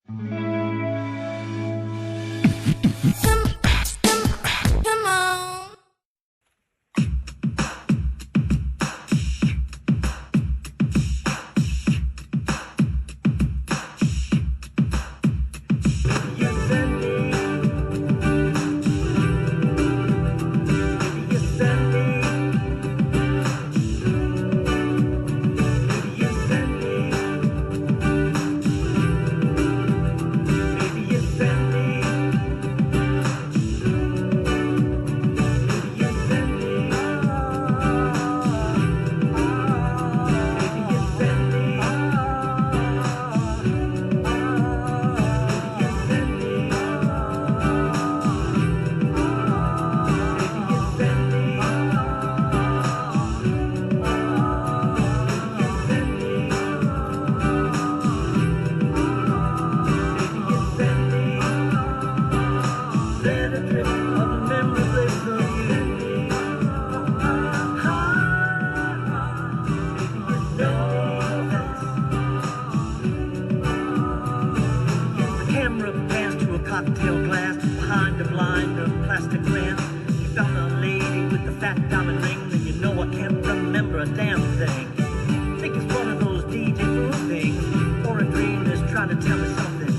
Come on. Cocktail glass behind a blind of plastic glass. You found a lady with the fat diamond ring, and you know I can't remember a damn thing. Think it's one of those DJ Boo things, or a dream that's trying to tell me something.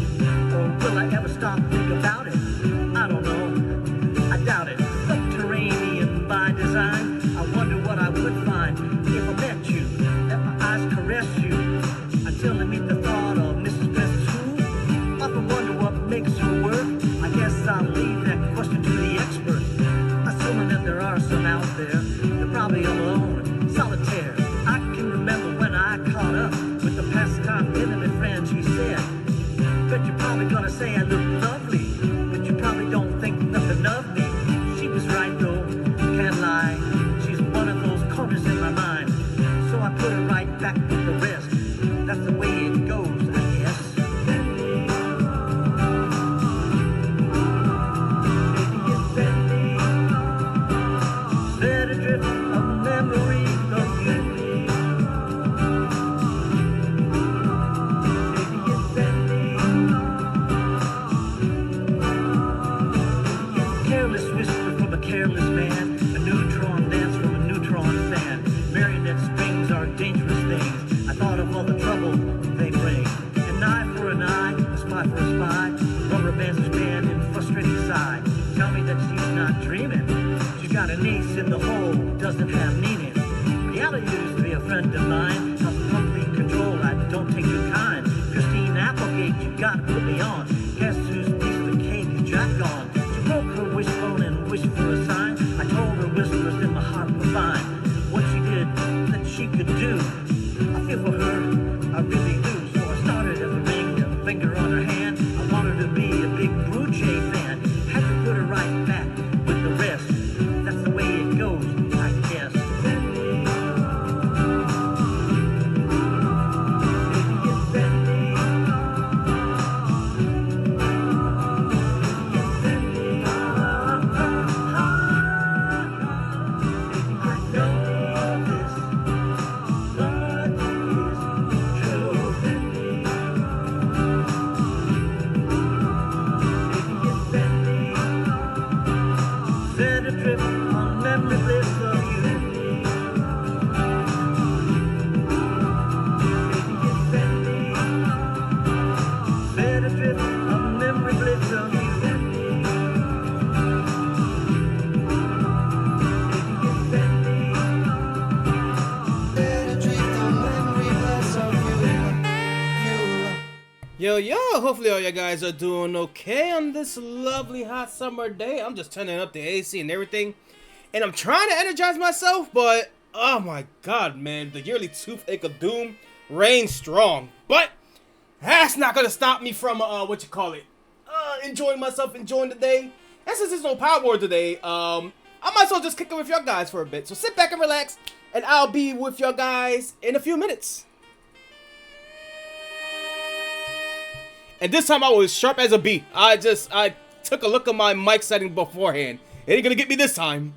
Or will I ever stop and think about it? I don't know. I doubt it. Subterranean by design. I wonder what I would find if I met you. Let my eyes caress you until I meet the thought of Mrs. Best Who. Often wonder what makes her work. I guess I'll leave that question to the expert. Assuming that there are some out there, they're probably alone, solitaire. I can remember when I caught up with the pastime intimate friend. She said, bet you're probably gonna say I look lovely, but you probably don't think nothing of me. She was right though, can't lie. She's one of those corners in my mind. So I put her right back with the rest. That's the way it goes, I guess. Let a drift of memories of you. Maybe you send me careless whisper from a careless man, a neutron dance from a neutron fan. Marionette strings are dangerous things. I thought of all the trouble they bring. An eye for an eye, a spy for a spy. Rubber bands span in frustrating sigh. Tell me that she's not dreaming. She's got an ace in the hole, doesn't have meaning. Reality used to be a friend of mine. How complete control, I don't take too kind. Christine Applegate, you gotta put me on. Guess whose piece of the cake is Jack gone? She broke her wishbone and wished for a sign. I told her whispers in my heart were fine. What she did, that she could do. I feel for her, I really do. So I started as a ring, a finger on her hand. I wanted to be a big Blue Jay fan. Had to put her right back with the rest. That's the way it goes, I guess. Set a trip on memory bliss of you. Maybe you send me. Set a trip on memory bliss of you. Maybe you send me. Set a trip on memory bliss of you. Yo, hopefully all you guys are doing okay on this lovely hot summer day. I'm just turning up the AC and everything. And I'm trying to energize myself, but oh my god, man. The yearly toothache of doom reigns strong. But that's not going to stop me from, enjoying myself, enjoying the day. And since there's no Power Word today, I might as well just kick it with y'all guys for a bit. So sit back and relax, and I'll be with y'all guys in a few minutes. And this time I was sharp as a bee. I took a look at my mic setting beforehand. It ain't gonna get me this time.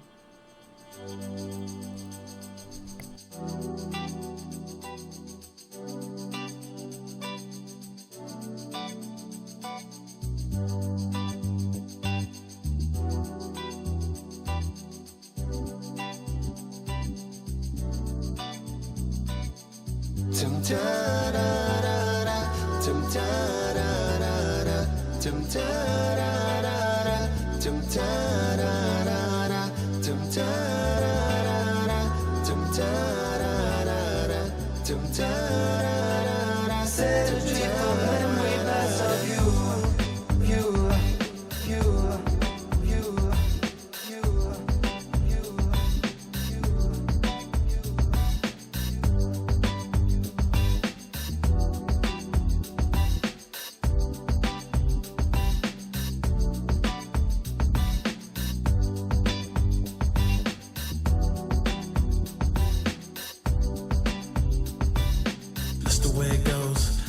That's the way it goes,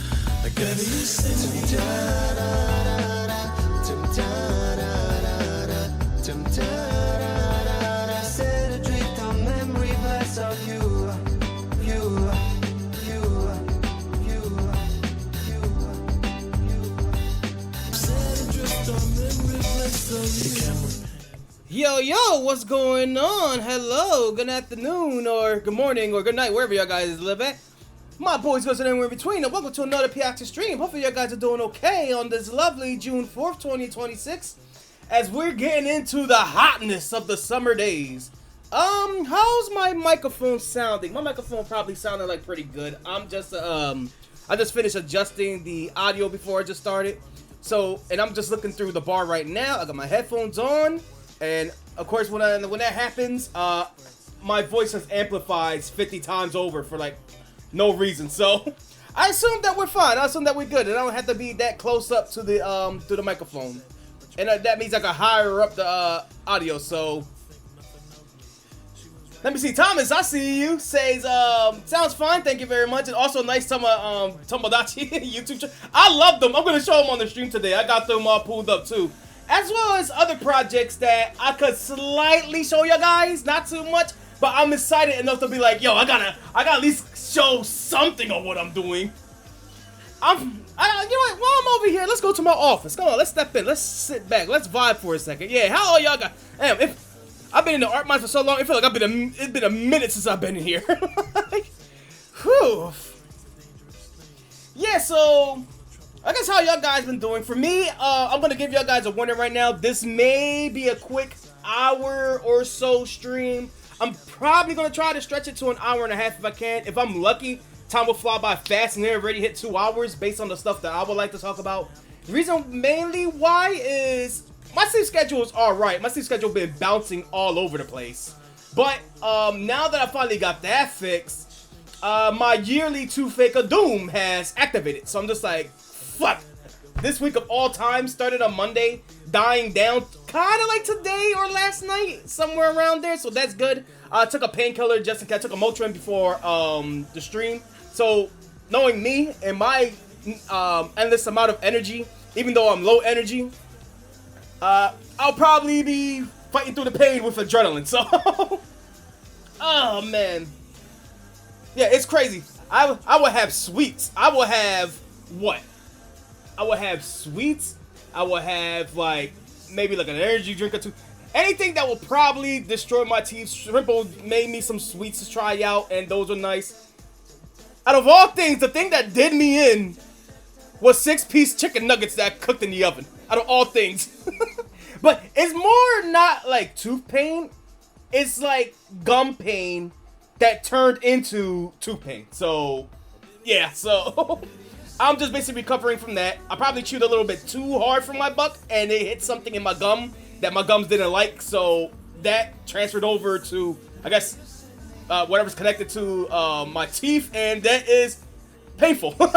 I guess. Set adrift on memory verse of you. Yo, what's going on? Hello, good afternoon, or good morning, or good night, wherever y'all guys live at. My boys, girls, and anywhere in between, and welcome to another Pioxys stream. Hopefully, y'all guys are doing okay on this lovely June 4th, 2026, as we're getting into the hotness of the summer days. How's my microphone sounding? My microphone probably sounded like pretty good. I just finished adjusting the audio before I just started. So, and I'm just looking through the bar right now. I got my headphones on, and of course, when that happens, my voice has amplified 50 times over for like no reason. So, I assume that we're fine. I assume that we're good, and I don't have to be that close up to the microphone, and that means I can higher up the audio. So, let me see. Thomas, I see you. Says, sounds fine. Thank you very much. And also, nice Tomodachi YouTube channel. I love them. I'm going to show them on the stream today. I got them pulled up too. As well as other projects that I could slightly show you guys. Not too much. But I'm excited enough to be like, yo, I gotta at least show something of what I'm doing. You know what? While I'm over here, let's go to my office. Come on, let's step in. Let's sit back. Let's vibe for a second. Yeah, how are y'all guys? Damn, I've been in the art mine for so long, it feels like it's been a minute since I've been in here. Like, whew. Yeah, so I guess how y'all guys been doing. For me, I'm gonna give y'all guys a warning right now. This may be a quick hour or so stream. I'm probably gonna try to stretch it to an hour and a half if I can. If I'm lucky, time will fly by fast and they already hit 2 hours based on the stuff that I would like to talk about. The reason mainly why is my sleep schedule is alright. My sleep schedule been bouncing all over the place. But now that I finally got that fixed, my yearly 2 Fake of Doom has activated. So I'm just like, fuck. This week of all time started on Monday, dying down kind of like today or last night, somewhere around there. So that's good. I took a painkiller just in case. I took a Motrin before the stream. So knowing me and my endless amount of energy, even though I'm low energy, I'll probably be fighting through the pain with adrenaline, so... Oh, man. Yeah, it's crazy. I will have sweets. I will have... What? I will have sweets. I will have, like, maybe like an energy drink or two. Anything that will probably destroy my teeth. Shrimpo made me some sweets to try out, and those are nice. Out of all things, the thing that did me in was 6-piece chicken nuggets that I cooked in the oven. Out of all things. But it's more not like tooth pain. It's like gum pain that turned into tooth pain. So, yeah. So, I'm just basically recovering from that. I probably chewed a little bit too hard for my buck. And it hit something in my gum that my gums didn't like. So, that transferred over to, I guess, whatever's connected to my teeth. And that is painful. But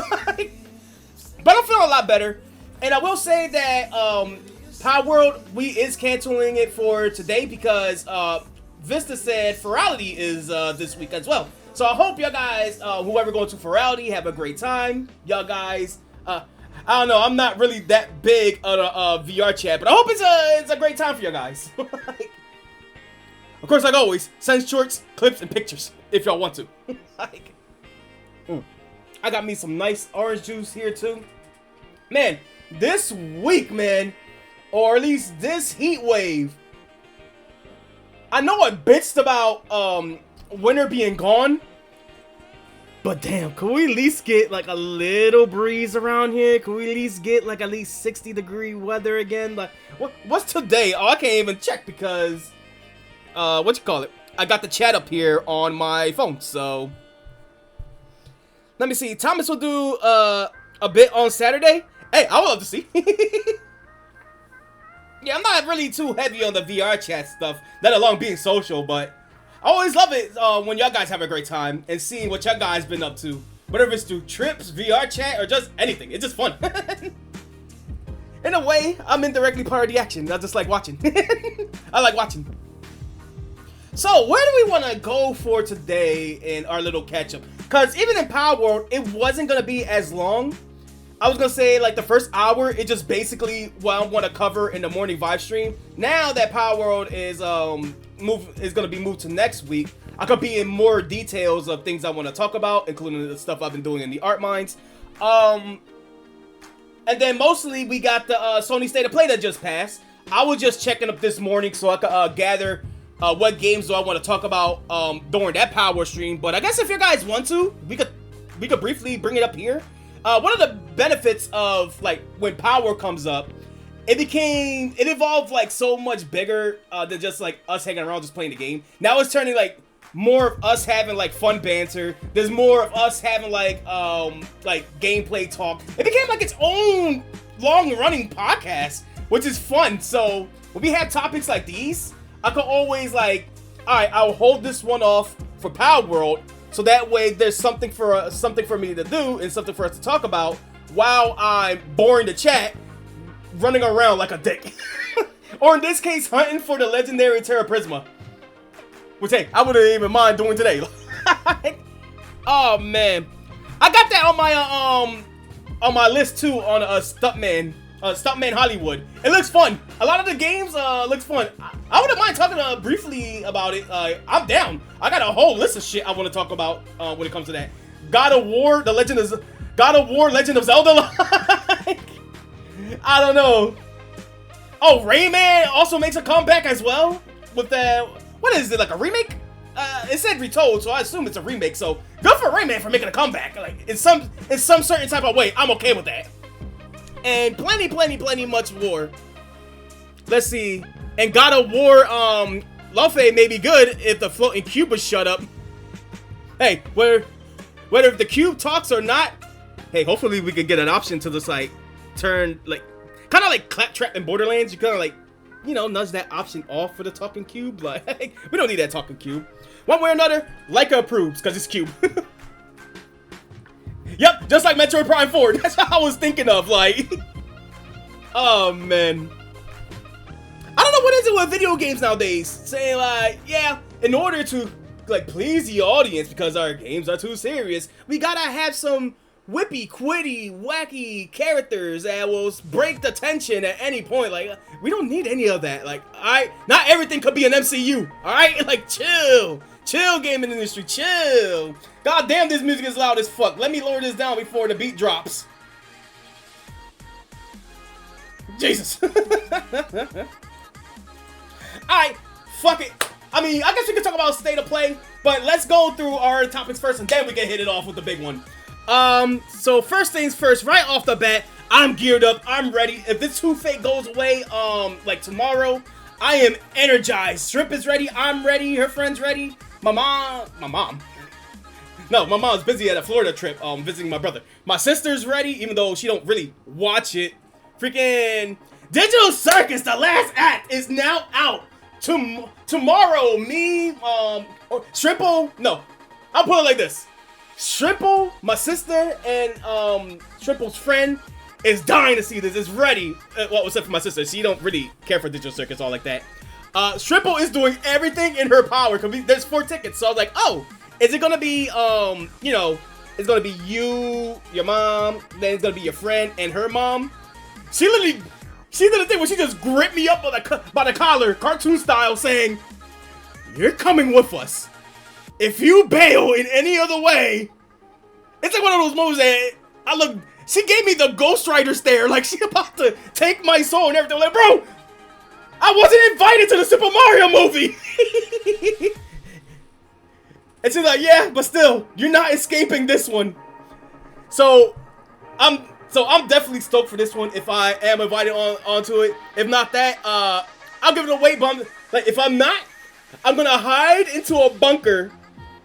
I'm feeling a lot better. And I will say that Power World, we is canceling it for today because Vista said Ferality is this week as well. So I hope y'all guys, whoever going to Ferality, have a great time. Y'all guys, I don't know, I'm not really that big on a VR chat, but I hope it's a great time for y'all guys. Of course, like always, send shorts, clips, and pictures if y'all want to. I got me some nice orange juice here too. Man, this week, man, or at least this heat wave, I know I bitched about winter being gone, But damn, can we at least get like a little breeze around here? Can we at least get like at least 60-degree weather again? Like, what's today? Oh, I can't even check because, what you call it? I got the chat up here on my phone, so. Let me see. Thomas will do a bit on Saturday. Hey, I would love to see. Yeah, I'm not really too heavy on the VR chat stuff, let alone being social, but I always love it when y'all guys have a great time and seeing what y'all guys been up to. Whether it's through trips, VR chat, or just anything. It's just fun. In a way, I'm indirectly part of the action. I just like watching. I like watching. So, where do we want to go for today in our little catch-up? Because even in Power World, it wasn't going to be as long. I was going to say, like, the first hour, it just basically what I want to cover in the morning vibe stream. Now that Power World is going to be moved to next week, I could be in more details of things I want to talk about, including the stuff I've been doing in the art mines. And then mostly, we got the Sony State of Play that just passed. I was just checking up this morning so I could gather what games do I want to talk about during that Power stream. But I guess if you guys want to, we could briefly bring it up here. One of the benefits of like when Power comes up, it evolved like so much bigger than just like us hanging around just playing the game. Now it's turning like more of us having like fun banter. There's more of us having like gameplay talk. It became like its own long running podcast, which is fun. So when we have topics like these, I could always like, all right, I'll hold this one off for Power World. So that way there's something for me to do and something for us to talk about while I'm boring the chat, running around like a dick. Or in this case, hunting for the legendary Terra Prisma. Which, hey, I wouldn't even mind doing today. Oh, man. I got that on my list, too, on Stuntman Hollywood. It looks fun. A lot of the games looks fun. I wouldn't mind talking briefly about it. I'm down. I got a whole list of shit I want to talk about when it comes to that. God of War, Legend of Zelda. I don't know. Oh, Rayman also makes a comeback as well with that. What is it, like a remake? It said retold, so I assume it's a remake. So good for Rayman for making a comeback. Like in some certain type of way, I'm okay with that. And plenty much more. Let's see. And God of War, Luffy may be good if the floating cube was shut up. Hey, whether if the cube talks or not, hey, hopefully we can get an option to just like turn like kind of like Claptrap in Borderlands. You kind of like, you know, nudge that option off for the talking cube. Like we don't need that talking cube. One way or another, Leica approves because it's cube. Yep, just like Metroid Prime 4. That's what I was thinking of, like. Oh, man. I don't know what is it with video games nowadays. Saying, like, yeah, in order to, like, please the audience because our games are too serious, we gotta have some whippy, quitty, wacky characters that will break the tension at any point. Like, we don't need any of that. Like, alright? Not everything could be an MCU, alright? Like, chill. Chill, gaming industry, chill. God damn, this music is loud as fuck. Let me lower this down before the beat drops. Jesus. Alright, fuck it. I mean, I guess we can talk about State of Play, but let's go through our topics first and then we can hit it off with the big one. So first things first, right off the bat, I'm geared up, I'm ready. If this Too Fate goes away, like tomorrow, I am energized. Shrimp is ready, I'm ready, her friend's ready. My mom. No, my mom's busy at a Florida trip, visiting my brother. My sister's ready, even though she don't really watch it. Freaking Digital Circus, the last act, is now out. Tomorrow, me, Shrimple, no, I'll put it like this. Shrimple, my sister, and Shrimple's friend is dying to see this, is ready. Well, except for my sister, she don't really care for Digital Circus, all like that. Shrimple is doing everything in her power, because there's 4 tickets, so I was like, oh, is it gonna be, you know, it's gonna be you, your mom, then it's gonna be your friend, and her mom? She did a thing where she just gripped me up by the collar, cartoon style, saying, you're coming with us. If you bail in any other way, it's like one of those movies that she gave me the Ghost Rider stare, like she about to take my soul and everything. I'm like, bro, I wasn't invited to the Super Mario movie. And she's like, yeah, but still, you're not escaping this one. So I'm definitely stoked for this one if I am invited onto it. If not that, I'll give it a wait. But like, if I'm not, I'm gonna hide into a bunker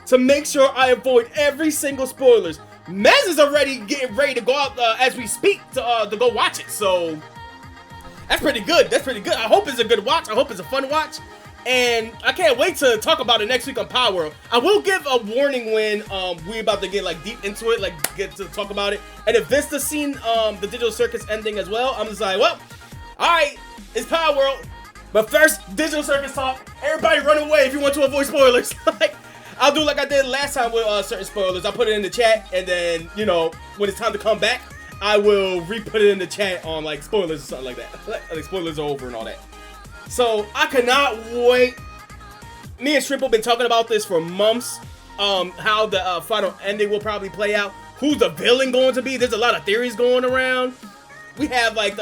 to make sure I avoid every single spoilers. Mez is already getting ready to go out as we speak to go watch it. So that's pretty good. That's pretty good. I hope it's a good watch. I hope it's a fun watch. And I can't wait to talk about it next week on Power World. I will give a warning when we're about to get like deep into it, like get to talk about it. And if this the scene, the Digital Circus ending as well, I'm just like, well, all right, it's Power World. But first, Digital Circus talk. Everybody run away if you want to avoid spoilers. Like, I'll do like I did last time with certain spoilers. I'll put it in the chat, and then, you know, when it's time to come back, I will re-put it in the chat on like spoilers or something like that. Like spoilers are over and all that. So I cannot wait. Me and Shrimp have been talking about this for months. How the final ending will probably play out. Who's the villain going to be? There's a lot of theories going around. We have like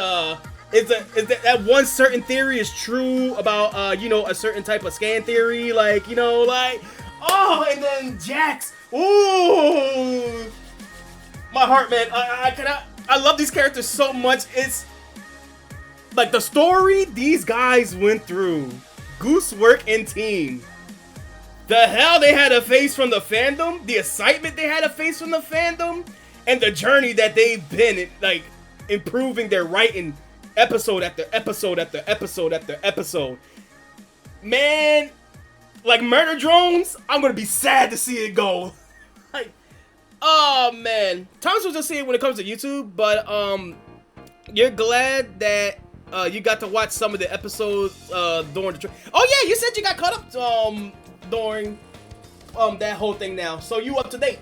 is that one certain theory is true about you know, a certain type of scan theory, like, you know, like, oh, and then Jax. Ooh, my heart, man. I love these characters so much. It's like the story these guys went through, Goosework and team. The hell they had to face from the fandom, the excitement they had to face from the fandom, and the journey that they've been like improving their writing episode after episode after episode after episode. Man, like Murder Drones, I'm gonna be sad to see it go. Like, oh man, Thomas was just saying when it comes to YouTube, but you're glad that you got to watch some of the episodes during the oh yeah, you said you got caught up during that whole thing now, so you up to date.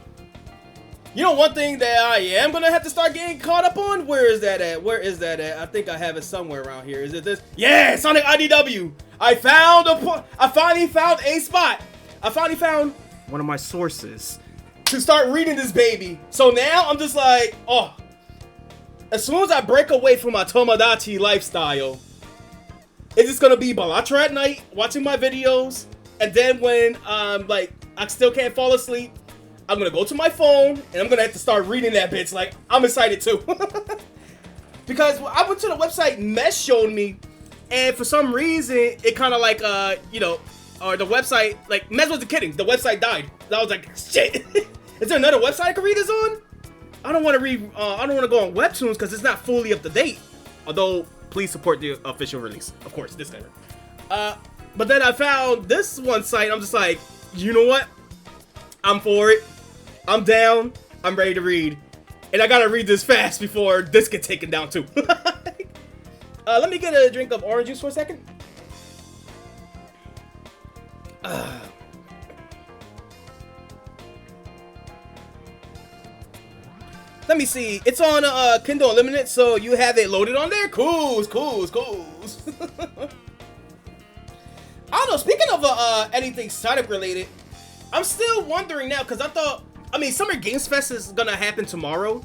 You know, one thing that I am gonna have to start getting caught up on. Where is that at? Where is that at? I think I have it somewhere around here. Is it this? Yeah, Sonic IDW. I finally found a spot. I finally found one of my sources to start reading this baby. So now I'm just like, oh. As soon as I break away from my Tomodachi lifestyle, it's just gonna be Balatra at night, watching my videos, and then when like I still can't fall asleep, I'm gonna go to my phone and I'm gonna have to start reading that bitch. Like, I'm excited too. Because I went to the website Mesh showed me, and for some reason it kind of like you know, or the website, like, Mesh wasn't kidding, the website died. I was like, shit. Is there another website I can read this on? I don't want to read. I don't want to go on Webtoons because it's not fully up to date. Although, please support the official release, of course. Disclaimer. But then I found this one site. I'm just like, you know what? I'm for it. I'm down. I'm ready to read, and I gotta read this fast before this gets taken down too. Let me get a drink of orange juice for a second. Let me see. It's on Kindle Unlimited, so you have it loaded on there. Cool. I don't know. Speaking of anything Sonic related, I'm still wondering now because I mean, Summer Games Fest is gonna happen tomorrow,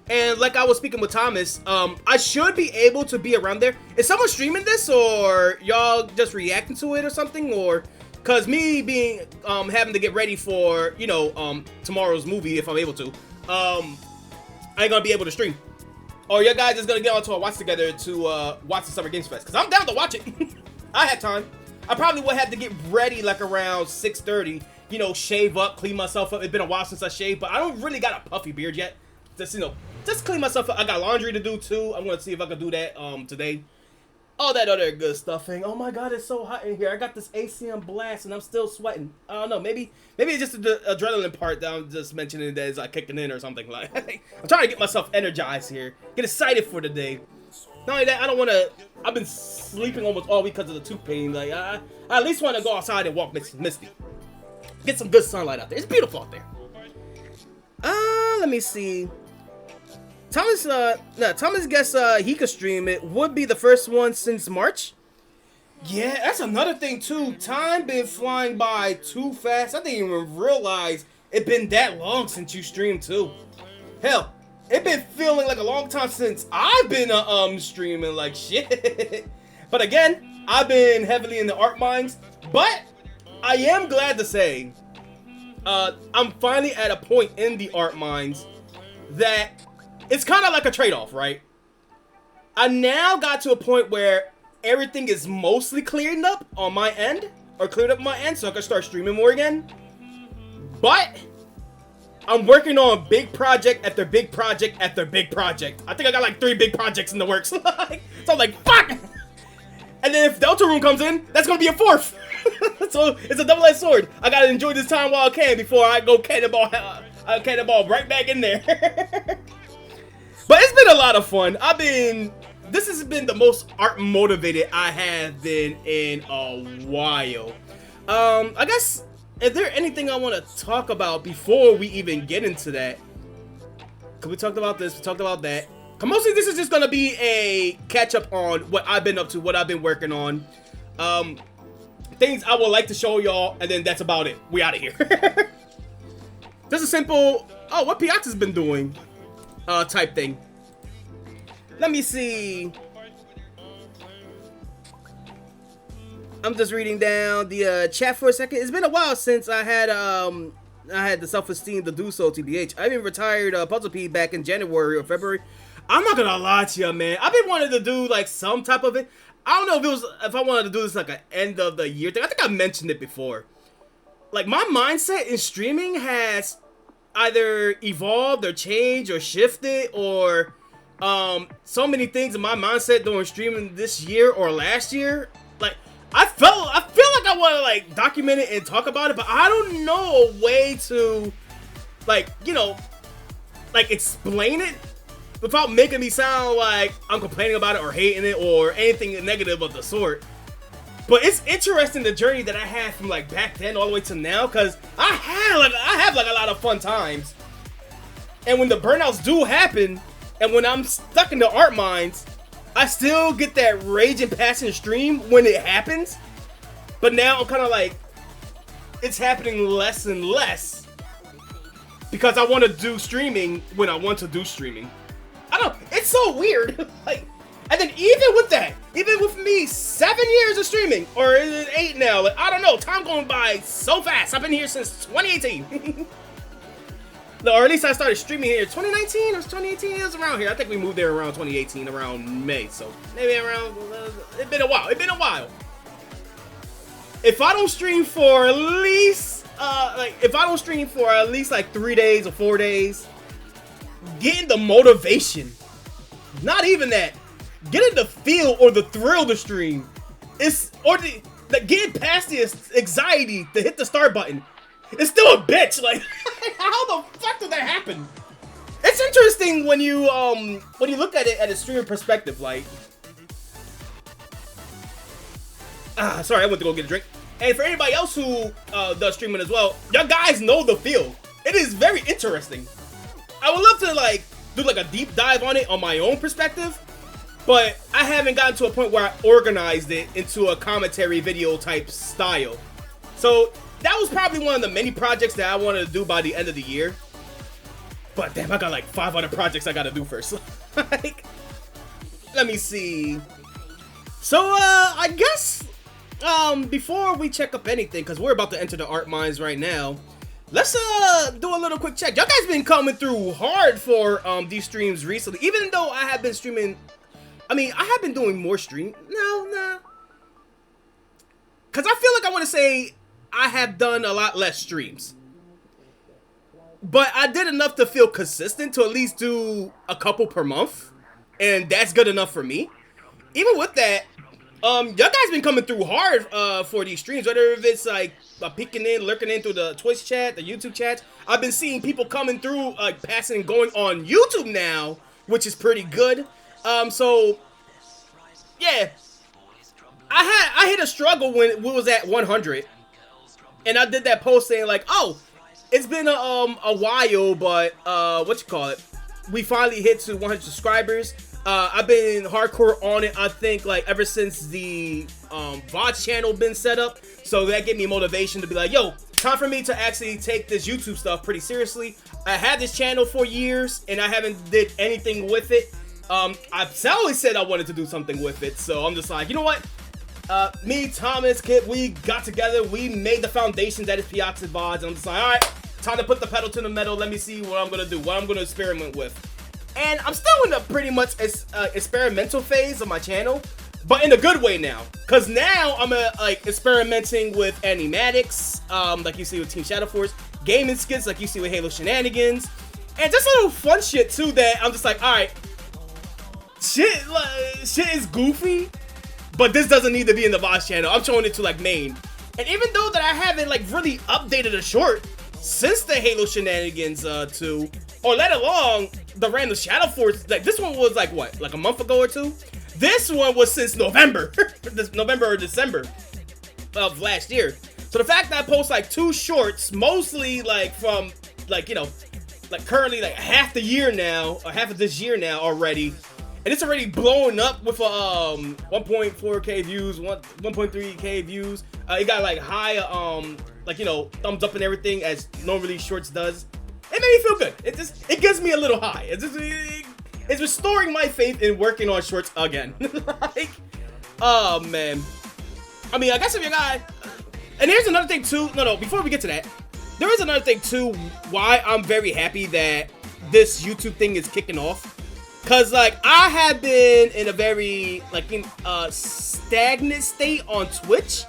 and like I was speaking with Thomas, I should be able to be around there. Is someone streaming this, or y'all just reacting to it or something, or? Cause me being having to get ready for, you know, tomorrow's movie if I'm able to, I ain't gonna be able to stream. Or you guys just gonna get onto a watch together to watch the Summer Games Fest. Cause I'm down to watch it. I had time. I probably would have to get ready like around 6:30. You know, shave up, clean myself up. It's been a while since I shaved, but I don't really got a puffy beard yet. Just, you know, just clean myself up. I got laundry to do too. I'm gonna see if I can do that today. All that other good stuffing. Oh my god, it's so hot in here. I got this AC on blast and I'm still sweating. I don't know, maybe it's just the adrenaline part that I'm just mentioning that is like kicking in or something. Like, I'm trying to get myself energized here. Get excited for the day. Not only that, I don't want to, I've been sleeping almost all week because of the tooth pain. Like, I at least want to go outside and walk misty. Get some good sunlight out there. It's beautiful out there. Let me see. Thomas guessed he could stream it. Would be the first one since March. Yeah, that's another thing too. Time been flying by too fast. I didn't even realize it been that long since you streamed too. Hell, it been feeling like a long time since I've been streaming like shit. But again, I've been heavily in the art mines. But I am glad to say I'm finally at a point in the art mines that it's kind of like a trade-off, right? I now got to a point where everything is mostly cleared up on my end, or cleared up my end, so I can start streaming more again. But I'm working on big project after big project after big project. I think I got like 3 big projects in the works. So I'm like, fuck! And then if Delta Room comes in, that's gonna be a 4th. So it's a double-edged sword. I gotta enjoy this time while I can before I go cannonball right back in there. But it's been a lot of fun. This has been the most art motivated I have been in a while. I guess, is there anything I want to talk about before we even get into that? Cause we talked about this, we talked about that. Cause mostly this is just gonna be a catch up on what I've been up to, what I've been working on. Things I would like to show y'all, and then that's about it. We out of here. Just a simple, oh, what Pioxys has been doing, type thing. Let me see. I'm just reading down the chat for a second. It's been a while since I had the self-esteem to do so, TBH. I even retired Puzzle P back in January or February. I'm not gonna lie to you, man. I've been wanting to do like some type of it. I don't know if I wanted to do this like an end of the year thing. I think I mentioned it before. Like, my mindset in streaming has either evolved or changed or shifted, or so many things in my mindset during streaming this year or last year. Like, I feel like I want to like document it and talk about it, but I don't know a way to like, you know, like explain it without making me sound like I'm complaining about it or hating it or anything negative of the sort. But it's interesting the journey that I had from like back then all the way to now, because I have like a lot of fun times. And when the burnouts do happen, and when I'm stuck in the art mines, I still get that rage and passion stream when it happens. But now I'm kind of like, it's happening less and less because I want to do streaming when I want to do streaming. I don't, it's so weird. Like, and then even with that, even with me 7 years of streaming, or is it 8 now? Like, I don't know, time going by so fast. I've been here since 2018. No, or at least I started streaming here 2019 or 2018. It was around here. I think we moved there around 2018, around May. So maybe around. It's been a while. It's been a while. If I don't stream for at least, like 3 days or 4 days, getting the motivation, not even that, getting the feel or the thrill to stream, getting past the anxiety to hit the start button, it's still a bitch. Like, how the fuck did that happen? It's interesting when you look at it at a streamer perspective. Like, sorry, I went to go get a drink. And for anybody else who does streaming as well, y'all guys know the feel. It is very interesting. I would love to like do like a deep dive on it on my own perspective, but I haven't gotten to a point where I organized it into a commentary video type style. So that was probably one of the many projects that I wanted to do by the end of the year. But damn, I got like 5 other projects I gotta do first. Like, let me see. So I guess before we check up anything, because we're about to enter the art mines right now, let's do a little quick check. Y'all guys been coming through hard for these streams recently, even though I have been streaming. I mean, I have been doing more stream. No. Because I feel like I want to say I have done a lot less streams. But I did enough to feel consistent to at least do a couple per month. And that's good enough for me. Even with that, y'all guys been coming through hard for these streams. Whether if it's like peeking in, lurking in through the Twitch chat, the YouTube chat. I've been seeing people coming through, like passing and going on YouTube now, which is pretty good. So yeah, I hit a struggle when it was at 100, and I did that post saying like, oh, it's been a while, but we finally hit to 100 subscribers. I've been hardcore on it, I think, like ever since the VOD channel been set up. So that gave me motivation to be like, yo, time for me to actually take this YouTube stuff pretty seriously. I had this channel for years and I haven't did anything with it. I've always said I wanted to do something with it, so I'm just like, you know what? Me, Thomas, Kip, we got together. We made the foundation that is Pioxys VODs. And I'm just like, all right, time to put the pedal to the metal. Let me see what I'm gonna do, what I'm gonna experiment with. And I'm still in the pretty much experimental phase of my channel, but in a good way now. Cause now I'm like experimenting with animatics, like you see with Team Shadow Force, gaming skits like you see with Halo Shenanigans, and just a little fun shit too that I'm just like, all right, shit is goofy, but this doesn't need to be in the VOD channel. I'm showing it to like main. And even though that I haven't like really updated a short since the Halo Shenanigans 2, or let alone the random Shadow Force, like this one was like what, like a month ago or two? This one was since November, November or December of last year. So the fact that I post like 2 shorts, mostly like from like, you know, like currently like half the year now, or half of this year now already, and it's already blowing up with 1.4k views, 1.3k views. It got like high, like, you know, thumbs up and everything as normally shorts does. It made me feel good. It gives me a little high. It's restoring my faith in working on shorts again. Like, oh man. I mean, I guess if you got, and here's another thing too. No, before we get to that, there is another thing too. Why I'm very happy that this YouTube thing is kicking off. Cause like I have been in a very like stagnant state on Twitch.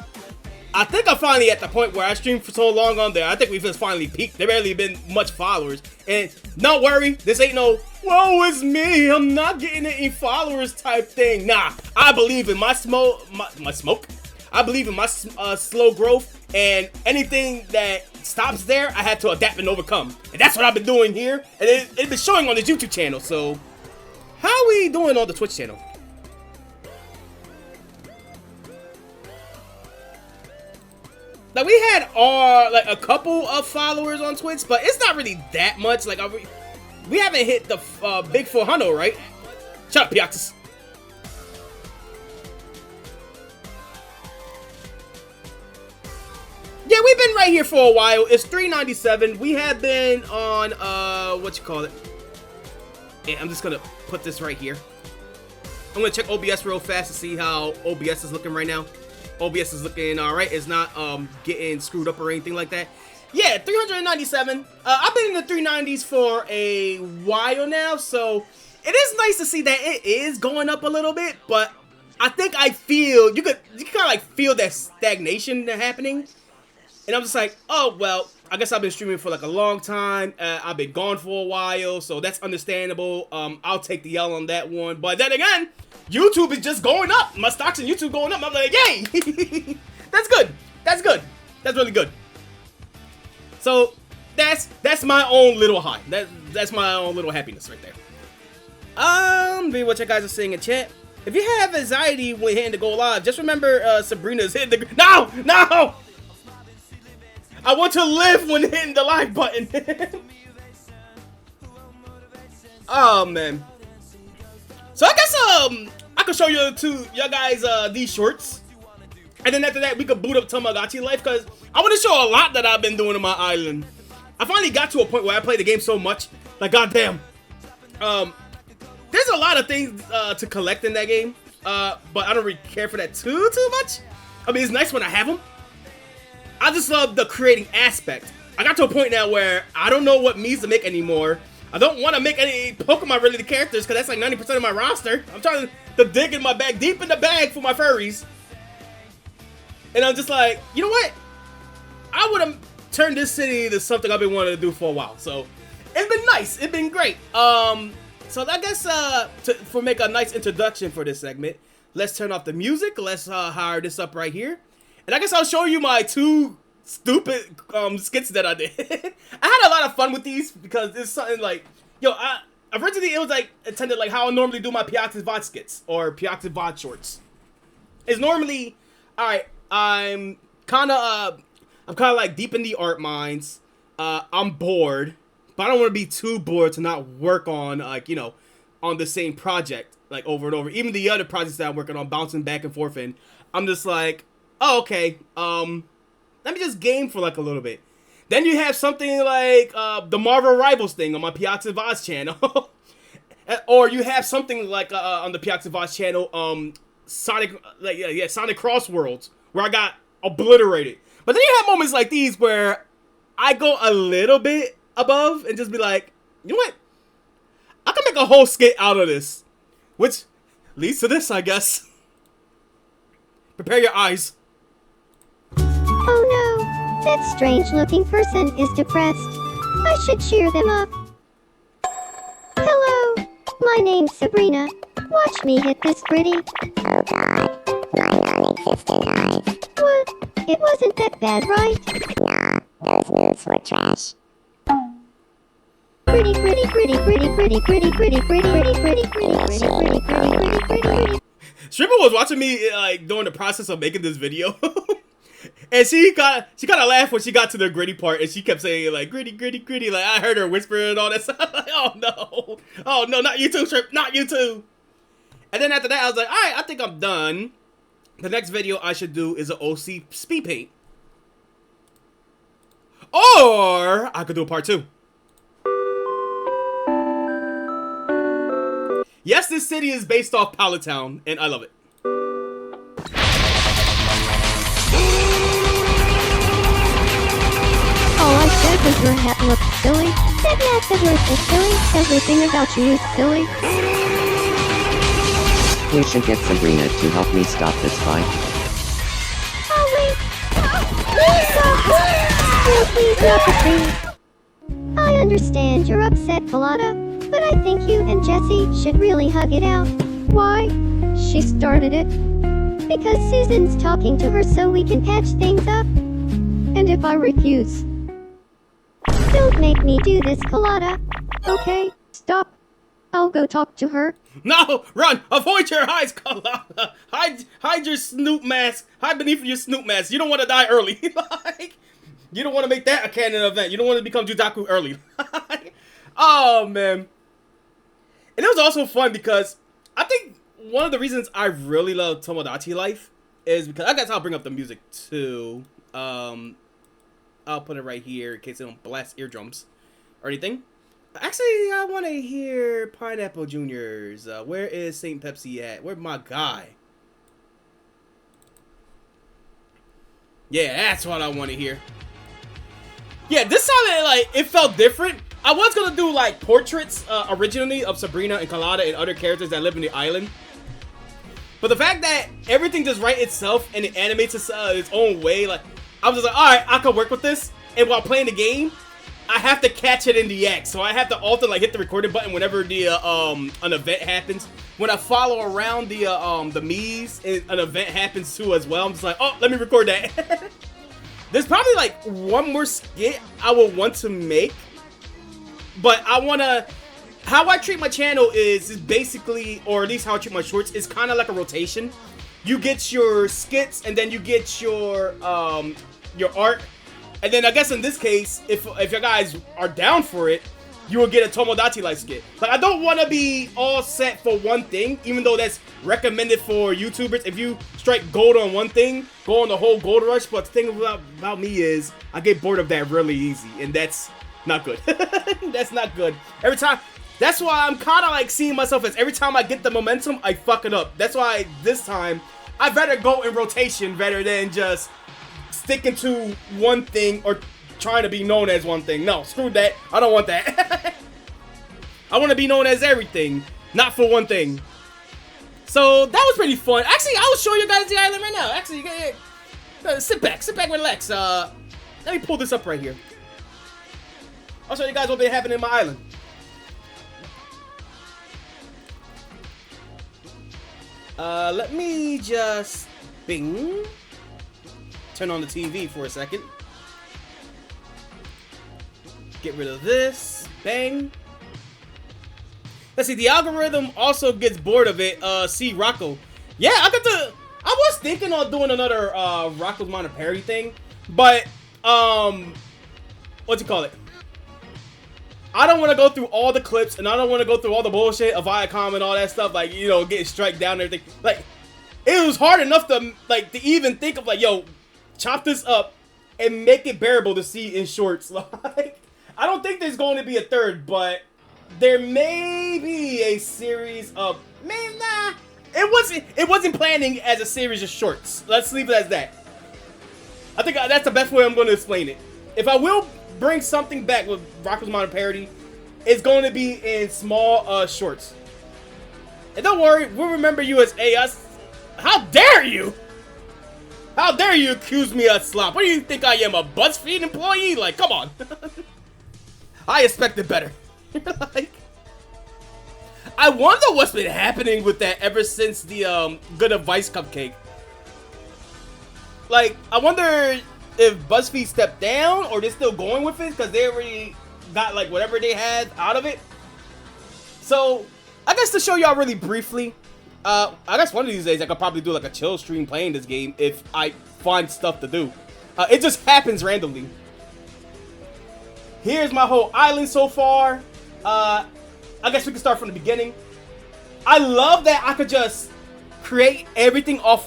I think I'm finally at the point where I streamed for so long on there. I think we've just finally peaked. There barely been much followers. And don't worry, this ain't no, whoa, it's me, I'm not getting any followers type thing. Nah, I believe in my smoke. I believe in my slow growth. And anything that stops there, I had to adapt and overcome. And that's what I've been doing here. And it's been showing on this YouTube channel. So, how are we doing on the Twitch channel? Like we had like a couple of followers on Twitch, but it's not really that much. Like we haven't hit the big 400, right? Shut up, Pioxys. Yeah, we've been right here for a while. It's 397. We have been on what you call it? Yeah, I'm just gonna put this right here. I'm gonna check OBS real fast to see how OBS is looking right now. OBS is looking alright. It's not getting screwed up or anything like that. Yeah, 397. I've been in the 390s for a while now, so it is nice to see that it is going up a little bit. But I think I feel you can kind of like feel that stagnation happening, and I'm just like, oh well. I guess I've been streaming for like a long time. I've been gone for a while, so that's understandable. I'll take the L on that one. But then again, YouTube is just going up. My stocks in YouTube going up. I'm like, yay! That's good. That's good. That's really good. So that's my own little high. That's my own little happiness right there. Maybe what you guys are saying in chat. If you have anxiety when hitting the go live, just remember Sabrina's hitting the no. I want to live when hitting the like button. Oh man. So I guess I could show you y'all guys these shorts, and then after that we could boot up Tomodachi Life, because I want to show a lot that I've been doing on my island. I finally got to a point where I play the game so much, like goddamn. There's a lot of things to collect in that game, but I don't really care for that too much. I mean, it's nice when I have them. I just love the creating aspect. I got to a point now where I don't know what memes to make anymore. I don't want to make any Pokemon related characters because that's like 90% of my roster. I'm trying to dig in my bag, deep in the bag for my furries. And I'm just like, you know what? I would have turned this city into something I've been wanting to do for a while. So it's been nice. It's been great. So I guess for make a nice introduction for this segment, let's turn off the music. Let's hire this up right here. And I guess I'll show you my 2 stupid skits that I did. I had a lot of fun with these because it's something like, yo, originally it was like intended like how I normally do my Pioxys VOD skits or Pioxys VOD shorts. It's normally, all right, I'm kind of like deep in the art mines. I'm bored, but I don't want to be too bored to not work on like, you know, on the same project like over and over. Even the other projects that I'm working on, bouncing back and forth in, I'm just like, oh, okay, let me just game for like a little bit. Then you have something like the Marvel Rivals thing on my Pioxys VODs channel. Or you have something like on the Pioxys VODs channel, Sonic, like Sonic Cross Worlds, where I got obliterated. But then you have moments like these where I go a little bit above and just be like, you know what? I can make a whole skit out of this, which leads to this, I guess. Prepare your eyes. Oh no, that strange-looking person is depressed. I should cheer them up. Hello, my name's Sabrina. Watch me hit this gritty. Oh god, my non-existent eyes. What? It wasn't that bad, right? Nah, those moves were trash. Gritty, gritty, gritty, gritty, gritty, gritty, gritty, gritty, gritty, gritty, gritty, gritty, gritty, gritty, gritty, gritty. Stripper was watching me like during the process of making this video. And she kind of laughed when she got to the gritty part, and she kept saying like gritty, gritty, gritty. Like I heard her whisper and all that stuff. Like, oh no, not you too, Strip, not you too. And then after that, I was like, all right, I think I'm done. The next video I should do is an OC speed paint, or I could do a part 2. Yes, this city is based off Pallet Town, and I love it. All I said was your hat looked silly. That hat that was silly. Everything about you is silly. We should get Sabrina to help me stop this fight. Oh wait. Please stop. Oh, please not the thing. I understand you're upset, Colada, but I think you and Jessie should really hug it out. Why? She started it. Because Susan's talking to her so we can patch things up. And if I refuse, don't make me do this, Colada. Okay, stop. I'll go talk to her. No, run! Avoid your eyes, Colada. Hide your snoot mask. Hide beneath your snoot mask. You don't want to die early. Like, you don't want to make that a canon event. You don't want to become Judaku early. Oh man. And it was also fun because I think one of the reasons I really love Tomodachi Life is because I guess I'll bring up the music too. I'll put it right here in case they don't blast eardrums or anything. Actually, I want to hear Pineapple Juniors. Where is Saint Pepsi at? Where's my guy? Yeah, that's what I want to hear. Yeah, this sounded like it felt different. I was gonna do like portraits originally of Sabrina and Colada and other characters that live in the island. But the fact that everything just writes itself and it animates its own way, like I was just like, all right, I could work with this. And while playing the game, I have to catch it in the act, so I have to often like hit the recording button whenever the an event happens. When I follow around the Mii's, an event happens too as well. I'm just like, oh, let me record that. There's probably like one more skit I would want to make, but I wanna. How I treat my channel is basically, or at least how I treat my shorts, is kind of like a rotation. You get your skits, and then you get your art. And then I guess in this case, if you guys are down for it, you will get a Tomodachi Life skit. Like, I don't want to be all set for one thing, even though that's recommended for YouTubers. If you strike gold on one thing, go on the whole gold rush. But the thing about me is, I get bored of that really easy, and that's not good. That's not good. Every time, that's why I'm kind of like seeing myself as every time I get the momentum, I fuck it up. That's why this time, I'd rather go in rotation rather than just sticking to one thing or trying to be known as one thing. No, screw that. I don't want that. I want to be known as everything, not for one thing. So that was pretty fun. Actually, I will show you guys the island right now. Actually, sit back, relax. Let me pull this up right here. I'll show you guys what they have in my island. Let me just bing. Turn on the TV for a second. Get rid of this. Bang. Let's see, the algorithm also gets bored of it. See Rocco. Yeah, I was thinking of doing another Rocco's Minor Parody thing, but what you call it? I don't want to go through all the clips, and I don't want to go through all the bullshit of Viacom and all that stuff, like, you know, getting strike down and everything. Like, it was hard enough to even think of like, yo, chop this up and make it bearable to see in shorts. Like, I don't think there's going to be a third, but there may be a series of, it wasn't planning as a series of shorts. Let's leave it as that. I think that's the best way I'm going to explain it. If I will bring something back with Rocko's Modern Parody, it's going to be in small shorts. And don't worry, we'll remember you as AS. How dare you? How dare you accuse me of slop? What do you think I am, a BuzzFeed employee? Like, come on. I expected better. Like, I wonder what's been happening with that ever since the Good Advice Cupcake. Like, I wonder if BuzzFeed stepped down or they're still going with it because they already got like whatever they had out of it. So, I guess to show y'all really briefly, I guess one of these days I could probably do like a chill stream playing this game if I find stuff to do. It just happens randomly. Here's my whole island so far. I guess we can start from the beginning. I love that I could just create everything off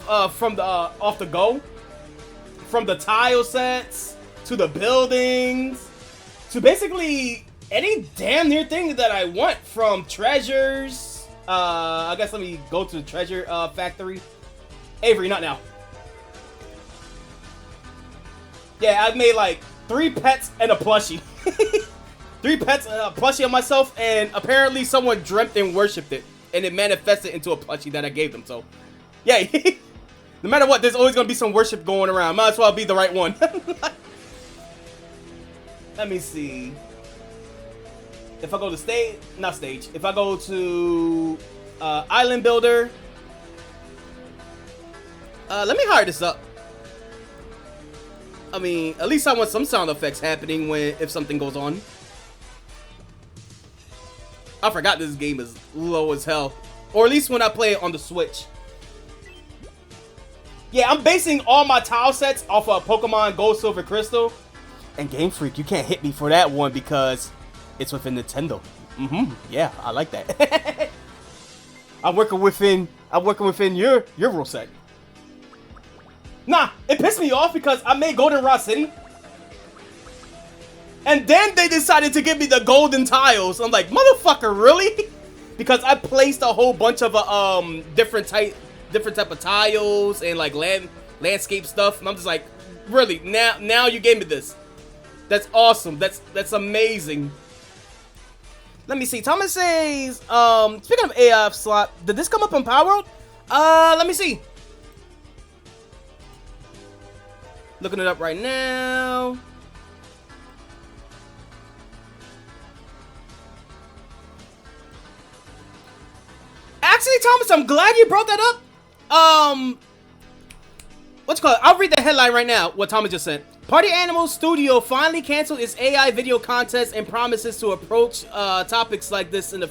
the go. From the tile sets to the buildings to basically any damn near thing that I want, from treasures. I guess let me go to the treasure factory. Avery, not now. Yeah, I've made like 3 pets and a plushie. 3 pets and a plushie of myself, and apparently someone dreamt and worshipped it, and it manifested into a plushie that I gave them. So, yeah. No matter what, there's always gonna be some worship going around. Might as well be the right one. Let me see. If I go to if I go to Island Builder, let me hire this up. I mean, at least I want some sound effects happening if something goes on. I forgot this game is low as hell, or at least when I play it on the Switch. Yeah, I'm basing all my tile sets off of Pokemon Gold, Silver, Crystal. And Game Freak, you can't hit me for that one because it's within Nintendo. Yeah, I like that. I'm working within your rule set. Nah, it pissed me off because I made Goldenrod City. And then they decided to give me the golden tiles. I'm like, motherfucker, really? Because I placed a whole bunch of different type of tiles and like landscape stuff, and I'm just like, really? Now you gave me this. That's awesome. That's amazing. Let me see. Thomas says, speaking of AI slot, did this come up on Power World? Let me see. Looking it up right now. Actually, Thomas, I'm glad you brought that up. What's it called? I'll read the headline right now, what Thomas just said. Party Animals Studio finally canceled its AI video contest and promises to approach topics like this in the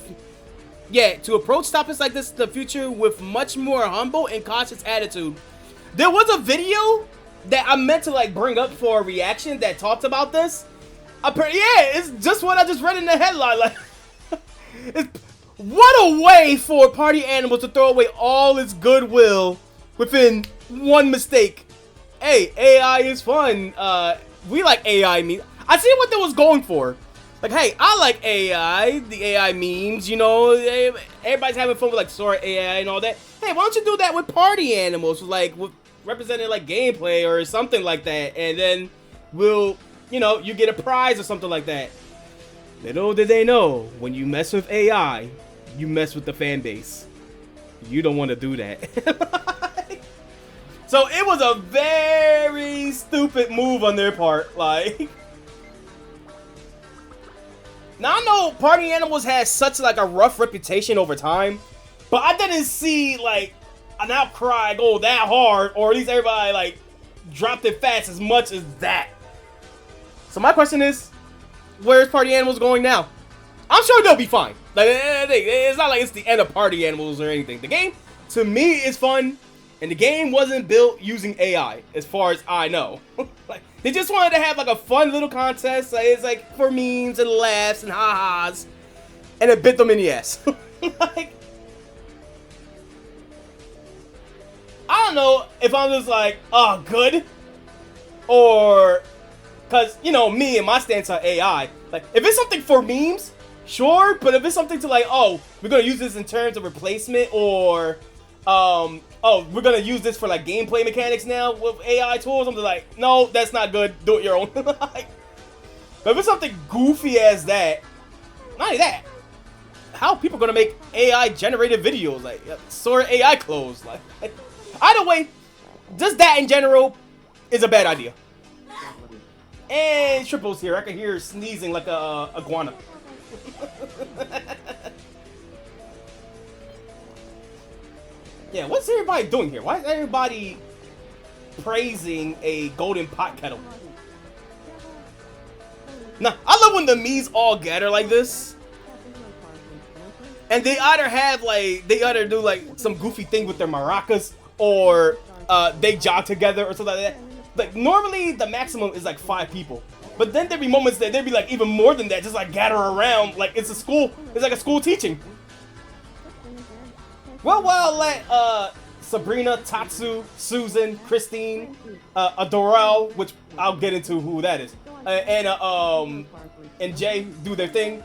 future with much more humble and cautious attitude. There was a video that I meant to like bring up for a reaction that talked about this. It's just what I just read in the headline. Like, what a way for Party Animals to throw away all its goodwill within one mistake. Hey, AI is fun. We like AI memes. I see what they was going for. Like, hey, I like AI, the AI memes, you know. Everybody's having fun with like Sora AI and all that. Hey, why don't you do that with Party Animals, like with representing like gameplay or something like that, and then you get a prize or something like that. Little did they know, when you mess with AI, you mess with the fan base. You don't want to do that. So it was a very stupid move on their part. Like, now I know Party Animals has such like a rough reputation over time, but I didn't see like an outcry go that hard, or at least everybody like dropped it fast as much as that. So my question is, where's Party Animals going now? I'm sure they'll be fine. Like, it's not like it's the end of Party Animals or anything. The game, to me, is fun, and the game wasn't built using AI, as far as I know. Like, they just wanted to have like a fun little contest. Like, it's like for memes and laughs and ha-has, and it bit them in the ass. Like, I don't know if I'm just like, oh, good, or because, you know, me and my stance on AI, like, if it's something for memes, sure, but if it's something to like, oh, we're gonna use this in terms of replacement or oh, we're gonna use this for like gameplay mechanics now with AI tools. I'm just like, no, that's not good. Do it your own. Like, but if it's something goofy as that, not only that, how are people gonna make AI generated videos? Like, sort of AI clothes. Like, either way, just that in general is a bad idea. And Triple's here. I can hear her sneezing like a iguana. Yeah, what's everybody doing here? Why is everybody praising a golden pot kettle? Nah, I love when the Mii's all gather like this. And they either do like some goofy thing with their maracas, or they jog together or something like that. Like normally the maximum is like 5 people. But then there'd be moments that there'd be like even more than that, just like gather around like it's a school, it's like a school teaching. Well, let Sabrina, Tatsu, Susan, Christine, Adorel, which I'll get into who that is, and Jay do their thing.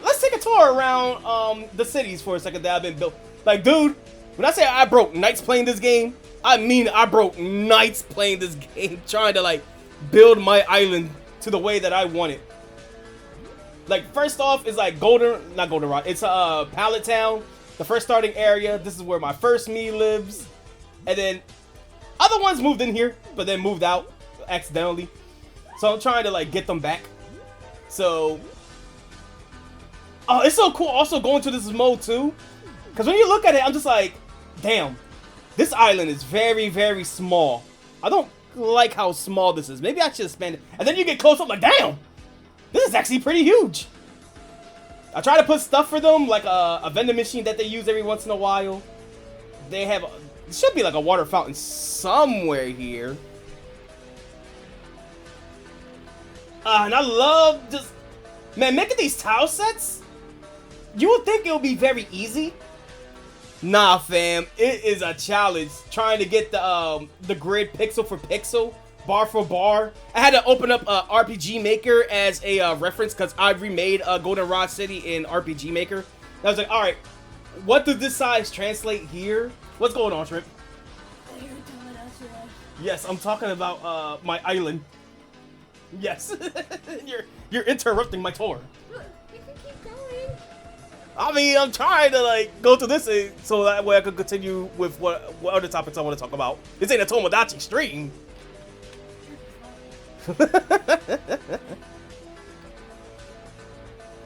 Let's take a tour around the cities for a second that I've been built. Like, dude, when I say I broke nights playing this game, I mean I broke nights playing this game, trying to like build my island to the way that I want it. Like, first off is like not Goldenrod, it's Pallet Town. The first starting area, this is where my first Mii lives. And then other ones moved in here, but then moved out accidentally. So I'm trying to like get them back. So, oh, it's so cool also going to this mode too. Because when you look at it, I'm just like, damn, this island is very, very small. I don't like how small this is. Maybe I should expand it. And then you get close up like, damn, this is actually pretty huge. I try to put stuff for them, like a vending machine that they use every once in a while. They have, it should be like a water fountain somewhere here. And I love just, man, making these tile sets. You would think it would be very easy. Nah, fam, it is a challenge trying to get the grid pixel for pixel, bar for bar. I had to open up RPG Maker as a reference because I remade Goldenrod City in RPG Maker. I was like, all right, what does this size translate here? What's going on, Shrimp? Yes, I'm talking about my island. Yes, you're interrupting my tour. Look, you can keep going. I mean, I'm trying to like go to this so that way I could continue with what other topics I want to talk about. This ain't a Tomodachi stream.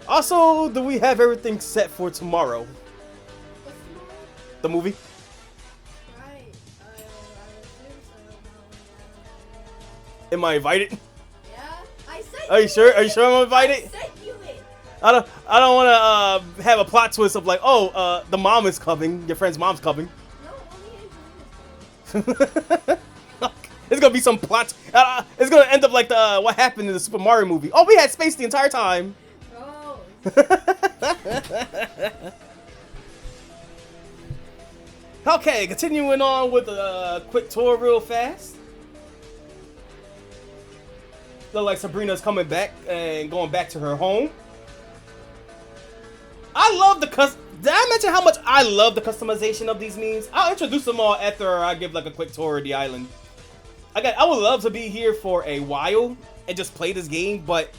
Also, do we have everything set for tomorrow? The movie? Right. I assume so. Am I invited? Yeah. I said. Are you sure? Are you sure I'm invited? I sent you it. I don't want to have a plot twist of like, oh, the mom is coming. Your friend's mom's coming. No, only Angelina's coming. It's gonna be some plot. It's gonna end up like the what happened in the Super Mario movie. Oh, we had space the entire time. Oh. Okay, continuing on with a quick tour real fast. Look like Sabrina's coming back and going back to her home. I love the Did I mention how much I love the customization of these memes? I'll introduce them all after I give like a quick tour of the island. I would love to be here for a while and just play this game, but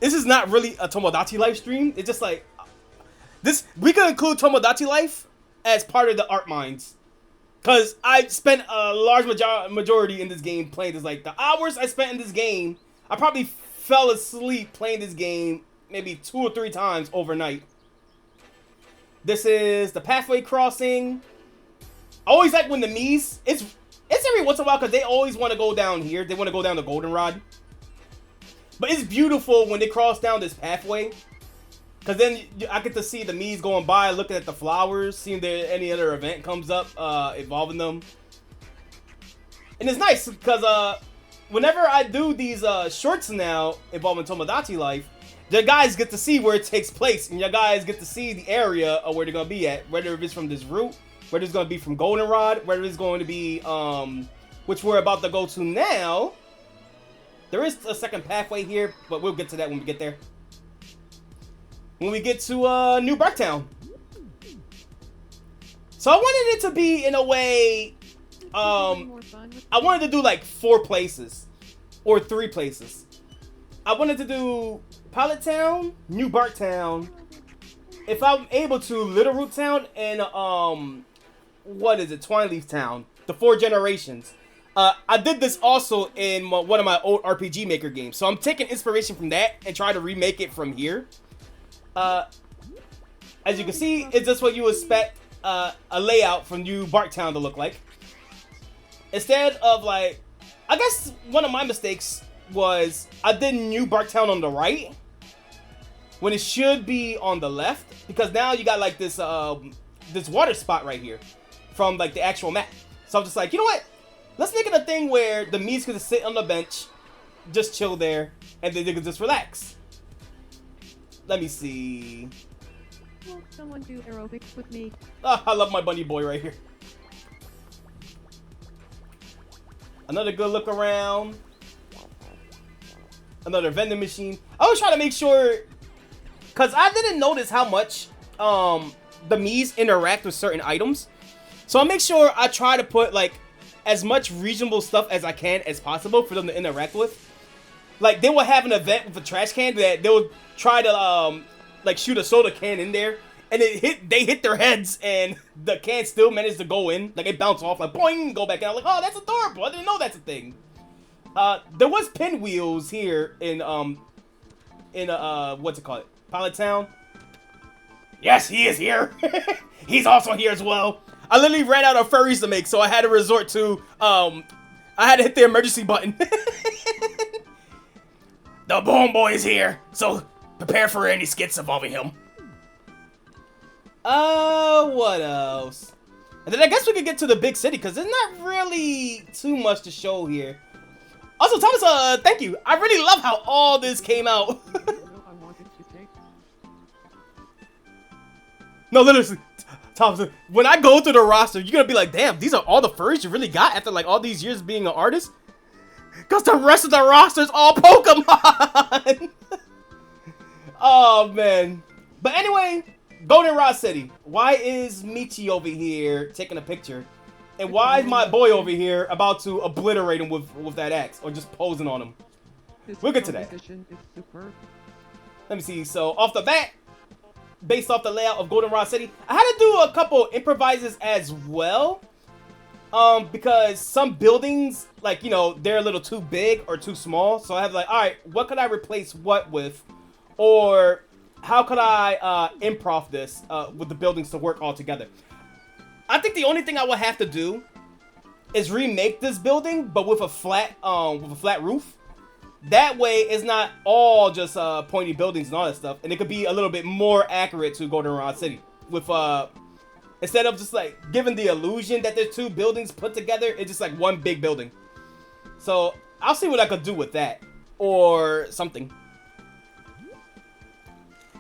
this is not really a Tomodachi life stream. It's just like this. We can include Tomodachi life as part of the art minds, cause I spent a large majority in this game playing this. Like the hours I spent in this game, I probably fell asleep playing this game maybe 2 or 3 times overnight. This is the pathway crossing. I always like when the Mii's. It's every once in a while because they always want to go down here. They want to go down the Goldenrod. But it's beautiful when they cross down this pathway. Because then I get to see the Mii's going by, looking at the flowers, seeing if any other event comes up involving them. And it's nice because whenever I do these shorts now involving Tomodachi life, the guys get to see where it takes place. And your guys get to see the area of where they're going to be at. Whether it's from this route, whether it's going to be from Goldenrod, whether it's going to be, which we're about to go to now. There is a second pathway here, but we'll get to that when we get there. When we get to New Barktown. So I wanted it to be in a way, I wanted to do like 4 places or 3 places. I wanted to do Pilot Town, New Bark Town, if I'm able to, Little Root Town, and what is it, Twine Leaf Town, the 4 generations. I did this also in one of my old RPG Maker games, so I'm taking inspiration from that and trying to remake it from here. As you can see, it's just what you expect a layout from New Bark Town to look like. Instead of like, I guess one of my mistakes was I did New Bark Town on the right when it should be on the left, because now you got like this this water spot right here from like the actual map. So I'm just like, you know what? Let's make it a thing where the Mii's can just sit on the bench, just chill there, and then they can just relax. Let me see. Will someone do aerobics with me? Oh, I love my bunny boy right here. Another good look around. Another vending machine. I was trying to make sure, because I didn't notice how much the Mii's interact with certain items. So I'll make sure I try to put like as much reasonable stuff as I can as possible for them to interact with. Like, they will have an event with a trash can that they will try to like shoot a soda can in there, and they hit their heads, and the can still managed to go in. Like, it bounced off, like boing, go back out. Like, oh, that's adorable. I didn't know that's a thing. There was pinwheels here in what's it called? Pilot Town. Yes, he is here. He's also here as well. I literally ran out of furries to make, so I had to resort to I had to hit the emergency button. The Boom Boy is here, so prepare for any skits involving him. What else? And then I guess we could get to the big city, because there's not really too much to show here. Also, Thomas, thank you. I really love how all this came out. No, literally, Thomas, when I go through the roster, you're gonna be like, damn, these are all the furries you really got after like all these years being an artist? Because the rest of the roster is all Pokemon! Oh, man. But anyway, Goldenrod City. Why is Michi over here taking a picture? And why is my boy over here about to obliterate him with that axe? Or just posing on him? We'll get to that. Let me see. So, off the bat, based off the layout of Goldenrod City, I had to do a couple improvises as well. Because some buildings, like, you know, they're a little too big or too small. So I have like, alright, what could I replace what with? Or how could I improv this with the buildings to work all together? I think the only thing I would have to do is remake this building, but with a flat roof. That way, it's not all just pointy buildings and all that stuff, and it could be a little bit more accurate to Goldenrod City with instead of just like giving the illusion that there's 2 buildings put together, it's just like one big building. So I'll see what I could do with that or something.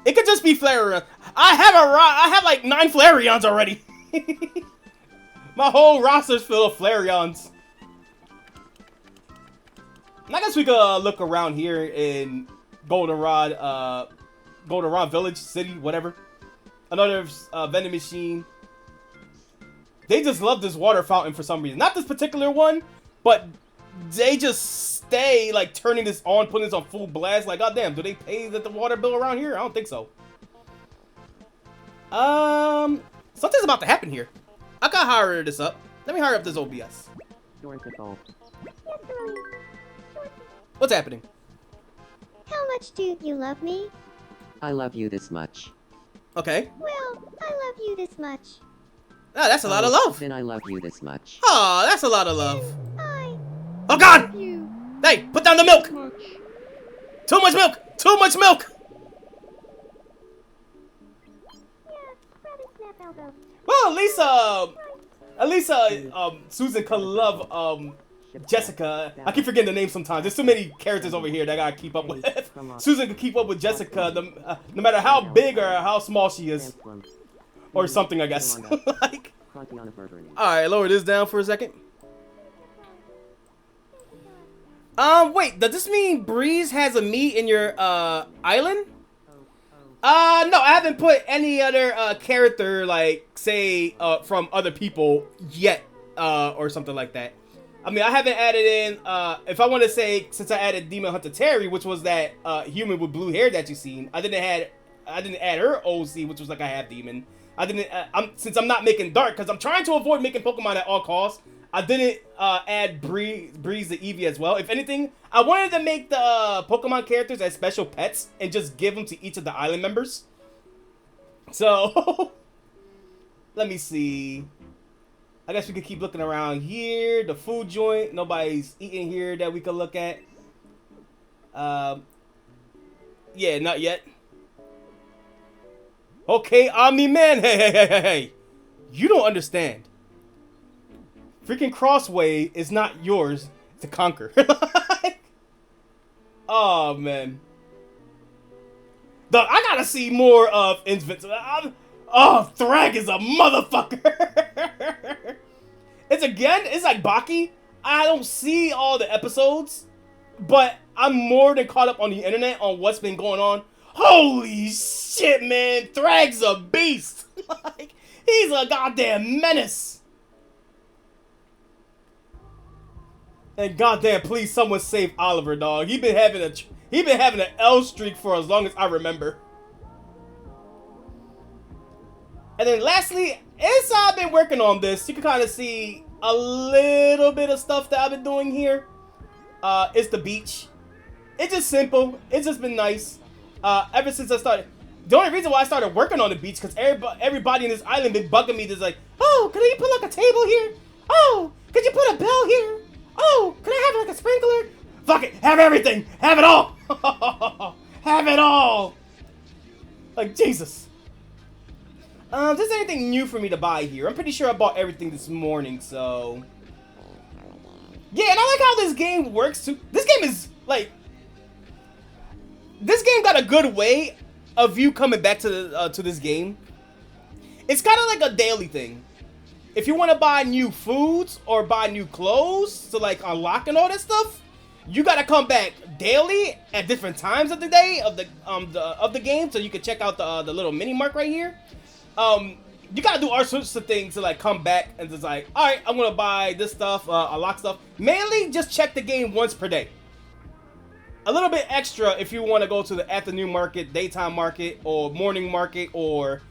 It could just be Flareon. I have like 9 Flareons already. My whole roster's full of Flareons. And I guess we could look around here in Goldenrod Village, City, whatever. Another vending machine. They just love this water fountain for some reason. Not this particular one, but they just stay like turning this on, putting this on full blast. Like, goddamn, do they pay the water bill around here? I don't think so. Something's about to happen here. I gotta hire this up. Let me hire up this OBS. What's happening? How much do you love me? I love you this much. Okay. Well, I love you this much. Ah, that's a lot of love. Then I love you this much. Oh, that's a lot of love. I Oh God! you. Hey, put down the milk. Too much milk. Too much milk. Yeah, rather snap elbow. Well, at least Susan can love Jessica. I keep forgetting the name sometimes. There's too many characters over here that I gotta keep up with. Susan can keep up with Jessica no matter how big or how small she is. Or something, I guess. Like, alright, lower this down for a second. Wait, does this mean Breeze has a Mii in your island? No, I haven't put any other character, like, say, from other people yet, or something like that. I mean, I haven't added in, if I want to say, since I added Demon Hunter Terry, which was that human with blue hair that you seen, I didn't add her OC, which was like a half demon. Since I'm not making dark, because I'm trying to avoid making Pokemon at all costs, I didn't add Breeze the Eevee as well. If anything, I wanted to make the Pokemon characters as special pets and just give them to each of the island members. So, let me see. I guess we could keep looking around here. The food joint. Nobody's eating here that we could look at. Yeah, not yet. Okay, Omni-Man. Hey. You don't understand. Freaking Crossway is not yours to conquer. Oh, man. I gotta see more of Invincible. Oh, Thrag is a motherfucker. It's like Baki. I don't see all the episodes, but I'm more than caught up on the internet on what's been going on. Holy shit, man. Thrag's a beast. Like, he's a goddamn menace. And goddamn, please, someone save Oliver, dog. He been having an L streak for as long as I remember. And then lastly, as I've been working on this, you can kind of see a little bit of stuff that I've been doing here. It's the beach. It's just simple. It's just been nice. Ever since I started. The only reason why I started working on the beach, because everybody in this island been bugging me. Just like, oh, could you put like a table here? Oh, could you put a bell here? Oh, can I have like a sprinkler? Fuck it, have everything, have it all. Have it all. Like, Jesus. Is there anything new for me to buy here? I'm pretty sure I bought everything this morning, so. Yeah, and I like how this game works too. This game is like, this game got a good way of you coming back to this game. It's kind of like a daily thing. If you want to buy new foods or buy new clothes to like unlock and all that stuff, you gotta come back daily at different times of the day of the game, so you can check out the little mini mark right here. You gotta do all sorts of things to like come back and just like, all right, I'm gonna buy this stuff, unlock stuff. Mainly, just check the game once per day. A little bit extra if you want to go to the afternoon market, daytime market, or morning market, or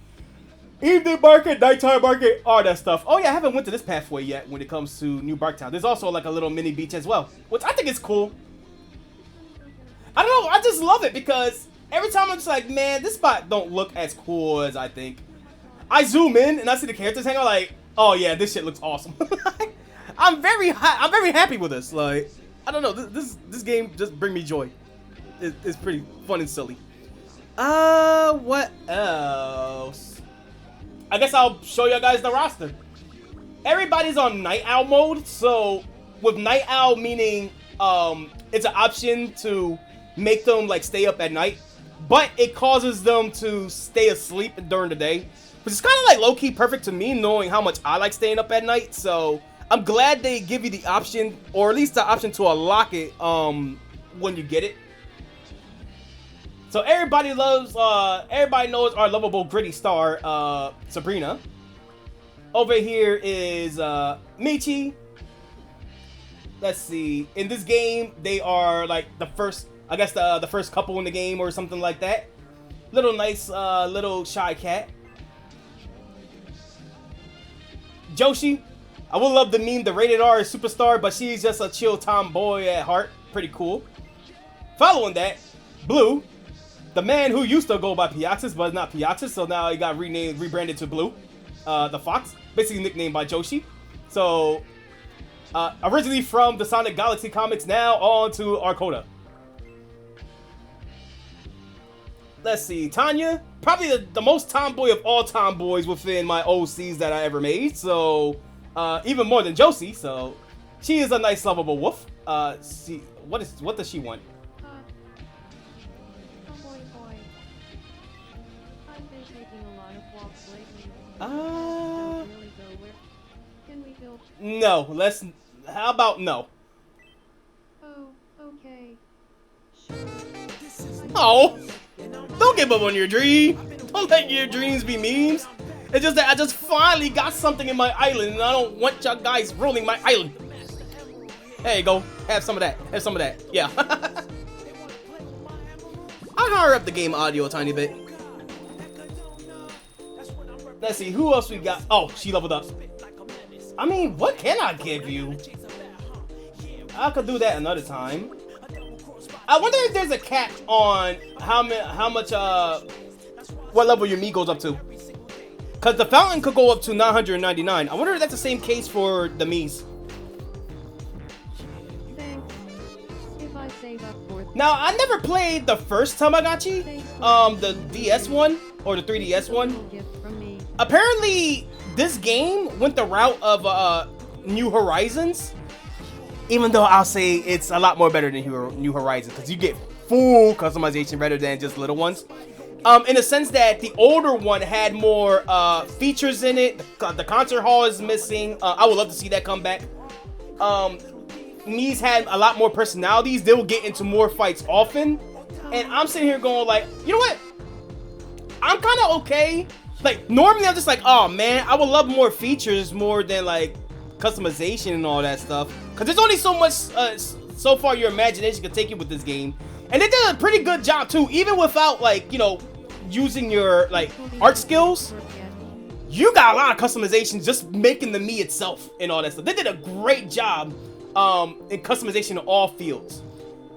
evening market, nighttime market, all that stuff. Oh yeah, I haven't went to this pathway yet when it comes to New Barktown. There's also like a little mini beach as well, which I think is cool. I don't know, I just love it because every time I'm just like, man, this spot don't look as cool as I think. I zoom in and I see the characters hang out like, oh yeah, this shit looks awesome. I'm very happy with this. Like, I don't know, this game just bring me joy. It's pretty fun and silly. What else? I guess I'll show you guys the roster. Everybody's on Night Owl mode, so with Night Owl meaning it's an option to make them like stay up at night, but it causes them to stay asleep during the day, which is kind of like low-key perfect to me, knowing how much I like staying up at night. So I'm glad they give you the option, or at least the option to unlock it when you get it. So everybody knows our lovable gritty star, Sabrina. Over here is Michi. Let's see. In this game, they are like the first, I guess the first couple in the game or something like that. Little nice, little shy cat. Joshi. I would love the meme, the rated R is superstar, but she's just a chill tomboy at heart. Pretty cool. Following that, Blue. The man who used to go by Pioxys, but not Pioxys, so now he got rebranded to Blue. The fox, basically nicknamed by Joshi. So, originally from the Sonic Galaxy comics, now on to Arcota. Let's see, Tanya, probably the most tomboy of all tomboys within my OCs that I ever made. So, even more than Josie. So, she is a nice, lovable wolf. What does she want? Can we build? No, how about no? Oh, okay. Oh! Don't give up on your dream. Don't let your dreams be memes. It's just that I just finally got something in my island, and I don't want y'all guys ruining my island. There you go. Have some of that. Have some of that. Yeah. I'll higher up the game audio a tiny bit. Let's see, who else we got? Oh, she leveled up. I mean, what can I give you? I could do that another time. I wonder if there's a cap on how much, what level your Mii goes up to. Because the fountain could go up to 999. I wonder if that's the same case for the Miis. Thanks. If I save up for Now, I never played the first Tomodachi, the DS one, or the 3DS one. gift from me. Apparently, this game went the route of New Horizons. Even though I'll say it's a lot more better than New Horizons, because you get full customization rather than just little ones. In the sense that the older one had more features in it. The concert hall is missing. I would love to see that come back. Mii's had a lot more personalities. They'll get into more fights often. And I'm sitting here going like, you know what? I'm kind of okay. Like, normally I'm just like, oh man, I would love more features more than like customization and all that stuff. Because there's only so much, so far your imagination can take you with this game. And they did a pretty good job too, even without like, you know, using your like art skills. You got a lot of customization just making the Mii itself and all that stuff. They did a great job in customization in all fields.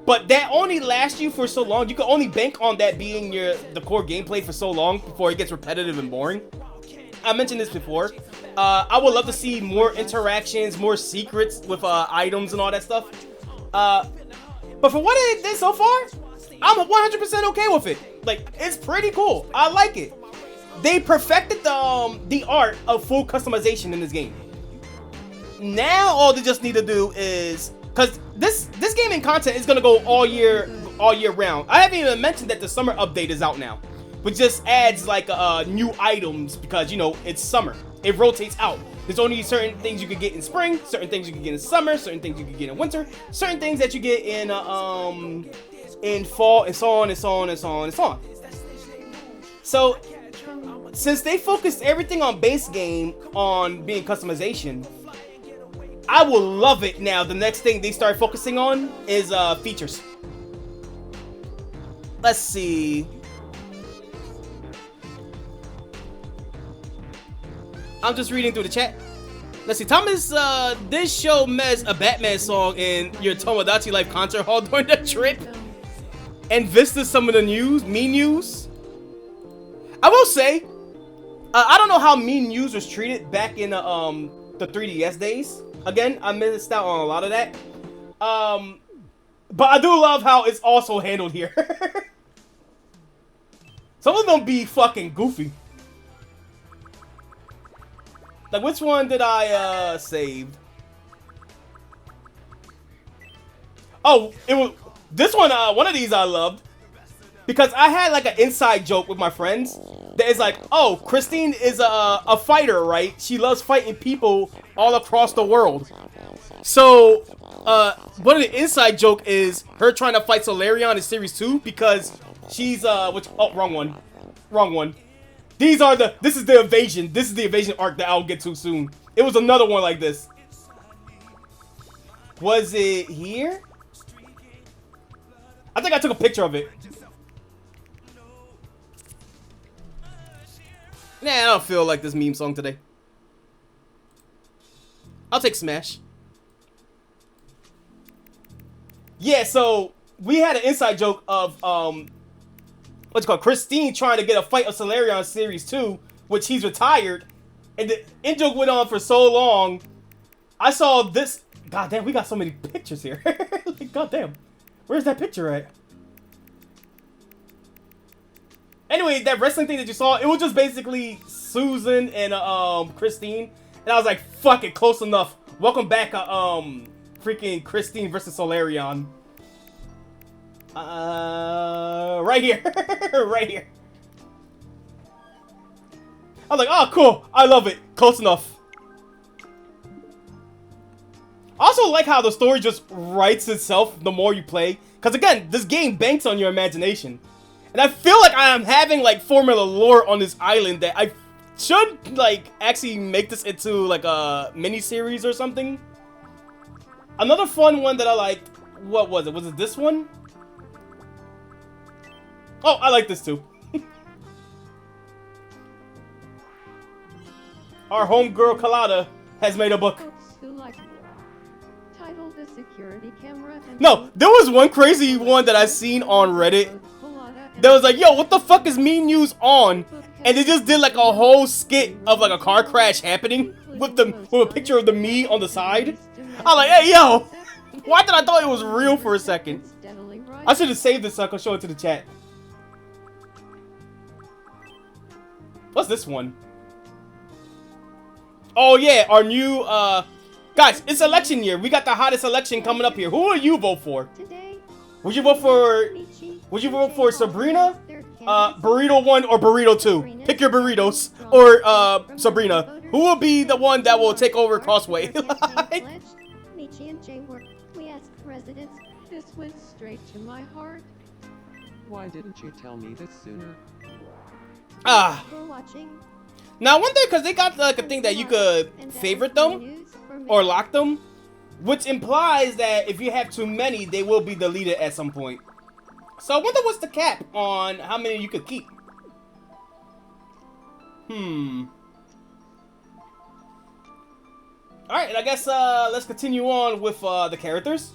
But that only lasts you for so long. You can only bank on that being the core gameplay for so long before it gets repetitive and boring. I mentioned this before. I would love to see more interactions, more secrets with items and all that stuff. But for what it did so far, I'm 100% okay with it. Like, it's pretty cool. I like it. They perfected the art of full customization in this game. Now all they just need to do is, because this gaming content is gonna go all year round. I haven't even mentioned that the summer update is out now, which just adds like new items because, you know, it's summer. It rotates out. There's only certain things you can get in spring, certain things you can get in summer, certain things you can get in winter, certain things that you get in fall, and so on and so on and so on and so on. So since they focused everything on base game on being customization, I will love it now. The next thing they start focusing on is features. Let's see. I'm just reading through the chat. Let's see. Thomas, this show mess a Batman song in your Tomodachi Life concert hall during the trip. And Vista some of the news, Mii news. I will say, I don't know how Mii news was treated back in the 3DS days. Again, I missed out on a lot of that. But I do love how it's also handled here. Some of them be fucking goofy. Like, which one did I save? Oh, it was this one. One of these I loved because I had like an inside joke with my friends. That is like, oh, Christine is a fighter, right? She loves fighting people all across the world. So, one of the inside joke is her trying to fight Solarion in Series 2 because she's wrong one. This is the evasion. This is the evasion arc that I'll get to soon. It was another one like this. Was it here? I think I took a picture of it. Nah, I don't feel like this meme song today. I'll take Smash. Yeah, so we had an inside joke of what's it called? Christine trying to get a fight of Solarion Series 2, which he's retired. And the in-joke went on for so long. I saw this. God damn, we got so many pictures here. Like, God damn. Where's that picture at? Anyway, that wrestling thing that you saw, it was just basically Susan and Christine. And I was like, fuck it, close enough. Welcome back, freaking Christine versus Solarion. Right here. Right here. I was like, oh, cool. I love it. Close enough. I also like how the story just writes itself the more you play. Because again, this game banks on your imagination. And I feel like I am having like formula lore on this island that I should like actually make this into like a mini series or something. Another fun one that I liked, what was it? Was it this one? Oh, I like this too. Our homegirl Kalada has made a book. Titled The Security Camera. No, there was one crazy one that I seen on Reddit that was like, yo, what the fuck is Me News on? And they just did like a whole skit of like a car crash happening with a picture of the me on the side. I'm like, hey, yo, why did I thought it was real for a second? I should have saved this so I could show it to the chat. What's this one? Oh yeah, our new, guys, it's election year. We got the hottest election coming up here. Who will you vote for? Would you vote for Sabrina, Burrito 1 or Burrito 2? Pick your burritos. Or, Sabrina. Who will be the one that will take over Crossway? Michi and Jay we asked residents. This went straight to my heart. Why didn't you tell me this sooner? For watching. Now I wonder, because they got like a thing that you could favorite them or lock them, which implies that if you have too many, they will be deleted at some point. So I wonder what's the cap on how many you could keep. Alright, I guess let's continue on with the characters.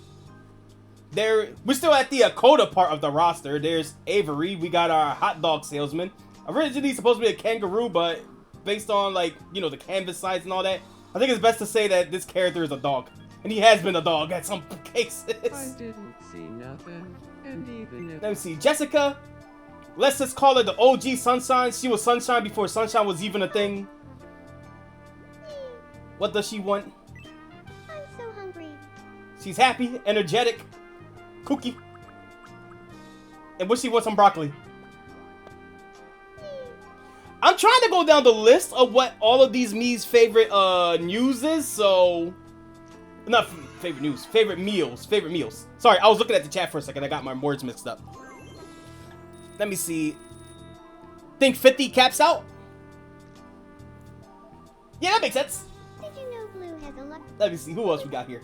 We're still at the Coda part of the roster. There's Avery. We got our hot dog salesman. Originally supposed to be a kangaroo, but based on like, you know, the canvas size and all that, I think it's best to say that this character is a dog. And he has been a dog at some cases. I didn't see nothing. And even if... Let me see. Jessica. Let's just call her the OG Sunshine. She was Sunshine before Sunshine was even a thing. What does she want? I'm so hungry. She's happy, energetic, kooky. And what she wants some broccoli. I'm trying to go down the list of what all of these me's favorite news is, so... Not favorite news, favorite meals, Sorry, I was looking at the chat for a second, I got my words mixed up. Let me see. Think 50 caps out? Yeah, that makes sense. Did you know Blue has a lot? Let me see, who else we got here?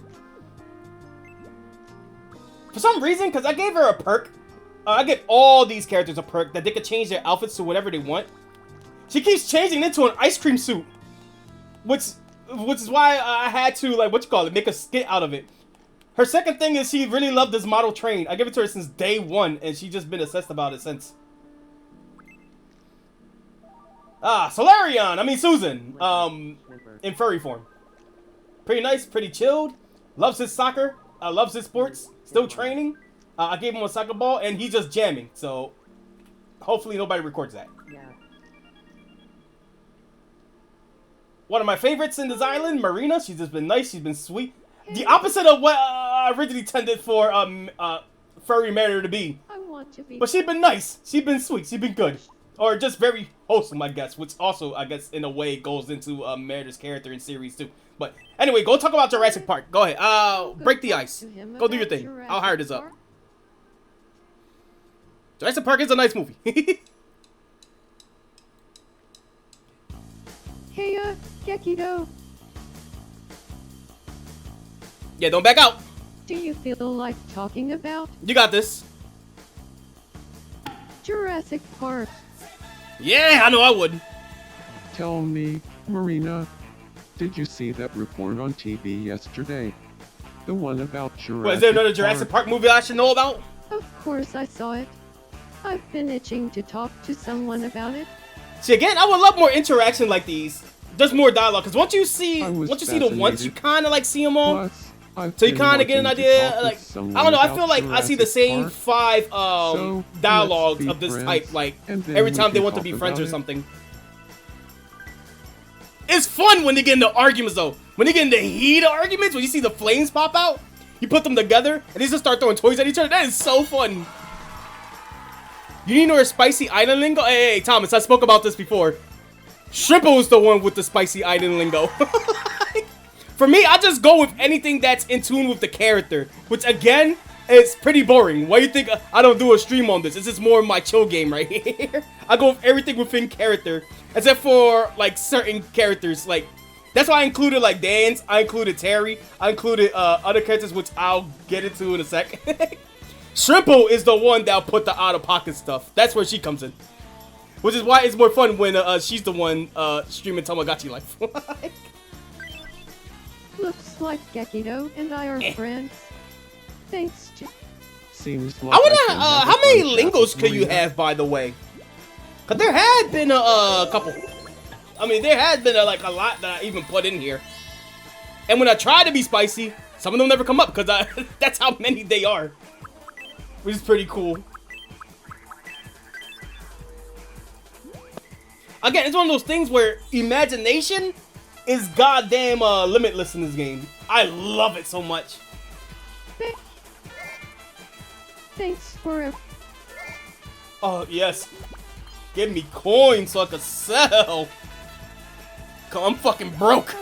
For some reason, because I gave her a perk, I give all these characters a perk that they could change their outfits to whatever they want. She keeps changing into an ice cream suit, which is why I had to, like, make a skit out of it. Her second thing is she really loved this model train. I give it to her since day one, and she's just been obsessed about it since. Susan, in furry form. Pretty nice, pretty chilled, loves his soccer, loves his sports, still training. I gave him a soccer ball, and he's just jamming, so hopefully nobody records that. Yeah. One of my favorites in this island, Marina. She's just been nice. She's been sweet. The opposite of what I originally intended for furry Matter to be. But she's been nice. She's been sweet. She's been good. Or just very wholesome, I guess. Which also, I guess, in a way, goes into Merida's character in series 2. But anyway, go talk about Jurassic Park. Go ahead. Break the ice. Go do your thing. I'll hire this up. Jurassic Park is a nice movie. Hey, Gekido. Yeah, don't back out. Do you feel like talking about You got this. Jurassic Park? Yeah, I know I would. Tell me, Marina, did you see that report on TV yesterday? The one about Jurassic Park? What, is there another Jurassic Park movie I should know about? Of course I saw it. I've been itching to talk to someone about it. See, again, I would love more interaction like these. Just more dialogue, because once you see the once, you kind of like see them all. So you kind of get an idea, like, I don't know, I feel like I see the same 5 dialogues of this type, like, every time they want to be friends or something. It's fun when they get into arguments, though. When they get into heated arguments, when you see the flames pop out, you put them together, and they just start throwing toys at each other. That is so fun. You need to know a spicy island lingo? Hey, Thomas, I spoke about this before. Shrimpo is the one with the spicy island lingo. For me, I just go with anything that's in tune with the character. Which, again, It's pretty boring. Why you think I don't do a stream on this? This is more of my chill game right here. I go with everything within character, except for like certain characters. Like that's why I included like Dan's. I included Terry. I included other characters, which I'll get into in a sec. Shrimpo is the one that'll put the out-of-pocket stuff. That's where she comes in, which is why it's more fun when she's the one streaming Tomodachi life. Looks like Gekito and I are friends. Thanks, Seems I like wonder can have a how many fun chat lingos with could you Marina. have, by the way? Cause there had been a couple. I mean, there had been like a lot that I even put in here. And when I try to be spicy, some of them never come up because that's how many they are, which is pretty cool. Again, it's one of those things where imagination is goddamn limitless in this game. I love it so much. Thanks for Oh, yes. Give me coins so I can sell. 'Cause I'm fucking broke.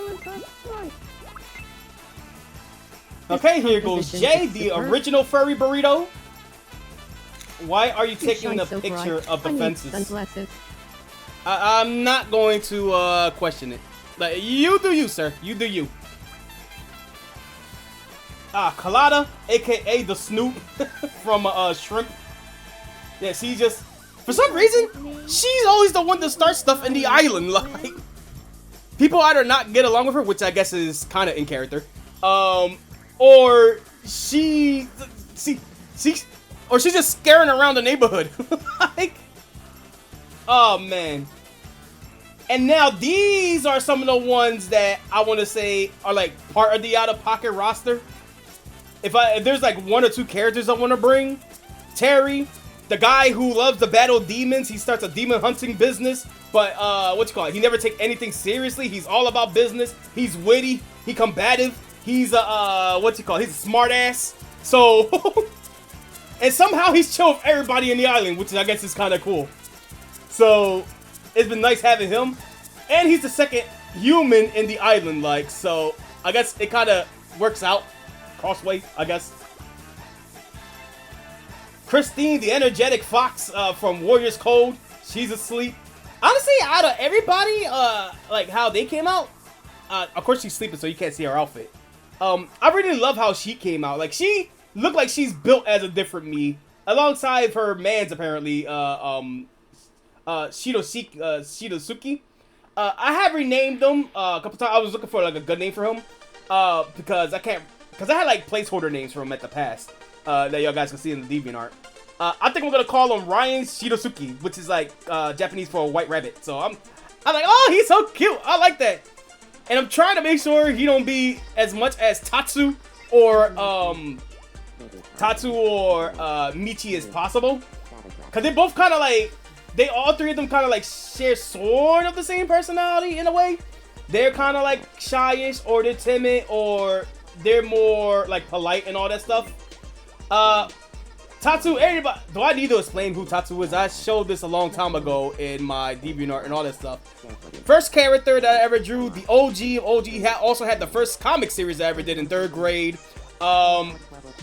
Okay, here goes Jay, the original furry burrito. Why are you taking the picture of the fences? I'm not going to question it. Like, you do you, sir. You do you. Colada, aka the Snoop from Shrimp. Yeah, she just, for some reason, she's always the one to start stuff in the island. Like, people either not get along with her, which I guess is kind of in character, or she's just scaring around the neighborhood. Like, oh man. And now these are some of the ones that I want to say are like part of the out-of-pocket roster. If there's like one or two characters I want to bring, Terry, the guy who loves to battle demons. He starts a demon hunting business, but he never take anything seriously. He's all about business. He's witty. He combative. He's He's a smart ass. So, and somehow he's chill with everybody in the island, which I guess is kind of cool. So, it's been nice having him, and he's the second human in the island. Like, so I guess it kind of works out. Crossway, I guess. Christine, the energetic fox from Warriors Code. She's asleep. Honestly, out of everybody, like how they came out, of course she's sleeping, so you can't see her outfit. I really love how she came out. Like, she looked like she's built as a different me, alongside her mans apparently. Shidosuki. I have renamed them a couple times. I was looking for like a good name for him, because I had like placeholder names for him at the past that y'all guys can see in the DeviantArt. I think I'm gonna call him Ryan Shidosuki, which is like Japanese for a white rabbit. So I'm like, oh, he's so cute. I like that. And I'm trying to make sure he don't be as much as Tatsu or Michi as possible, cause they both kind of like, all three of them kind of like share sort of the same personality in a way. They're kind of like shyish, or they're timid, or they're more like polite and all that stuff. Tatsu, everybody, do I need to explain who Tatsu is? I showed this a long time ago in my DeviantArt and all that stuff. First character that I ever drew, the OG of OG, also had the first comic series I ever did in 3rd grade.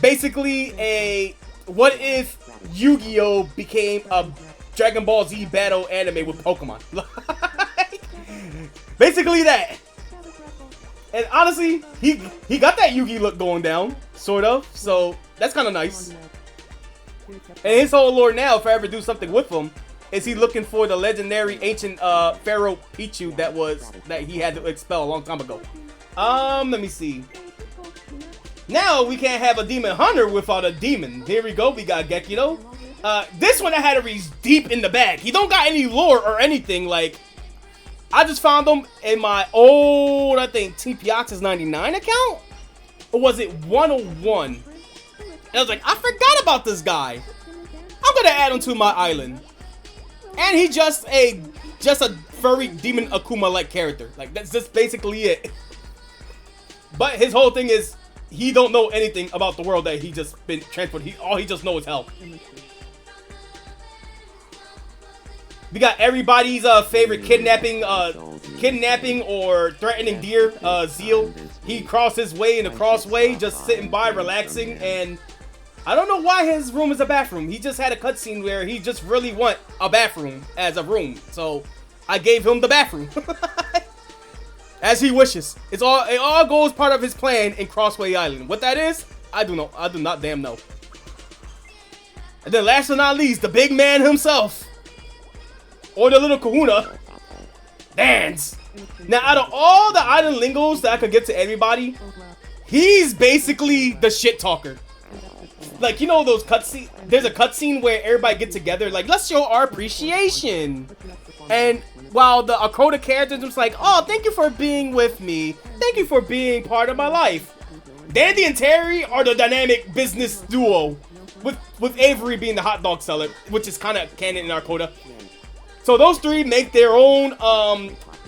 Basically what if Yu-Gi-Oh became a Dragon Ball Z battle anime with Pokemon? Basically that. And honestly, he got that Yu-Gi look going down, sort of. So that's kind of nice. And his whole lore now, if I ever do something with him, is he looking for the legendary ancient Pharaoh Pichu that he had to expel a long time ago. Let me see. Now we can't have a demon hunter without a demon. Here we go. We got Gekito. This one I had to reach deep in the bag. He don't got any lore or anything. Like, I just found him in my old, I think, Team Pioxys 99 account? Or was it 101? And I was like, I forgot about this guy. I'm gonna add him to my island. And he's just a furry demon Akuma-like character. Like, that's just basically it. But his whole thing is, he don't know anything about the world that he just been transferred. All he just knows is hell. We got everybody's favorite kidnapping or threatening deer, Zeal. He crossed his way in the crossway, just sitting by, relaxing, and I don't know why his room is a bathroom. He just had a cutscene where he just really want a bathroom as a room. So I gave him the bathroom. As he wishes. It all goes part of his plan in Crossway Island. What that is, I do not damn know. And then last but not least, the big man himself. Or the little kahuna. Dance. Now out of all the island lingos that I could get to everybody, he's basically the shit talker. Like, you know those cutscenes? There's a cutscene where everybody get together, like, let's show our appreciation. And while the Akoda characters was like, oh, thank you for being with me. Thank you for being part of my life. Dandy and Terry are the dynamic business duo. With Avery being the hot dog seller, which is kind of canon in Akoda. So those three make their own,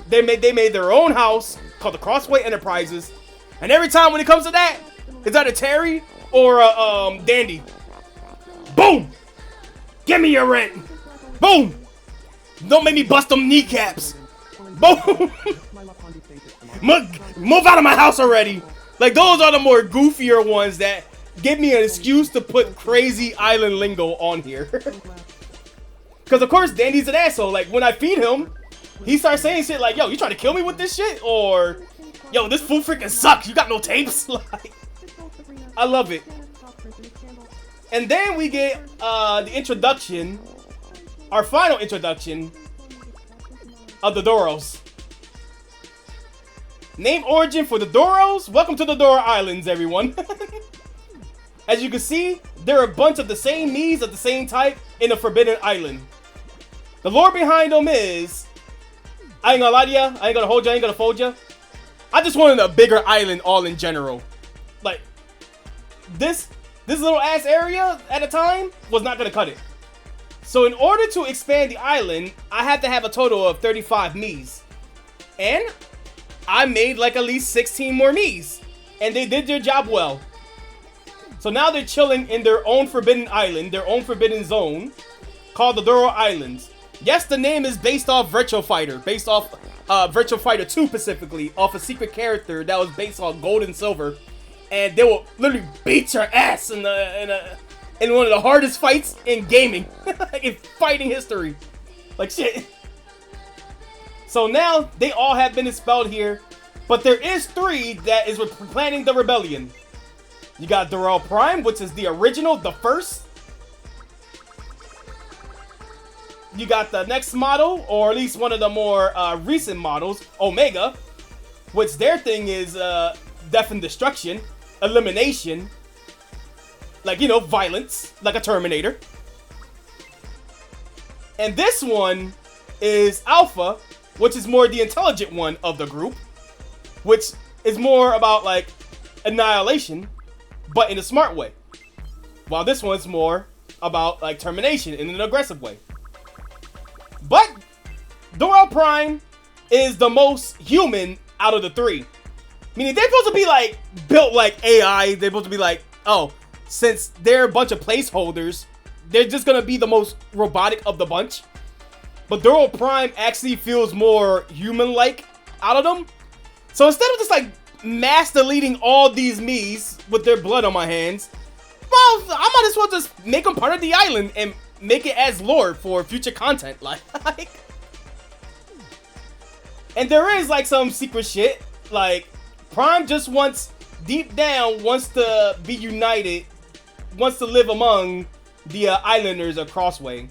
they made their own house called the Crossway Enterprises. And every time when it comes to that, it's either Terry or Dandy. Boom! Give me your rent. Boom! Don't make me bust them kneecaps. Boom! Move out of my house already. Like, those are the more goofier ones that give me an excuse to put crazy island lingo on here. Because, of course, Dandy's an asshole. Like, when I feed him, he starts saying shit like, yo, you trying to kill me with this shit? Or, yo, this food freaking sucks. You got no tapes? Like, I love it. And then we get the introduction, our final introduction of the Doros. Name origin for the Doros. Welcome to the Doro Islands, everyone. As you can see, there are a bunch of the same Miis of the same type in a forbidden island. The lore behind them is, I ain't gonna lie to ya, I ain't gonna hold ya, I ain't gonna fold ya. I just wanted a bigger island all in general. Like, this little ass area at a time was not gonna cut it. So in order to expand the island, I had to have a total of 35 Miis. And I made like at least 16 more Miis. And they did their job well. So now they're chilling in their own forbidden island, their own forbidden zone, called the Doro Islands. Yes, the name is based off Virtua Fighter, based off Virtua Fighter 2 specifically, off a secret character that was based on gold and silver. And they will literally beat your ass in one of the hardest fights in gaming, in fighting history. Like shit. So now they all have been expelled here, but there is 3 that is planning the rebellion. You got Dorel Prime, which is the original, the first. You got the next model, or at least one of the more recent models, Omega, which their thing is death and destruction, elimination, like, you know, violence, like a Terminator. And this one is Alpha, which is more the intelligent one of the group, which is more about, like, annihilation, but in a smart way. While this one's more about, like, termination in an aggressive way. But Dorel Prime is the most human out of the 3. Meaning they're supposed to be, like, built like AI. They're supposed to be like, oh, since they're a bunch of placeholders, they're just gonna be the most robotic of the bunch. But Dorel Prime actually feels more human-like out of them. So instead of just, like, mass deleting all these Miis with their blood on my hands, well, I might as well just make them part of the island and make it as lore for future content. Like, and there is, like, some secret shit. Like, Prime just deep down wants to be united, wants to live among the islanders of Crossway.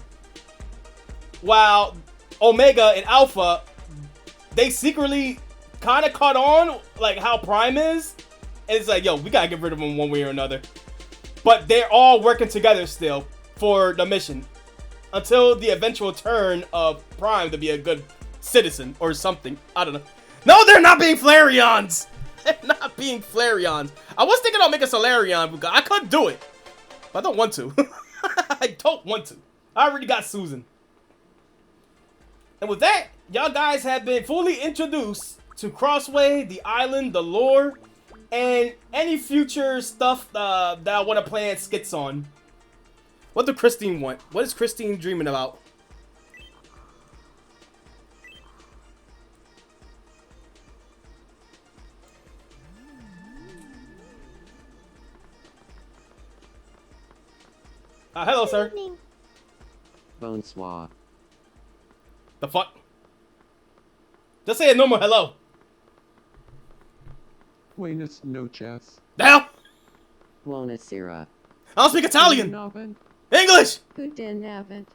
While Omega and Alpha, they secretly kind of caught on, like, how Prime is. And it's like, yo, we gotta get rid of them one way or another. But they're all working together still for the mission. Until the eventual turn of Prime to be a good citizen or something. I don't know. No, they're not being Flareons! They're not being Flareons. I was thinking I'll make a Solarion because I could do it. But I don't want to. I don't want to. I already got Susan. And with that, y'all guys have been fully introduced to Crossway, the island, the lore, and any future stuff that I want to plan skits on. What does Christine want? What is Christine dreaming about? Hello, sir. Good evening. Bonsoir. The fuck? Just say a normal hello. Buenas noches. The hell? Buonasera. I don't speak Italian. Guten English. Guten Abend.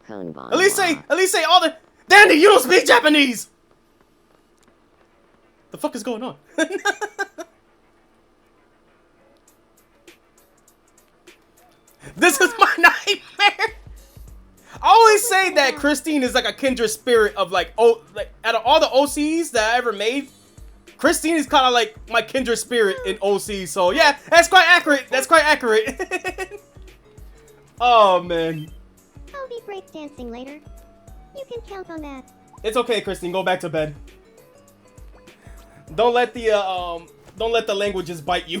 At least say all the. Dandy, you don't speak Japanese. The fuck is going on? This is my nightmare. I always say that Christine is like a kindred spirit of like out of all the OCs that I ever made, Christine is kind of like my kindred spirit in OC. So yeah, that's quite accurate. That's quite accurate. Oh man. I'll be breakdancing later. You can count on that. It's okay, Christine. Go back to bed. Don't let the languages bite you.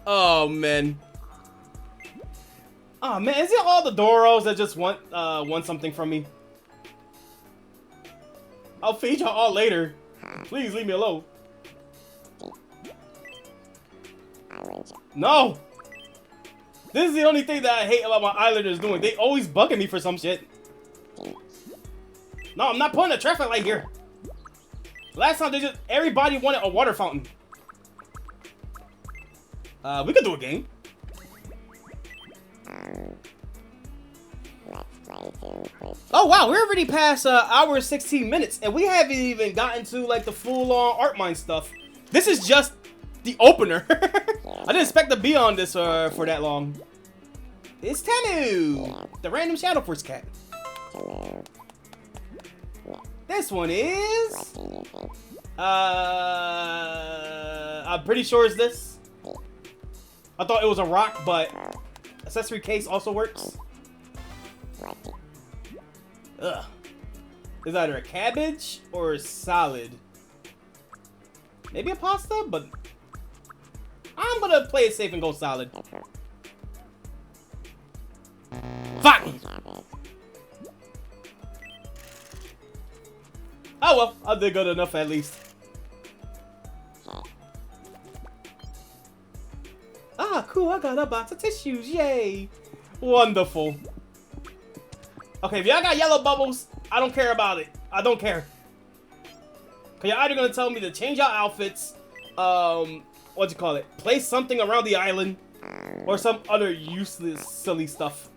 Oh man. Oh man, is it all the Doros that just want something from me? I'll feed y'all all later. Please leave me alone. No! This is the only thing that I hate about my Islanders doing. They always bugging me for some shit. No, I'm not putting a traffic light here. Last time everybody wanted a water fountain. We could do a game. Oh wow, we're already past hour and 16 minutes, and we haven't even gotten to like the full-on art mine stuff. This is just the opener. I didn't expect to be on this for that long. It's Tanu, the random Shadow Force cat. This one is. I'm pretty sure it's this. I thought it was a rock, but accessory case also works. Ugh. It's either a cabbage or a salad. Maybe a pasta, but I'm gonna play it safe and go salad. Fuck! Oh well, I did good enough at least. Ah, cool, I got a box of tissues, yay! Wonderful. Okay, if y'all got yellow bubbles, I don't care about it. I don't care. Cause you're either gonna tell me to change our outfits, what'd you call it? Place something around the island, or some other useless, silly stuff.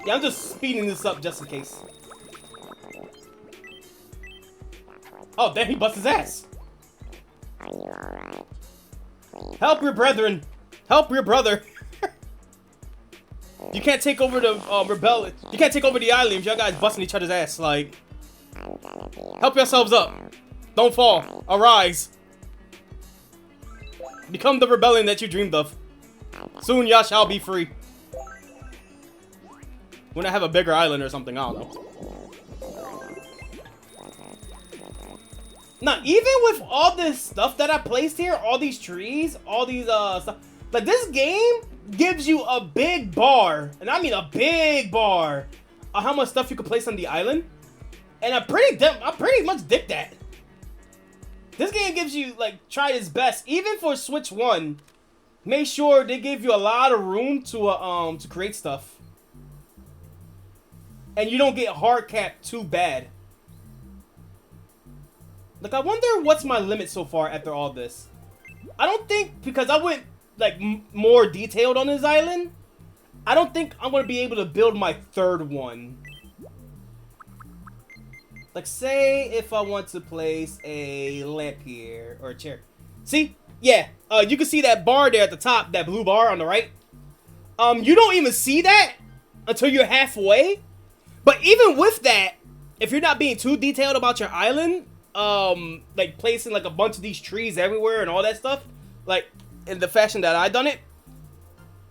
Yeah, I'm just speeding this up just in case. Oh, damn, he bust his ass. Are you alright? Help your brethren. Help your brother. You can't take over the rebellion. You can't take over the island if y'all guys busting each other's ass. Like, help yourselves up. Don't fall. Arise. Become the rebellion that you dreamed of. Soon y'all shall be free. When I have a bigger island or something, I don't know. Now, even with all this stuff that I placed here, all these trees, all these stuff, like this game gives you a big bar, and I mean a big bar, of how much stuff you can place on the island, and I pretty much dig that. This game gives you like tried its best, even for Switch 1. Make sure they give you a lot of room to create stuff, and you don't get hard capped too bad. Like, I wonder what's my limit so far after all this. I don't think, because I went, like, more detailed on this island, I don't think I'm going to be able to build my third one. Like, say if I want to place a lamp here, or a chair. See? Yeah, you can see that bar there at the top, that blue bar on the right. You don't even see that until you're halfway. But even with that, if you're not being too detailed about your island, like placing like a bunch of these trees everywhere and all that stuff, like in the fashion that I done it,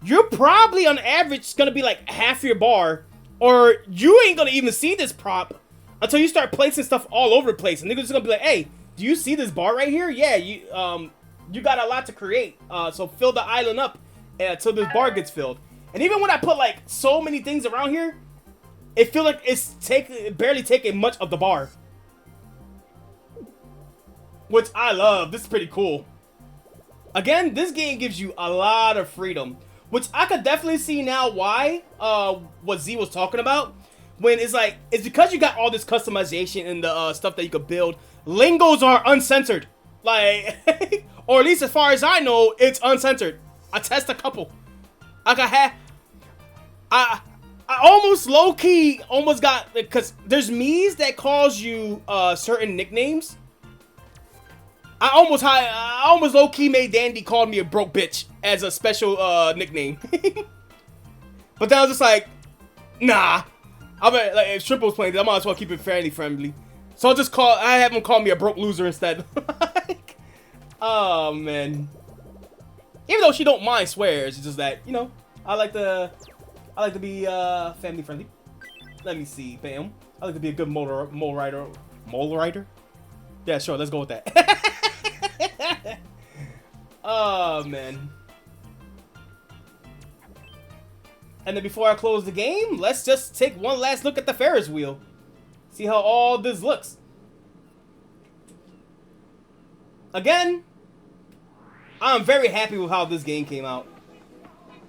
you're probably on average gonna be like half your bar, or you ain't gonna even see this prop until you start placing stuff all over the place, and niggas just gonna be like, hey, do you see this bar right here? Yeah, you got a lot to create, so fill the island up until this bar gets filled. And even when I put like so many things around here, it feel like it's barely taking much of the bar. Which I love. This is pretty cool. Again, this game gives you a lot of freedom, which I could definitely see now why, what Z was talking about. When it's like, it's because you got all this customization and the stuff that you could build. Lingos are uncensored. Like, or at least as far as I know, it's uncensored. I test a couple. I almost low-key almost got, because there's me's that calls you certain nicknames. I almost low-key made Dandy call me a broke bitch as a special nickname. But then I was just like, nah. I mean, like, if Shrimp was playing this, I might as well keep it fairly friendly. So I have him call me a broke loser instead. Like, oh man. Even though she don't mind swears, it's just that, you know, I like to be family friendly. Let me see, bam. I like to be a good mole rider. Mole rider? Yeah, sure, let's go with that. Oh man. And then before I close the game, let's just take one last look at the Ferris wheel. See how all this looks. Again, I'm very happy with how this game came out.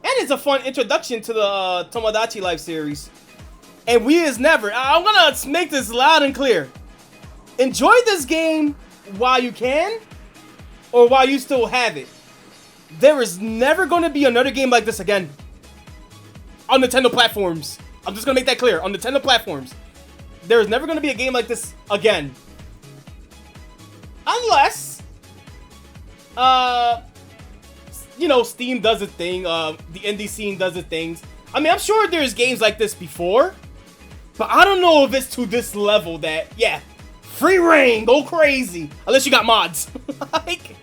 And it's a fun introduction to the Tomodachi Life series. And we is never, I'm gonna make this loud and clear. Enjoy this game while you can, or while you still have it. There is never gonna be another game like this again. On Nintendo platforms. I'm just gonna make that clear. On Nintendo platforms. There is never gonna be a game like this again. Unless, you know, Steam does its thing, the indie scene does its things. I mean, I'm sure there's games like this before, but I don't know if it's to this level that, yeah, free reign, go crazy, unless you got mods. Like,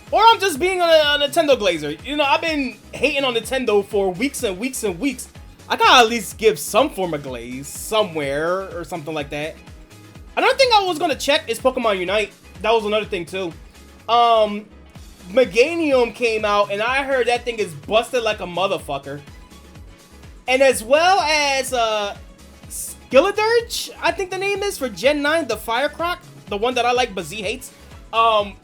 or I'm just being a Nintendo glazer. You know, I've been hating on Nintendo for weeks and weeks and weeks. I gotta at least give some form of glaze somewhere or something like that. Another thing I was gonna check is Pokemon Unite. That was another thing too. Meganium came out and I heard that thing is busted like a motherfucker. And as well as Skillidirge, I think the name is, for Gen 9, the Fire Croc, the one that I like but Z hates. I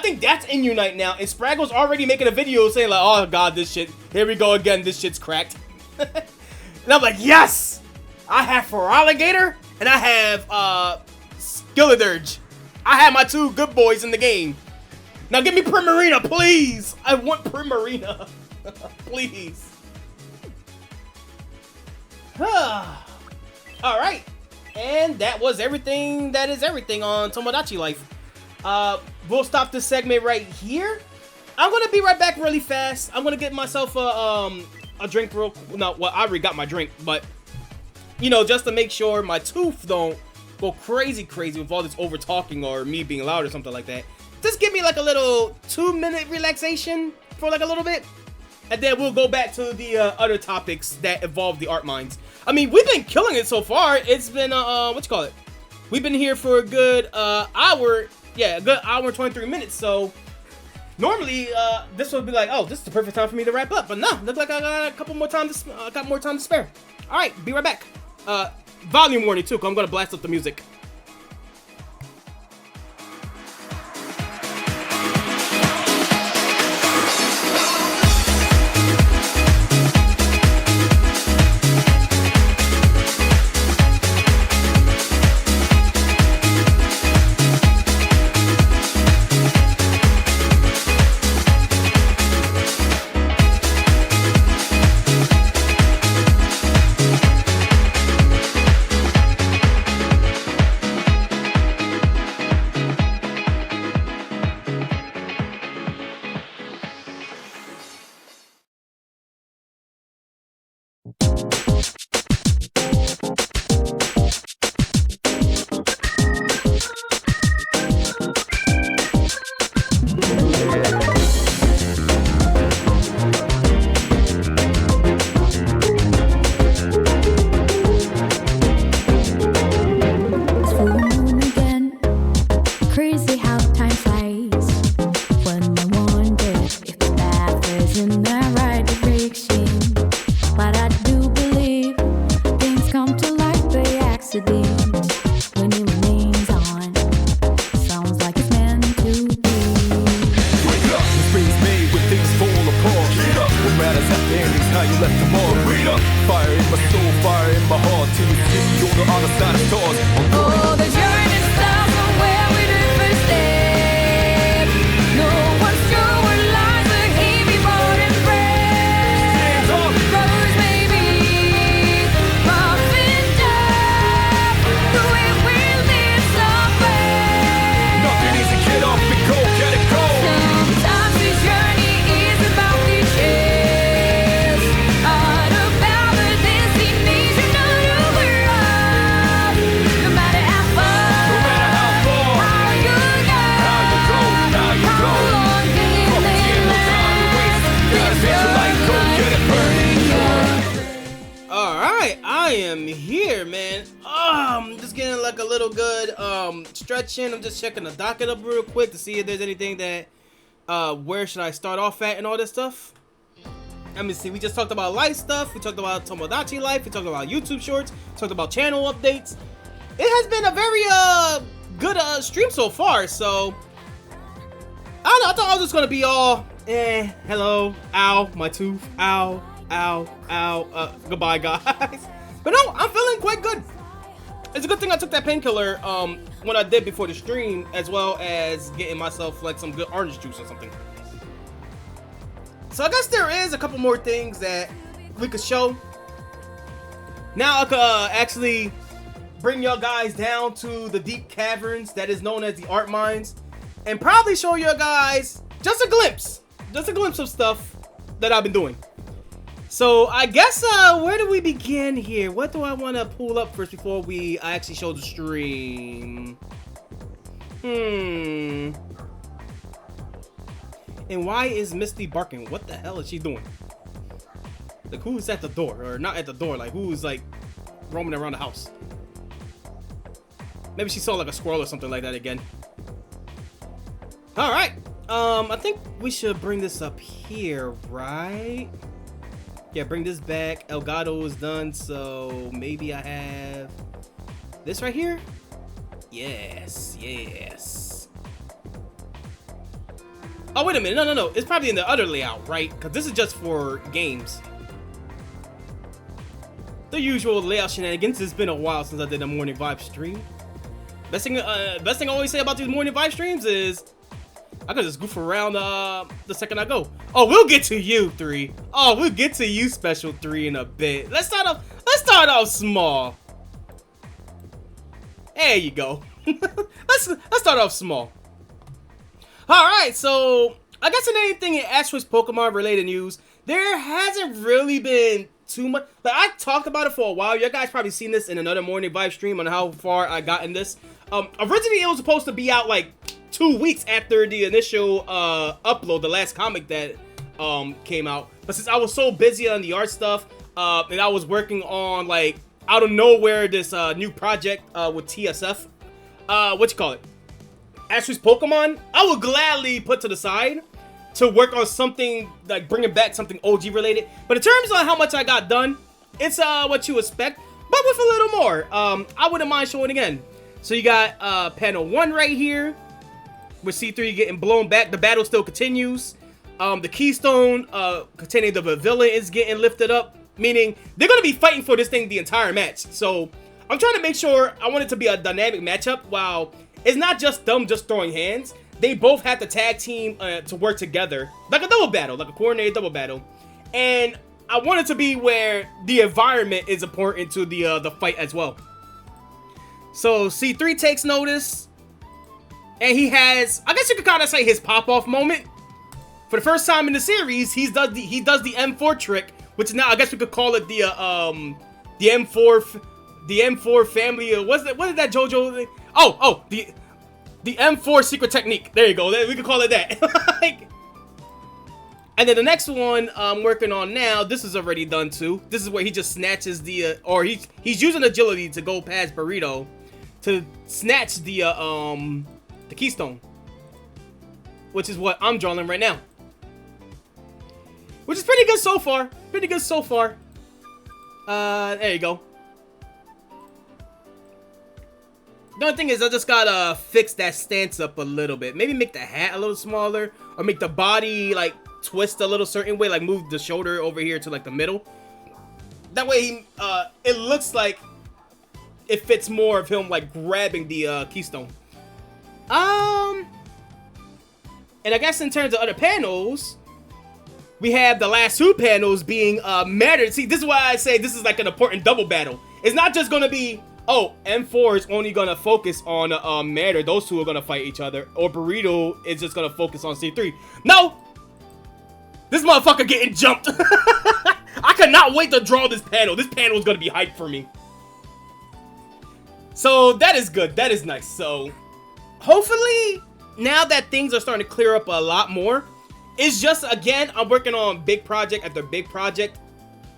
think that's in Unite now, and Spraggle's already making a video saying like, oh god, this shit, here we go again, this shit's cracked. And I'm like, yes! I have Feraligatr, and I have Skillidirge. I have my two good boys in the game. Now give me Primarina, please! I want Primarina. Please. Alright. And that was everything that is everything on Tomodachi Life. We'll stop this segment right here. I'm gonna be right back really fast. I'm gonna get myself a drink real. No, well, I already got my drink, but you know, just to make sure my tooth don't go crazy with all this over talking or me being loud or something like that. Just give me like a little 2-minute relaxation for like a little bit, and then we'll go back to the other topics that involve the art mines. I mean, we've been killing it so far. It's been what you call it? We've been here for a good hour. Yeah, a good hour and 23 minutes. So normally this would be like, oh, this is the perfect time for me to wrap up. But no, look like I got a couple more time to spare. All right, be right back. Volume warning too, 'cause I'm gonna blast up the music. left tomorrow. Read up. Fire in my soul, fire in my heart. Till you see me on the other side of stars. Oh, the journey starts from where we do first step. No one's sure what lies ahead before them breath. Brothers may be rough and tough, but we will meet somewhere. Nothing easy, get up and go, get it go. Sometimes the journey is about the chase, not about the destination of the world. No matter how far, how you go, how long can it last? Let's Alright, I am here, man. I'm just getting like a little good stretching. I'm just checking the docket up real quick to see if there's anything that where should I start off at and all this stuff. Let me see. We just talked about life stuff. We talked about Tomodachi life. We talked about YouTube shorts. We talked about channel updates. It has been a very good stream so far. So I don't know. I thought I was just gonna be all hello, ow, my tooth, ow, ow, ow, goodbye, guys. But no, I'm feeling quite good. It's a good thing I took that painkiller when I did before the stream, as well as getting myself like some good orange juice or something. So I guess there is a couple more things that we could show. Now I could actually bring y'all guys down to the deep caverns that is known as the art mines, and probably show you guys just a glimpse of stuff that I've been doing. So I guess where do we begin here? What do I want to pull up first before we actually show the stream? And why is Misty barking? What the hell is she doing? Like, who's at the door? Or not at the door, like who's like roaming around the house? Maybe she saw like a squirrel or something like that again. Alright. I think we should bring this up here, right? Yeah, bring this back. Elgato is done, so maybe I have this right here. Yes, yes. Oh, wait a minute. No. It's probably in the other layout, right? Because this is just for games. The usual layout shenanigans. It's been a while since I did a morning vibe stream. Best thing I always say about these morning vibe streams is I could just goof around the second I go. Oh, we'll get to you, 3. Oh, we'll get to you, Special 3, in a bit. Let's start off small. There you go. let's start off small. Alright, so I guess in anything in Ash's Pokemon related news, there hasn't really been too much. Like, I talked about it for a while. You guys probably seen this in another morning vibe stream on how far I got in this. Originally it was supposed to be out like 2 weeks after the initial upload, the last comic that came out. But since I was so busy on the art stuff, and I was working on like out of nowhere this new project with TSF, Ash's Pokemon, I would gladly put to the side to work on something like bringing back something OG related. But in terms of how much I got done, it's what you expect, but with a little more. I wouldn't mind showing again. So you got panel 1 right here with C3 getting blown back. The battle still continues. The Keystone containing the villain is getting lifted up, meaning they're going to be fighting for this thing the entire match. So I'm trying to make sure I want it to be a dynamic matchup. While it's not just them just throwing hands, they both have to tag team to work together, like a double battle, like a coordinated double battle. And I want it to be where the environment is important to the fight as well. So C3 takes notice, and he has, I guess you could kind of say, his pop-off moment. For the first time in the series, he does the M4 trick, which now I guess we could call it the M4 family. What is that JoJo thing? Oh, the M4 secret technique. There you go. We could call it that. And then the next one I'm working on now, this is already done too. This is where he just snatches the, or he's using agility to go past Burrito to snatch the Keystone, which is what I'm drawing right now. Which is pretty good so far. Pretty good so far. There you go. The only thing is I just gotta fix that stance up a little bit. Maybe make the hat a little smaller, or make the body like twist a little certain way, like move the shoulder over here to like the middle. That way, it looks like it fits more of him like grabbing the keystone. And I guess in terms of other panels, we have the last two panels being mattered. See, this is why I say this is like an important double battle. It's not just gonna be, oh, M4 is only gonna focus on Matter. Those two are gonna fight each other. Or Burrito is just gonna focus on C3. No! This motherfucker getting jumped. I cannot wait to draw this panel. This panel is gonna be hyped for me. So that is good. That is nice. So hopefully, now that things are starting to clear up a lot more, it's just, again, I'm working on big project after big project,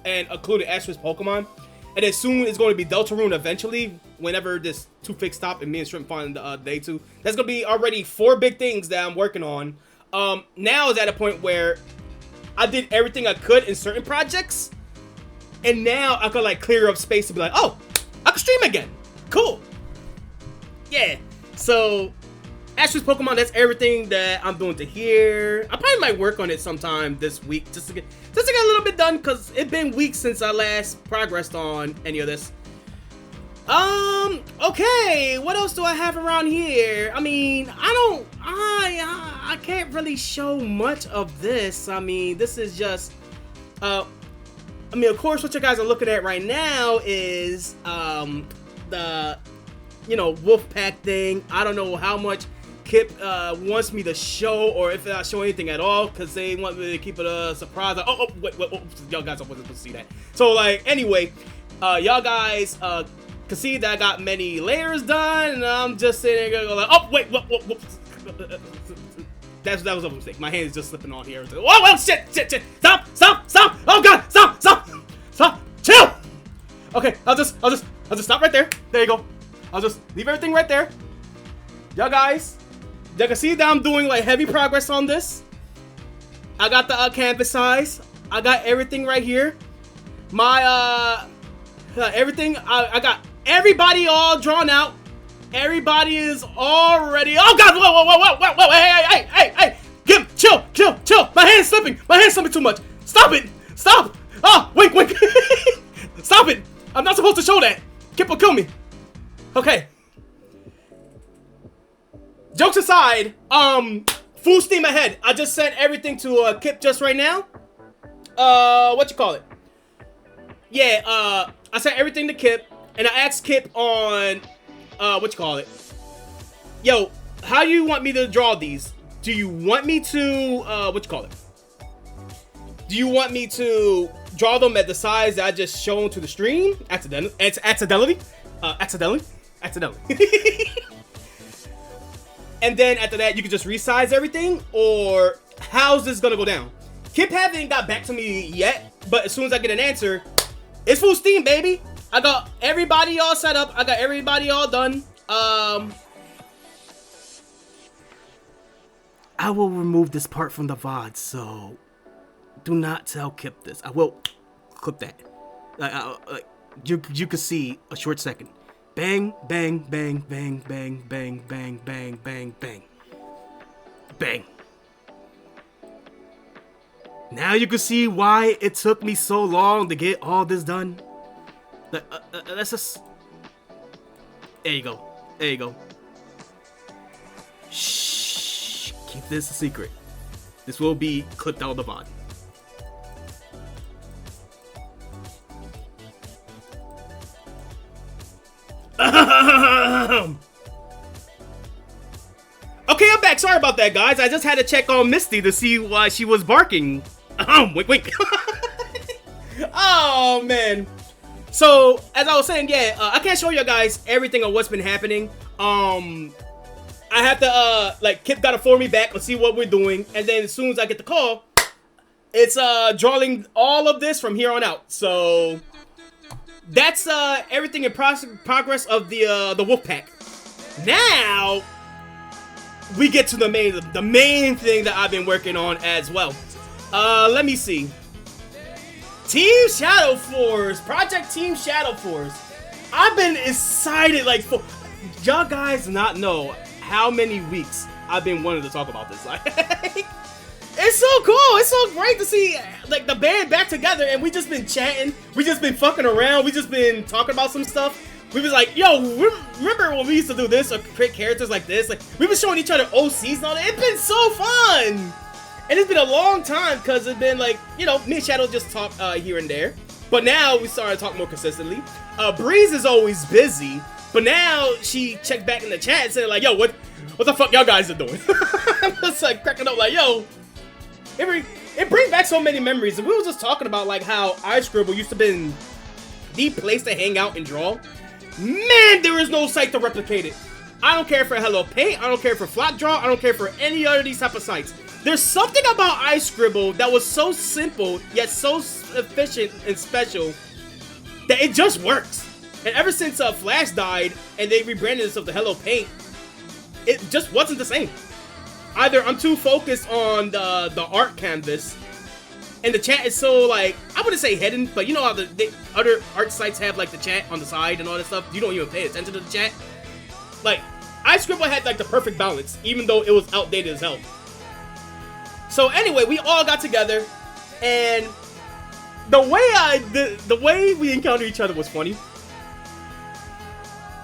and including Asterisk Pokemon. And then soon it's going to be Deltarune eventually, whenever this 2-fix stop and me and Shrimp find day 2. That's going to be already 4 big things that I'm working on. Now is at a point where I did everything I could in certain projects, and now I could like clear up space to be like, oh, I can stream again. Cool. Yeah. So Asterisk Pokemon, that's everything that I'm doing to here. I probably might work on it sometime this week just to get a little bit done, because it's been weeks since I last progressed on any of this. Okay, what else do I have around here? I mean, I can't really show much of this. I mean, this is just, I mean, of course, what you guys are looking at right now is, the, you know, Wolfpack thing. I don't know how much Kip wants me to show, or if I show anything at all, because they want me to keep it a surprise. Wait, y'all guys wasn't supposed to see that. So, like, anyway, y'all guys can see that I got many layers done, and I'm just sitting there going like, oh, wait, that was a mistake. My hand is just slipping on here. Oh, shit, stop, oh god, stop, chill. Okay, I'll just stop right there. There you go. I'll just leave everything right there. Y'all guys, you can see that I'm doing like heavy progress on this. I got the canvas size. I got everything right here. My everything. I got everybody all drawn out. Everybody is already. Oh god! Whoa! Hey! Chill! My hand's slipping. Too much. Stop it! Stop! Oh, wink! Stop it! I'm not supposed to show that. Kip will kill me. Okay. Jokes aside, full steam ahead. I just sent everything to Kip just right now. What you call it? Yeah, I sent everything to Kip, and I asked Kip on, what you call it? Yo, how do you want me to draw these? Do you want me to, what you call it? Do you want me to draw them at the size that I just shown to the stream? Accidentally. And then after that, you can just resize everything, or how's this gonna go down? Kip haven't got back to me yet, but as soon as I get an answer, it's full steam, baby. I got everybody all set up. I got everybody all done. I will remove this part from the VOD, so do not tell Kip this. I will clip that. You can see a short second. Bang, bang, bang, bang, bang, bang, bang, bang, bang, bang. Bang. Now you can see why it took me so long to get all this done. Let's just... There you go. Shh. Keep this a secret. This will be clipped out of the VOD. Okay, I'm back. Sorry about that, guys. I just had to check on Misty to see why she was barking. Wink. Oh, man. So, as I was saying, yeah, I can't show you guys everything of what's been happening. I have to, like, Kip gotta phone me back. Let's see what we're doing. And then as soon as I get the call, it's, drawing all of this from here on out. So... that's everything in progress of the Wolfpack. Now we get to the main thing that I've been working on as well. Let me see. Team Shadow Force, Project Team Shadow Force. I've been excited, like, for y'all guys not know how many weeks I've been wanting to talk about this. Like, It's so cool. It's so great to see like the band back together, and we just been chatting. We just been fucking around. We just been talking about some stuff. We was like, yo, remember when we used to do this or create characters like this? Like we been showing each other OCs and all that. It's been so fun, and it's been a long time because it's been like, you know, me and Shadow just talk here and there, but now we started to talk more consistently. Breeze is always busy, but now she checked back in the chat and said like, yo, what the fuck y'all guys are doing? I'm just like cracking up like, yo. It brings back so many memories. And we were just talking about like how iScribble used to be the place to hang out and draw. Man, there is no site to replicate it. I don't care for Hello Paint. I don't care for Flat Draw. I don't care for any other of these type of sites. There's something about iScribble that was so simple yet so efficient and special that it just works. And ever since Flash died and they rebranded itself to Hello Paint, it just wasn't the same. Either I'm too focused on the art canvas, and the chat is so like, I wouldn't say hidden, but you know how the other art sites have like the chat on the side and all that stuff. You don't even pay attention to the chat. Like iScribble had like the perfect balance, even though it was outdated as hell. So anyway, we all got together, and the way we encountered each other was funny.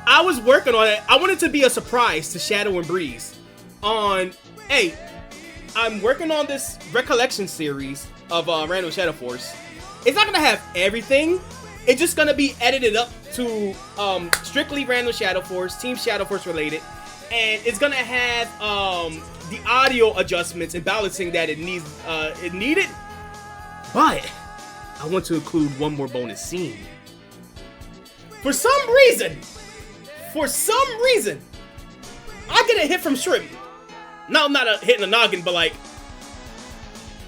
I was working on it. I wanted to be a surprise to Shadow and Breeze on, hey, I'm working on this recollection series of Random Shadow Force. It's not gonna have everything. It's just gonna be edited up to strictly Random Shadow Force, Team Shadow Force related, and it's gonna have the audio adjustments and balancing that it needed. But I want to include one more bonus scene. For some reason, I get a hit from Shrimp. No, not a hit in the noggin, but like,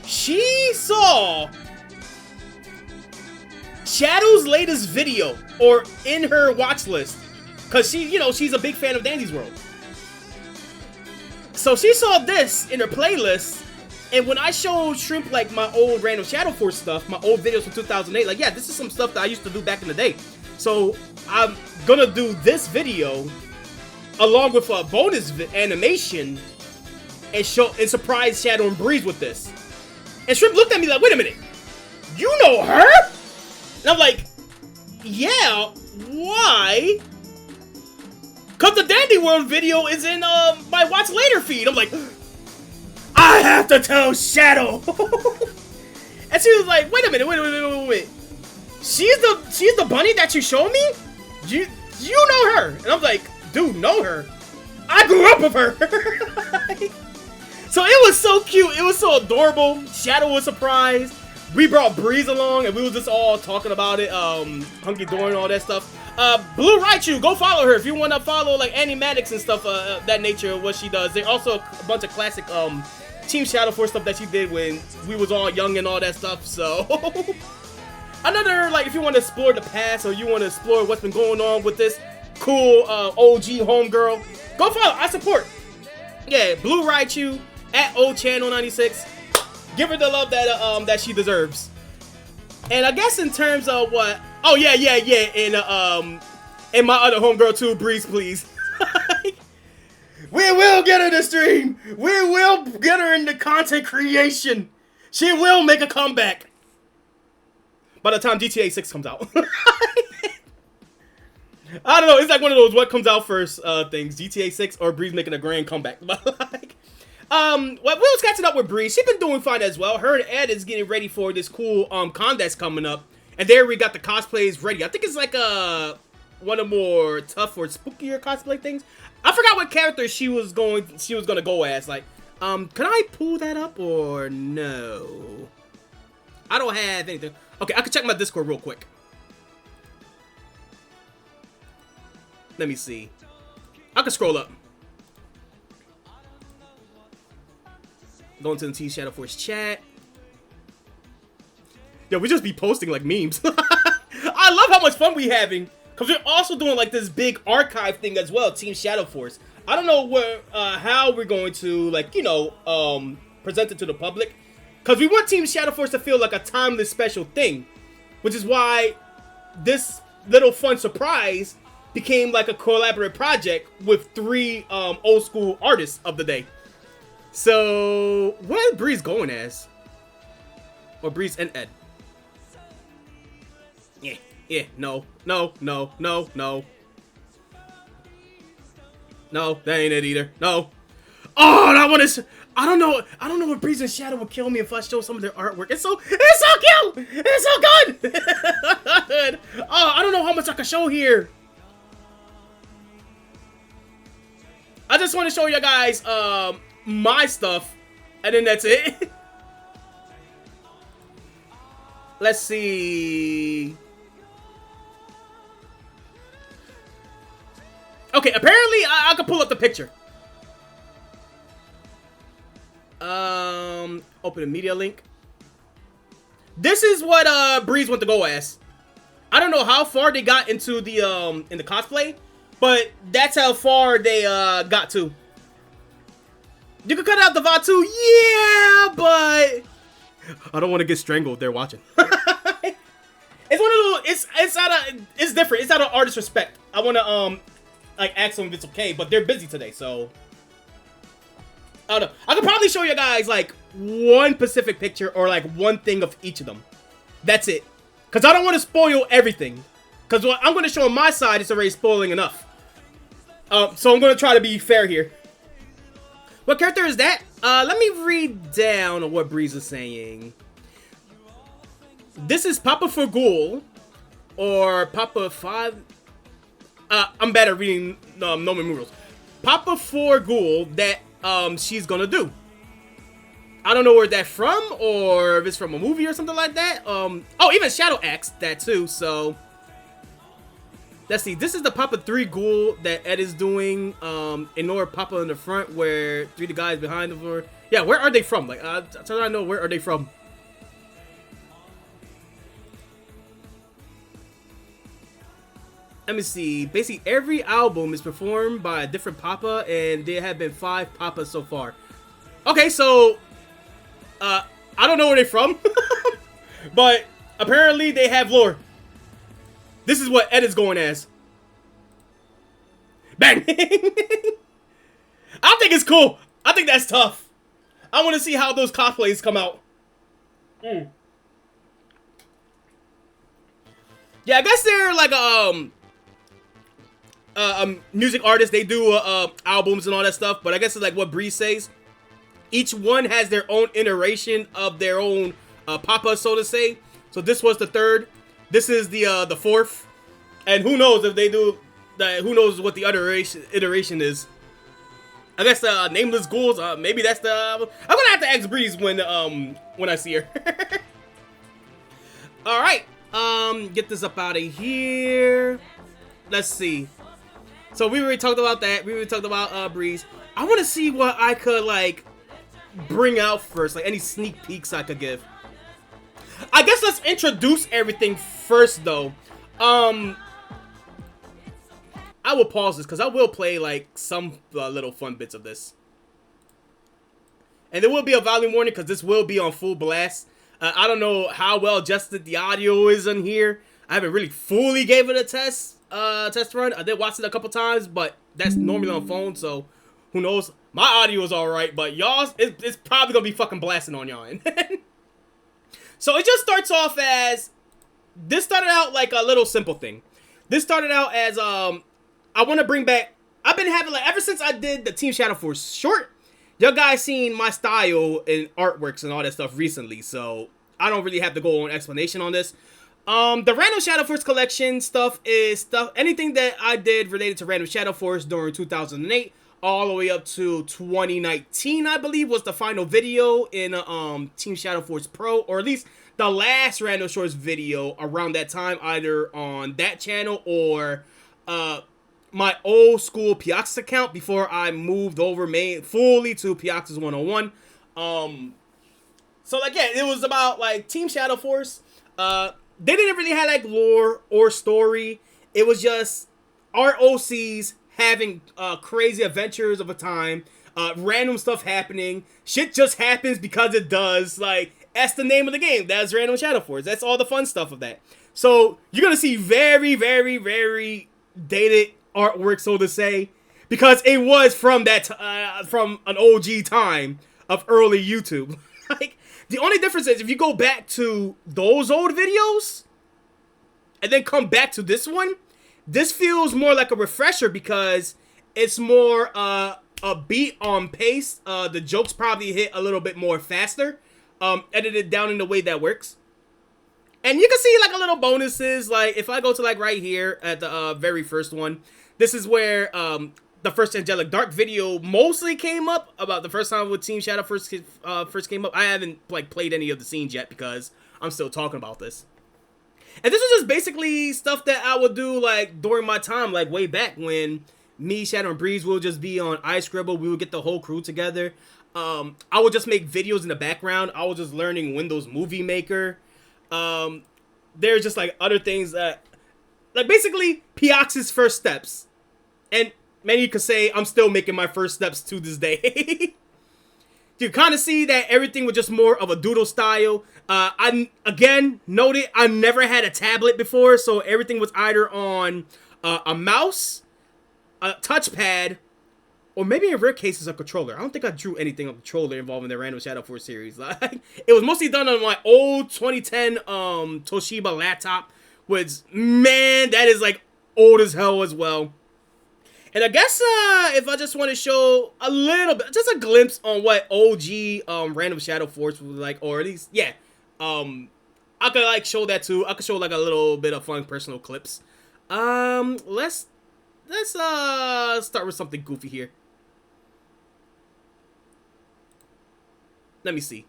she saw Shadow's latest video, or in her watch list, cause she, you know, she's a big fan of Dandy's World. So she saw this in her playlist, and when I showed Shrimp like my old Random Shadow Force stuff, my old videos from 2008, like, yeah, this is some stuff that I used to do back in the day. So I'm gonna do this video along with a bonus animation and surprise Shadow and Breeze with this. And Shrimp looked at me like, wait a minute, you know her? And I'm like, yeah, why? Cause the Dandy World video is in my Watch Later feed. I'm like, I have to tell Shadow. And she was like, wait a minute, wait. She's the bunny that you showed me? You know her. And I'm like, dude, know her? I grew up with her. So it was so cute. It was so adorable. Shadow was surprised. We brought Breeze along, and we were just all talking about it, hunky dory and all that stuff. Blue Raichu, go follow her if you want to follow like animatics and stuff that nature of what she does. There's also a bunch of classic Team Shadow Force stuff that she did when we was all young and all that stuff. So another, like, if you want to explore the past or you want to explore what's been going on with this cool OG homegirl, go follow. I support. Yeah, Blue Raichu at Old Channel 96. Give her the love that that she deserves. And I guess in terms of what, oh yeah, and my other homegirl too, Breeze, please. We will get her to stream. We will get her into content creation. She will make a comeback by the time GTA 6 comes out. I don't know. It's like one of those what comes out first things. GTA 6 or Breeze making a grand comeback. But like, well, we was catching up with Breeze. She's been doing fine as well. Her and Ed is getting ready for this cool con that's coming up. And there we got the cosplays ready. I think it's like one of the more tough or spookier cosplay things. I forgot what character she was gonna go as. Like, can I pull that up or no? I don't have anything. Okay, I can check my Discord real quick. Let me see. I can scroll up. Going to the Team Shadow Force chat. Yo, we just be posting like memes. I love how much fun we having. Because we're also doing like this big archive thing as well, Team Shadow Force. I don't know how we're going to, like, you know, present it to the public. Because we want Team Shadow Force to feel like a timeless special thing. Which is why this little fun surprise became like a collaborative project with 3 old school artists of the day. So, what is Breeze going as? Or Breeze and Ed? Yeah, no. No, that ain't it either. No. Oh, that one is... I don't know if Breeze and Shadow would kill me if I show some of their artwork. It's so cute! It's so good! Oh, I don't know how much I can show here. I just want to show you guys my stuff, and then that's it. Let's see. Okay, apparently I can pull up the picture. Open a media link. This is what Breeze went to go as. I don't know how far they got into the in the cosplay, but that's how far they got to. You can cut out the VOD too, yeah, but I don't want to get strangled. They're watching. It's one of those. It's different. It's out of artist respect. I want to like ask them if it's okay, but they're busy today, so I don't know. I could probably show you guys like one specific picture or like one thing of each of them. That's it, because I don't want to spoil everything. Because what I'm going to show on my side is already spoiling enough. So I'm going to try to be fair here. What character is that? Let me read down what Breeze is saying. This is Papa Fagul, or Papa 5. I'm bad at reading Nomen numerals. Papa Fagul that she's gonna do. I don't know where that's from, or if it's from a movie or something like that. Oh, even Shadow asked that too. So let's see. This is the Papa 3 Ghoul that Ed is doing. Ignore Papa in the front, where 3 the guys behind them were. Yeah, where are they from? Like, so I know where are they from. Let me see. Basically, every album is performed by a different Papa, and there have been 5 Papas so far. Okay, so I don't know where they're from, but apparently they have lore. This is what Ed is going as. Bang! I think it's cool. I think that's tough. I want to see how those cosplays come out. Yeah, I guess they're like music artists. They do albums and all that stuff, but I guess it's like what Breeze says. Each one has their own iteration of their own Papa, so to say. So this was the 3rd. This is the 4th, and who knows if they do that? Who knows what the other iteration is? I guess Nameless Ghouls. Maybe that's the. I'm gonna have to ask Breeze when I see her. All right. Get this up out of here. Let's see. So we already talked about that. We already talked about Breeze. I want to see what I could like bring out first, like any sneak peeks I could give. I guess let's introduce everything first, though. I will pause this because I will play like some little fun bits of this, and there will be a volume warning because this will be on full blast. I don't know how well adjusted the audio is in here. I haven't really fully gave it a test run. I did watch it a couple times, but that's normally on phone, so who knows? My audio is alright, but y'all, it's probably gonna be fucking blasting on y'all. So it just starts off as, this started out like a little simple thing. This started out as, I want to bring back, I've been having, like, ever since I did the Team Shadow Force short, y'all guys seen my style in artworks and all that stuff recently, so I don't really have to go on explanation on this. The Random Shadow Force collection stuff is anything that I did related to Random Shadow Force during 2008, all the way up to 2019, I believe, was the final video in Team Shadow Force Pro, or at least the last Random Shorts video around that time, either on that channel or my old school Pioxys account before I moved over fully to Pioxys 101. So like, yeah, it was about like Team Shadow Force. They didn't really have like lore or story. It was just ROCs having crazy adventures of a time, random stuff happening. Shit just happens because it does. Like, that's the name of the game. That's Random Shadow Force. That's all the fun stuff of that. So you're gonna see very, very, very dated artwork, so to say. because it was from that from an OG time of early YouTube. Like, the only difference is if you go back to those old videos and then come back to this one, this feels more like a refresher because it's more a beat on pace. The jokes probably hit a little bit more faster, edited down in the way that works. And you can see like a little bonuses. Like if I go to like right here at the very first one, this is where the first Angelic Dark video mostly came up. About the first time with Team Shadow first came up. I haven't like played any of the scenes yet because I'm still talking about this. And this was just basically stuff that I would do like during my time, like way back when me, Shadow, and Breeze will just be on iScribble. We would get the whole crew together. I would just make videos in the background. I was just learning Windows Movie Maker. There's just like other things that, like basically Pioxys' first steps. And many could say I'm still making my first steps to this day. You kind of see that everything was just more of a doodle style. I again noted I never had a tablet before, so everything was either on a mouse, a touchpad, or maybe in rare cases a controller. I don't think I drew anything on controller involving the Random Shadow Force series. Like, it was mostly done on my old 2010 Toshiba laptop, which, man, that is like old as hell as well. And I guess if I just want to show a little bit, just a glimpse on what OG Random Shadow Force was like, or at least, yeah, I could like show that too. I could show like a little bit of fun personal clips. Let's start with something goofy here. Let me see.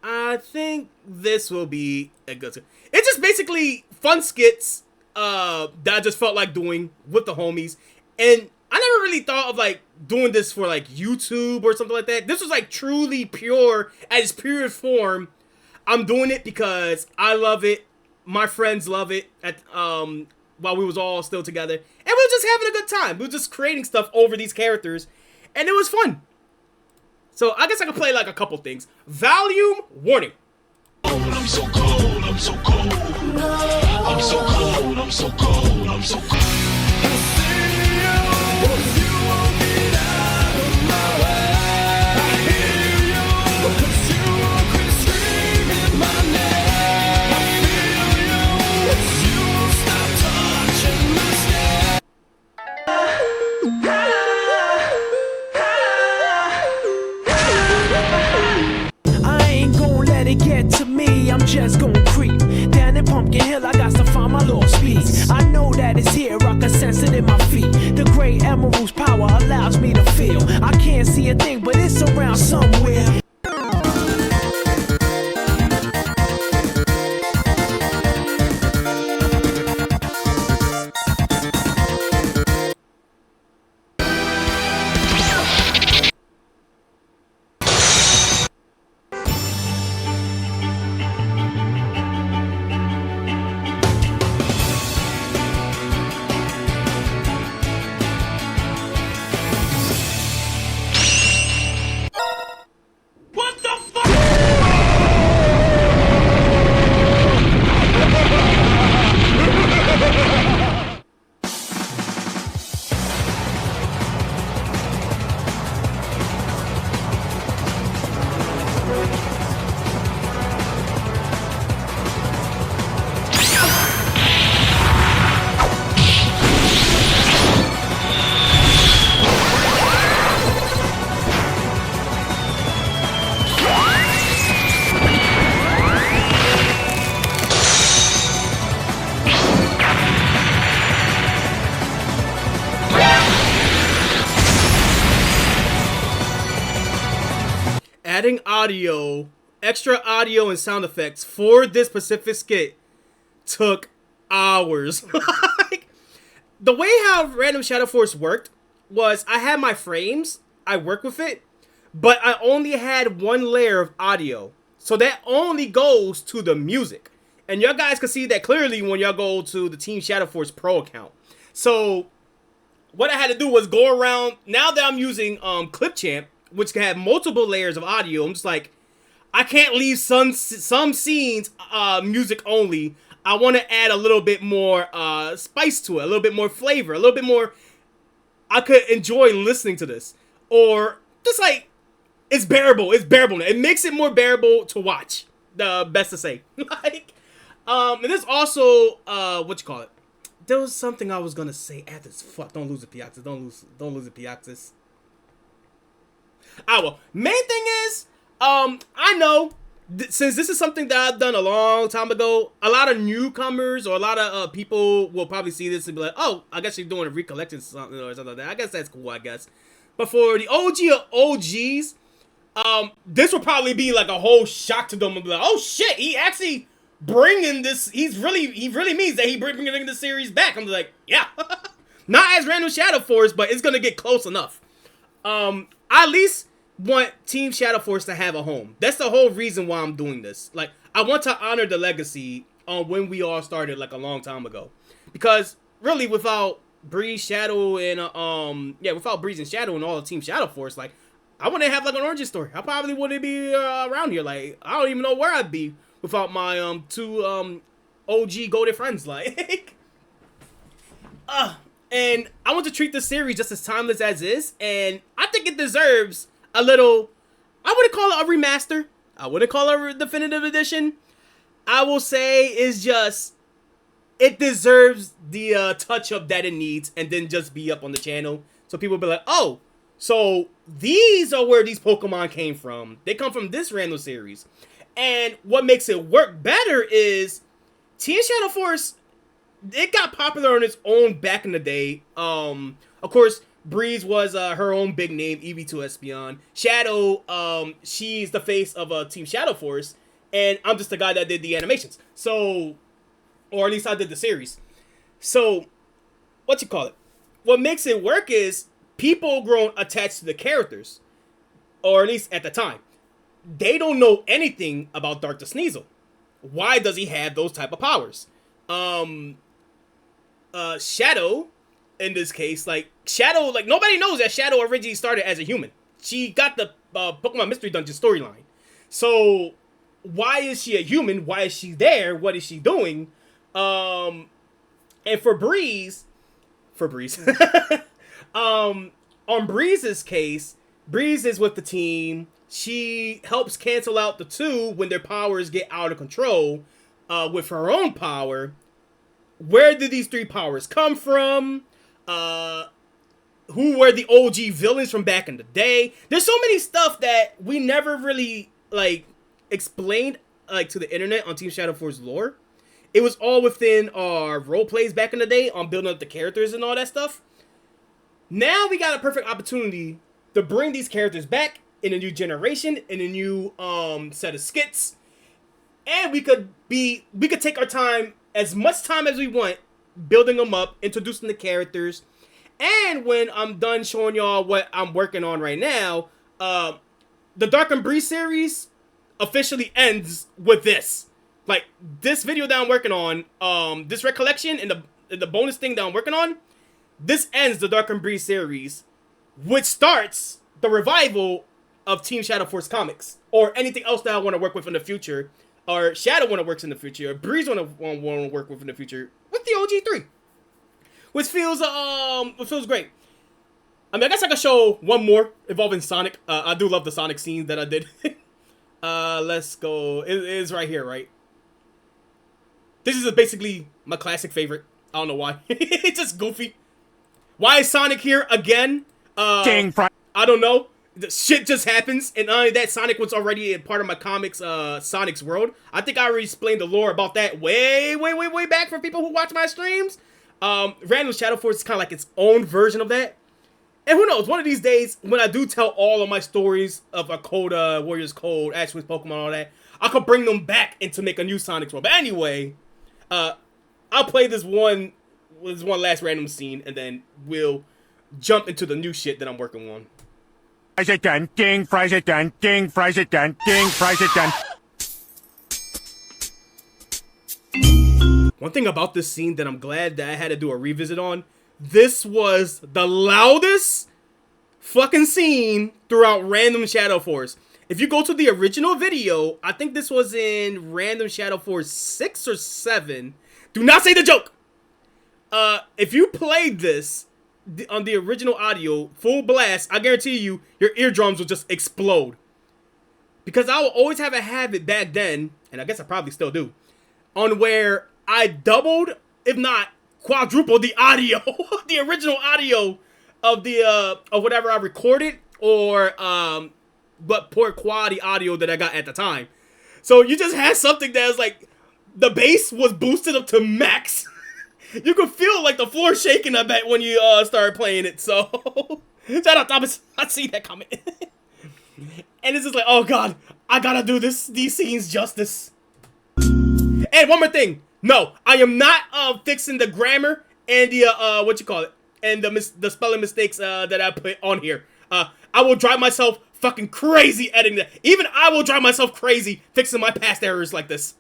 I think this will be a good skit. It's just basically fun skits that I just felt like doing with the homies. And I never really thought of like doing this for like YouTube or something like that. This was like truly pure at its purest form. I'm doing it because I love it. My friends love it while we was all still together. And we were just having a good time. We were just creating stuff over these characters. And it was fun. So I guess I could play like a couple things. Volume warning. I'm so cold, I'm so cold. I'm so cold, I'm so cold, I'm so cold. Get to me, I'm just gonna creep down in Pumpkin Hill. I got to find my lost piece. I know that it's here, I can sense it in my feet. The great emerald's power allows me to feel. I can't see a thing, but it's around somewhere. Adding audio, extra audio and sound effects for this specific skit took hours. Like, the way how Random Shadow Force worked was I had my frames, I worked with it, but I only had one layer of audio. So that only goes to the music. And y'all guys can see that clearly when y'all go to the Team Shadow Force Pro account. So what I had to do was go around, now that I'm using Clipchamp, which can have multiple layers of audio, I'm just like, I can't leave some scenes music only. I want to add a little bit more spice to it, a little bit more flavor, a little bit more I could enjoy listening to this. Or just like, it's bearable. It's bearable. It makes it more bearable to watch. The best to say. Like, and there's also, what you call it? There was something I was gonna say after this. Fuck, don't lose the Pioxys. Don't lose the Pioxys. Ah, well, main thing is, I know, since this is something that I've done a long time ago, a lot of newcomers or a lot of people will probably see this and be like, oh, I guess you're doing a recollection something or something like that. I guess that's cool, I guess. But for the OG of OGs, this will probably be like a whole shock to them and be like, oh shit, he actually bringing this, he really means that he bringing the series back. I'm like, yeah. Not as Random Shadow Force, but it's gonna get close enough. I at least want Team Shadow Force to have a home. That's the whole reason why I'm doing this. Like, I want to honor the legacy on when we all started, like, a long time ago. Because, really, without Breeze, Shadow, and, without Breeze and Shadow and all of Team Shadow Force, like, I wouldn't have, like, an origin story. I probably wouldn't be around here. Like, I don't even know where I'd be without my, two, OG goated friends, like. And I want to treat this series just as timeless as is, and I think it deserves a little, I wouldn't call it a remaster, I wouldn't call it a definitive edition. I will say it's just, it deserves the touch-up that it needs, and then just be up on the channel, so people be like, oh, so these are where these Pokemon came from. They come from this random series. And what makes it work better is Team Shadow Force, it got popular on its own back in the day. Of course, Breeze was her own big name, EV2 Espeon. Shadow, she's the face of Team Shadow Force, and I'm just the guy that did the animations. So, or at least I did the series. So, what you call it? What makes it work is people grown attached to the characters, or at least at the time. They don't know anything about Dark Sneasel. Why does he have those type of powers? Shadow, in this case, like, Shadow, like, nobody knows that Shadow originally started as a human. She got the Pokemon Mystery Dungeon storyline. So, why is she a human? Why is she there? What is she doing? And for Breeze, on Breeze's case, Breeze is with the team. She helps cancel out the two when their powers get out of control with her own power. Where did these three powers come from? Who were the OG villains from back in the day? There's so many stuff that we never really, like, explained, like, to the internet on Team Shadow Force lore. It was all within our role plays back in the day on building up the characters and all that stuff. Now we got a perfect opportunity to bring these characters back in a new generation, in a new set of skits, and we could take our time, as much time as we want, building them up, introducing the characters, and when I'm done showing y'all what I'm working on right now, the Dark and Breeze series officially ends with this. Like, this video that I'm working on, this recollection and the bonus thing that I'm working on, this ends the Dark and Breeze series, which starts the revival of Team Shadow Force comics, or anything else that I want to work with in the future, or Shadow want to work in the future, or Breeze want to work with in the future, with the OG3, which feels great. I mean, I guess I could show one more involving Sonic. I do love the Sonic scene that I did. Let's go. It is right here, right? This is basically my classic favorite. I don't know why. It's just goofy. Why is Sonic here again? I don't know. The shit just happens, and not only that, Sonic was already a part of my comics, Sonic's World. I think I already explained the lore about that way back for people who watch my streams. Random Shadow Force is kind of like its own version of that. And who knows, one of these days, when I do tell all of my stories of Akoda, Warriors Code, Ash with Pokemon, all that, I could bring them back and to make a new Sonic's World. But anyway, I'll play this one last random scene, and then we'll jump into the new shit that I'm working on. Fries it done, ding, fries it done, ding, fries it done, ding, fries it done. One thing about this scene that I'm glad that I had to do a revisit on, this was the loudest fucking scene throughout Random Shadow Force. If you go to the original video, I think this was in Random Shadow Force 6 or 7. Do not say the joke! If you played this, on the original audio, full blast, I guarantee you, your eardrums will just explode. Because I will always have a habit back then, and I guess I probably still do, on where I doubled, if not quadrupled, the audio, the original audio of the of whatever I recorded, or but poor quality audio that I got at the time. So you just had something that was like, the bass was boosted up to max. You could feel like the floor shaking, I bet, when you started playing it. So shout out Thomas, I see that comment. And it's just like, oh god, I gotta do these scenes justice. And one more thing, no, I am not fixing the grammar and the what you call it, and the spelling mistakes that I put on here. I will drive myself fucking crazy editing that. Even I will drive myself crazy fixing my past errors like this.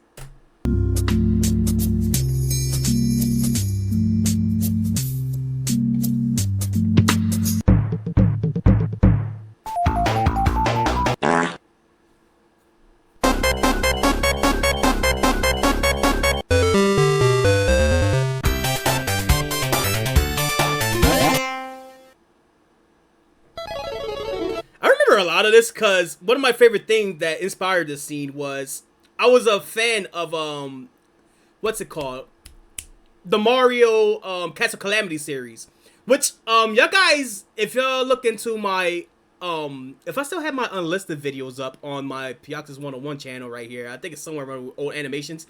A lot of this because one of my favorite things that inspired this scene was I was a fan of what's it called, the Mario Castle Calamity series, which y'all guys, if y'all look into my if I still have my unlisted videos up on my Pioxys 101 channel right here, I think it's somewhere around old animations.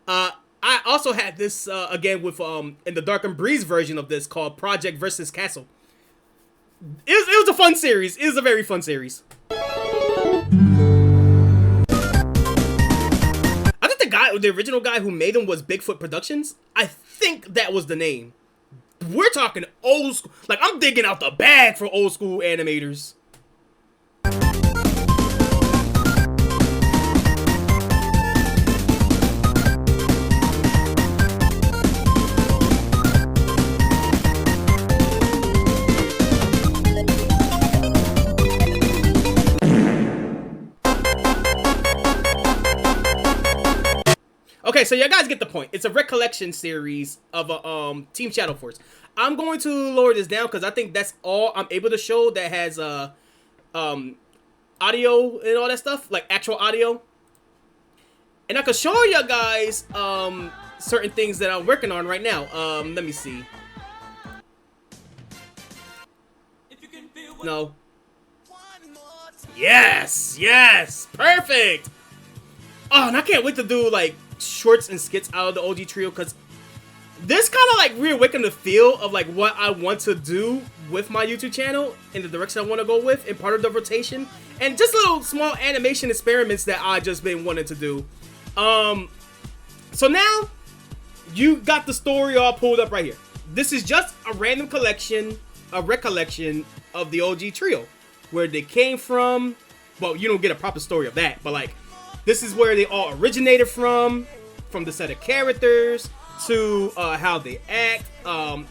I also had this again with in the Dark and Breeze version of this called Project versus Castle. It was a fun series. It was a very fun series. I think the original guy who made them was Bigfoot Productions. I think that was the name. We're talking old school. Like, I'm digging out the bag for old school animators. Okay, so you guys get the point. It's a recollection series of a Team Shadow Force. I'm going to lower this down because I think that's all I'm able to show that has audio and all that stuff, like actual audio. And I can show you guys certain things that I'm working on right now. Let me see. No. Yes, perfect. Oh, and I can't wait to do like shorts and skits out of the OG trio, because this kind of like reawakened the feel of like what I want to do with my YouTube channel and the direction I want to go with in part of the rotation, and just little small animation experiments that I just been wanting to do. So now you got the story all pulled up right here. This is just a random collection, a recollection of the OG trio, where they came from. Well, you don't get a proper story of that, but like, this is where they all originated from the set of characters to how they act,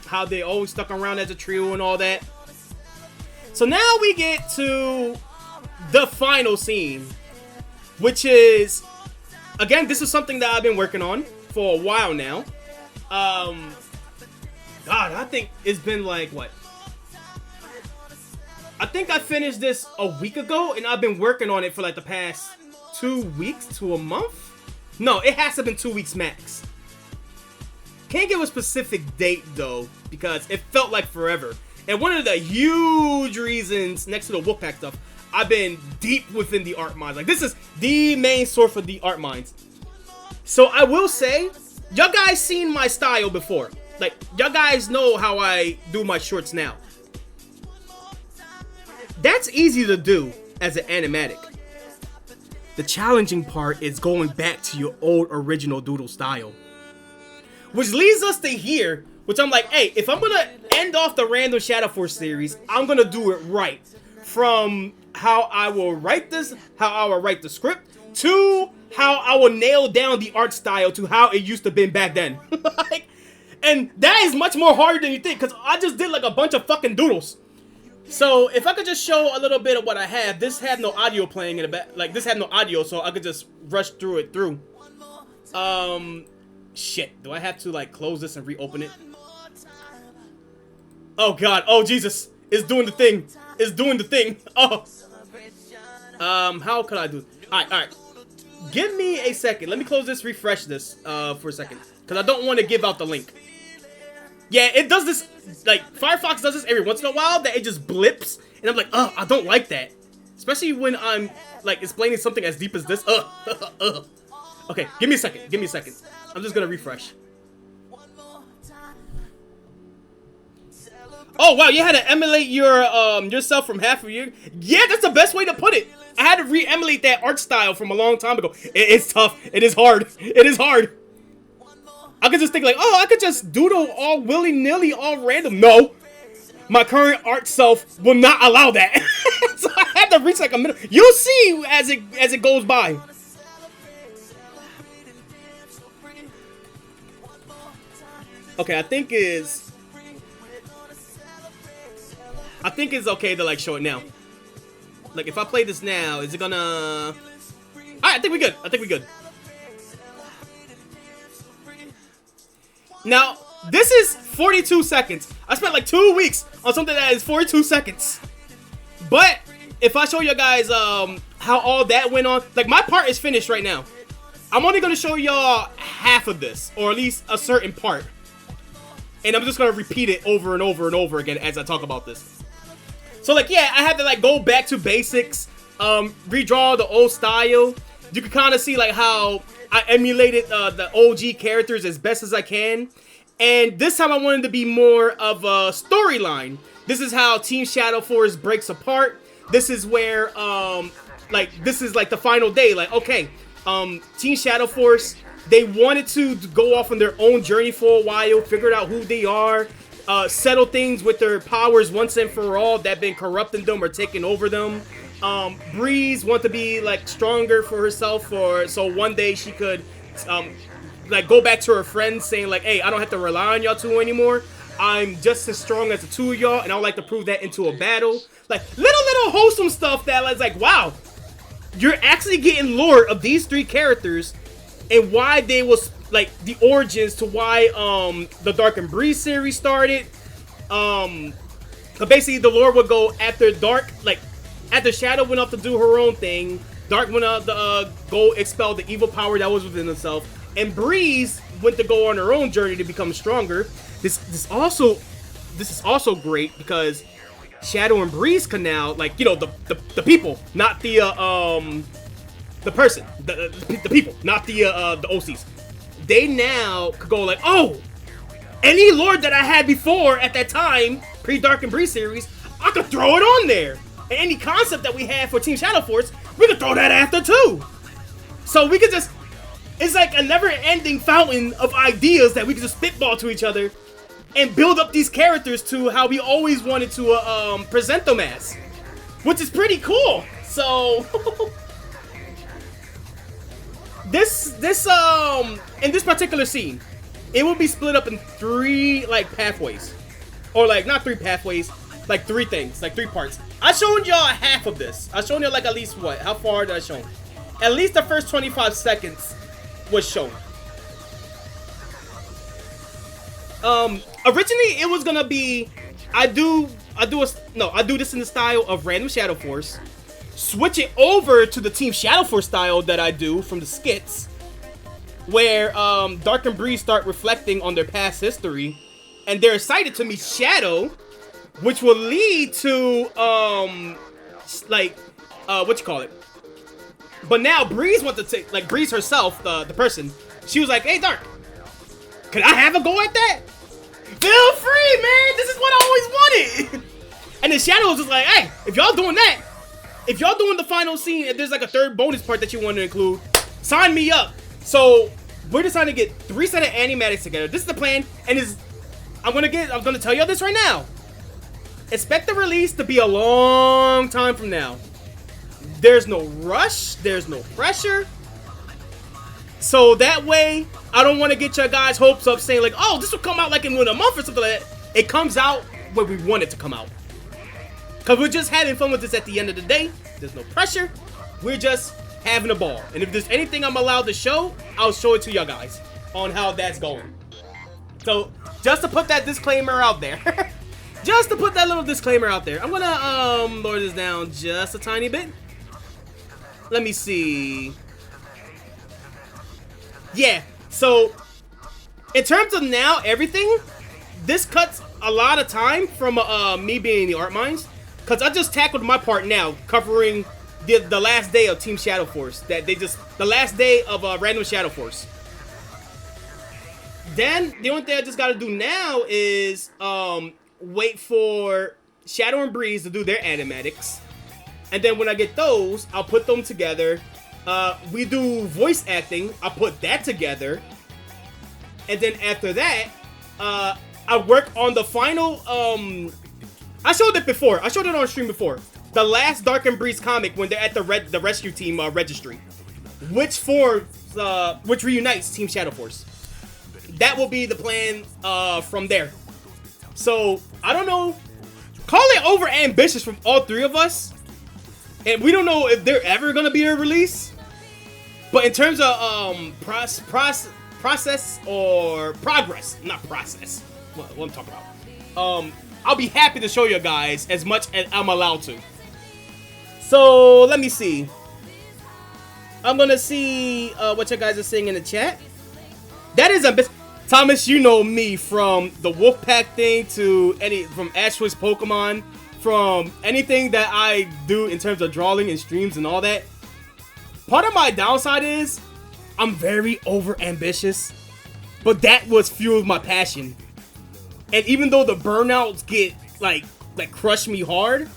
how they always stuck around as a trio and all that. So now we get to the final scene, which is, again, this is something that I've been working on for a while now. God, I think it's been like, what? I think I finished this a week ago, and I've been working on it for like the past 2 weeks to a month? No, it has to have been 2 weeks max. Can't give a specific date though, because it felt like forever. And one of the huge reasons, next to the Wolfpack stuff, I've been deep within the art minds. Like, this is the main source for the art minds. So I will say, y'all guys seen my style before. Like, y'all guys know how I do my shorts now. That's easy to do as an animatic. The challenging part is going back to your old original doodle style. Which leads us to here, which I'm like, hey, if I'm gonna end off the random Shadow Force series, I'm gonna do it right. From how I will write this, how I will write the script, to how I will nail down the art style to how it used to be back then. Like, and that is much more harder than you think, because I just did like a bunch of fucking doodles. So if I could just show a little bit of what I have, this had no audio playing in the back. Like, this had no audio, so I could just rush through it through. Shit. Do I have to like close this and reopen it? Oh God. Oh Jesus. It's doing the thing. It's doing the thing. Oh. How could I do? All right. Give me a second. Let me close this. Refresh this. For a second, because I don't want to give out the link. Yeah, it does this. Like Firefox does this every once in a while. That it just blips, and I'm like, oh, I don't like that. Especially when I'm like explaining something as deep as this. Okay, give me a second. Give me a second. I'm just gonna refresh. Oh wow, you had to emulate your yourself from half of your. Yeah, that's the best way to put it. I had to re-emulate that art style from a long time ago. It's tough. It is hard. It is hard. I could just think like, oh, I could just doodle all willy-nilly, all random. No, my current art self will not allow that. So I had to reach like a middle. You'll see as it goes by. Okay, I think it's okay to like show it now. Like if I play this now, is it gonna? All right, I think we good. I think we good. Now this is 42 seconds. I spent like 2 weeks on something that is 42 seconds. But if I show you guys how all that went on, like my part is finished right now. I'm only gonna show y'all half of this, or at least a certain part. And I'm just gonna repeat it over and over and over again as I talk about this. So like, yeah, I had to like go back to basics, redraw the old style. You can kind of see like how I emulated the OG characters as best as I can. And this time I wanted to be more of a storyline. This is how Team Shadow Force breaks apart. This is where, this is like the final day. Like, okay, Team Shadow Force, they wanted to go off on their own journey for a while, figure out who they are, settle things with their powers once and for all that been corrupting them or taking over them. Breeze want to be like stronger for herself, so one day she could like go back to her friends saying like, hey, I don't have to rely on y'all two anymore. I'm just as strong as the two of y'all, and I would like to prove that into a battle. Like little wholesome stuff that was like, wow, you're actually getting lore of these three characters and why they was like the origins to why the Dark and Breeze series started. But basically the lore would go after Dark, like after Shadow went off to do her own thing, Dark went out to go expel the evil power that was within herself, and Breeze went to go on her own journey to become stronger. This is also great because Shadow and Breeze can now, like, you know, the people, not the person, the people, not the OCs. They now could go like, oh, any lore that I had before at that time, pre-Dark and Breeze series, I could throw it on there. And any concept that we had for Team Shadow Force, we could throw that after too. So we could just, it's like a never-ending fountain of ideas that we could just spitball to each other and build up these characters to how we always wanted to present them as, which is pretty cool. So this in this particular scene, it will be split up in 3 like pathways, or like not 3 pathways, like 3 things, like 3 parts. I showed y'all half of this. I showed you like at least what? How far did I show? At least the first 25 seconds was shown. Originally it was gonna be I do this in the style of Random Shadow Force, switch it over to the Team Shadow Force style that I do from the skits, where Dark and Breeze start reflecting on their past history, and they're excited to meet Shadow, which will lead to what you call it. But now Breeze wants to take, like, Breeze herself, the person, she was like, hey Dark, can I have a go at that? Feel free, man, this is what I always wanted. And then Shadow was just like, hey, if y'all doing that, if y'all doing the final scene, if there's like a 3rd bonus part that you want to include, sign me up. So we're deciding to get 3 set of animatics together. This is the plan, and I'm gonna tell y'all this right now. Expect the release to be a long time from now. There's no rush, there's no pressure. So that way, I don't want to get your guys' hopes up saying like, oh, this will come out like in a month or something like that. It comes out where we want it to come out. Because we're just having fun with this at the end of the day. There's no pressure. We're just having a ball. And if there's anything I'm allowed to show, I'll show it to y'all guys on how that's going. So, just to put that disclaimer out there. just to put that little disclaimer out there, I'm gonna lower this down just a tiny bit. Let me see. Yeah, so in terms of now everything, this cuts a lot of time from me being in the art mines, because I just tackled my part now, covering the last day of Team Shadow Force. The last day of Random Shadow Force. Then the only thing I just gotta do now is wait for Shadow and Breeze to do their animatics, and then when I get those, I'll put them together. We do voice acting. I'll put that together, and then after that, I work on the final. I showed it before. I showed it on stream before. The last Dark and Breeze comic when they're at the rescue team registry, which reunites Team Shadow Force. That will be the plan from there. So I don't know. Call it over ambitious from all three of us, and we don't know if they're ever gonna be a release. But in terms of process or progress, not process. What I'm talking about. I'll be happy to show you guys as much as I'm allowed to. So let me see. I'm gonna see what you guys are saying in the chat. That is ambitious. Thomas, you know me from the Wolfpack thing to from Ashwish's Pokemon, from anything that I do in terms of drawing and streams and all that. Part of my downside is I'm very over ambitious, but that was fueled my passion. And even though the burnouts get like crush me hard,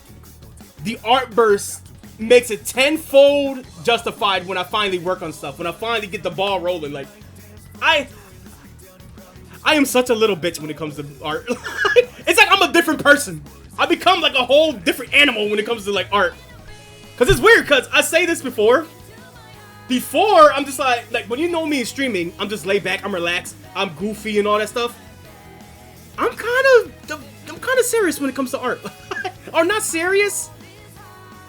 the art burst makes it tenfold justified when I finally work on stuff, when I finally get the ball rolling. Like I am such a little bitch when it comes to art. It's like I'm a different person. I become like a whole different animal when it comes to like art. Cause it's weird, cause I say this before. Before, I'm just like when you know me in streaming, I'm just laid back, I'm relaxed, I'm goofy and all that stuff. I'm kind of serious when it comes to art. Or not serious.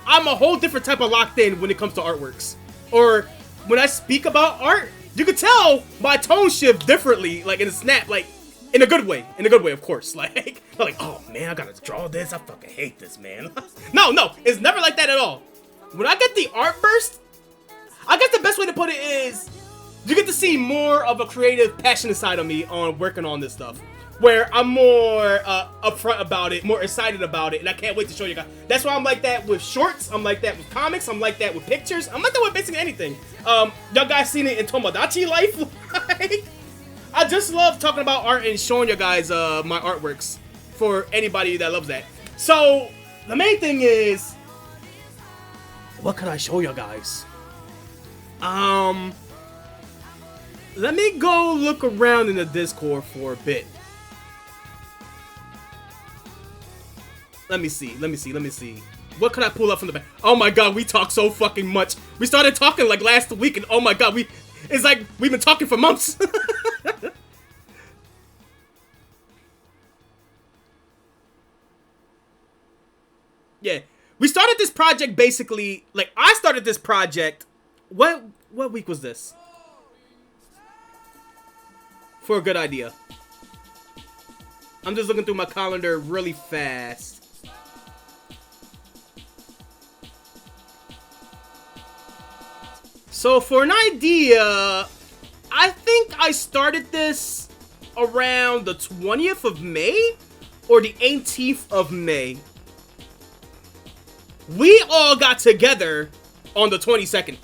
I'm a whole different type of locked in when it comes to artworks. Or when I speak about art, you can tell my tone shift differently, like in a snap, like in a good way, of course. Like, not like, oh man, I gotta draw this. I fucking hate this, man. No, it's never like that at all. When I get the art burst, I guess the best way to put it is you get to see more of a creative, passionate side of me on working on this stuff, where I'm more upfront about it, more excited about it, and I can't wait to show you guys. That's why I'm like that with shorts, I'm like that with comics, I'm like that with pictures, I'm like that with basically anything. Y'all guys seen it in Tomodachi life? I just love talking about art and showing you guys my artworks for anybody that loves that. So, the main thing is, what can I show you guys? Let me go look around in the Discord for a bit. Let me see. What could I pull up from the back? Oh my god, we talk so fucking much. We started talking like last week, and oh my god, it's like we've been talking for months. Yeah, we started this project basically, like I started this project, what week was this? For a good idea. I'm just looking through my calendar really fast. So for an idea, I think I started this around the 20th of May or the 18th of May. We all got together on the 22nd.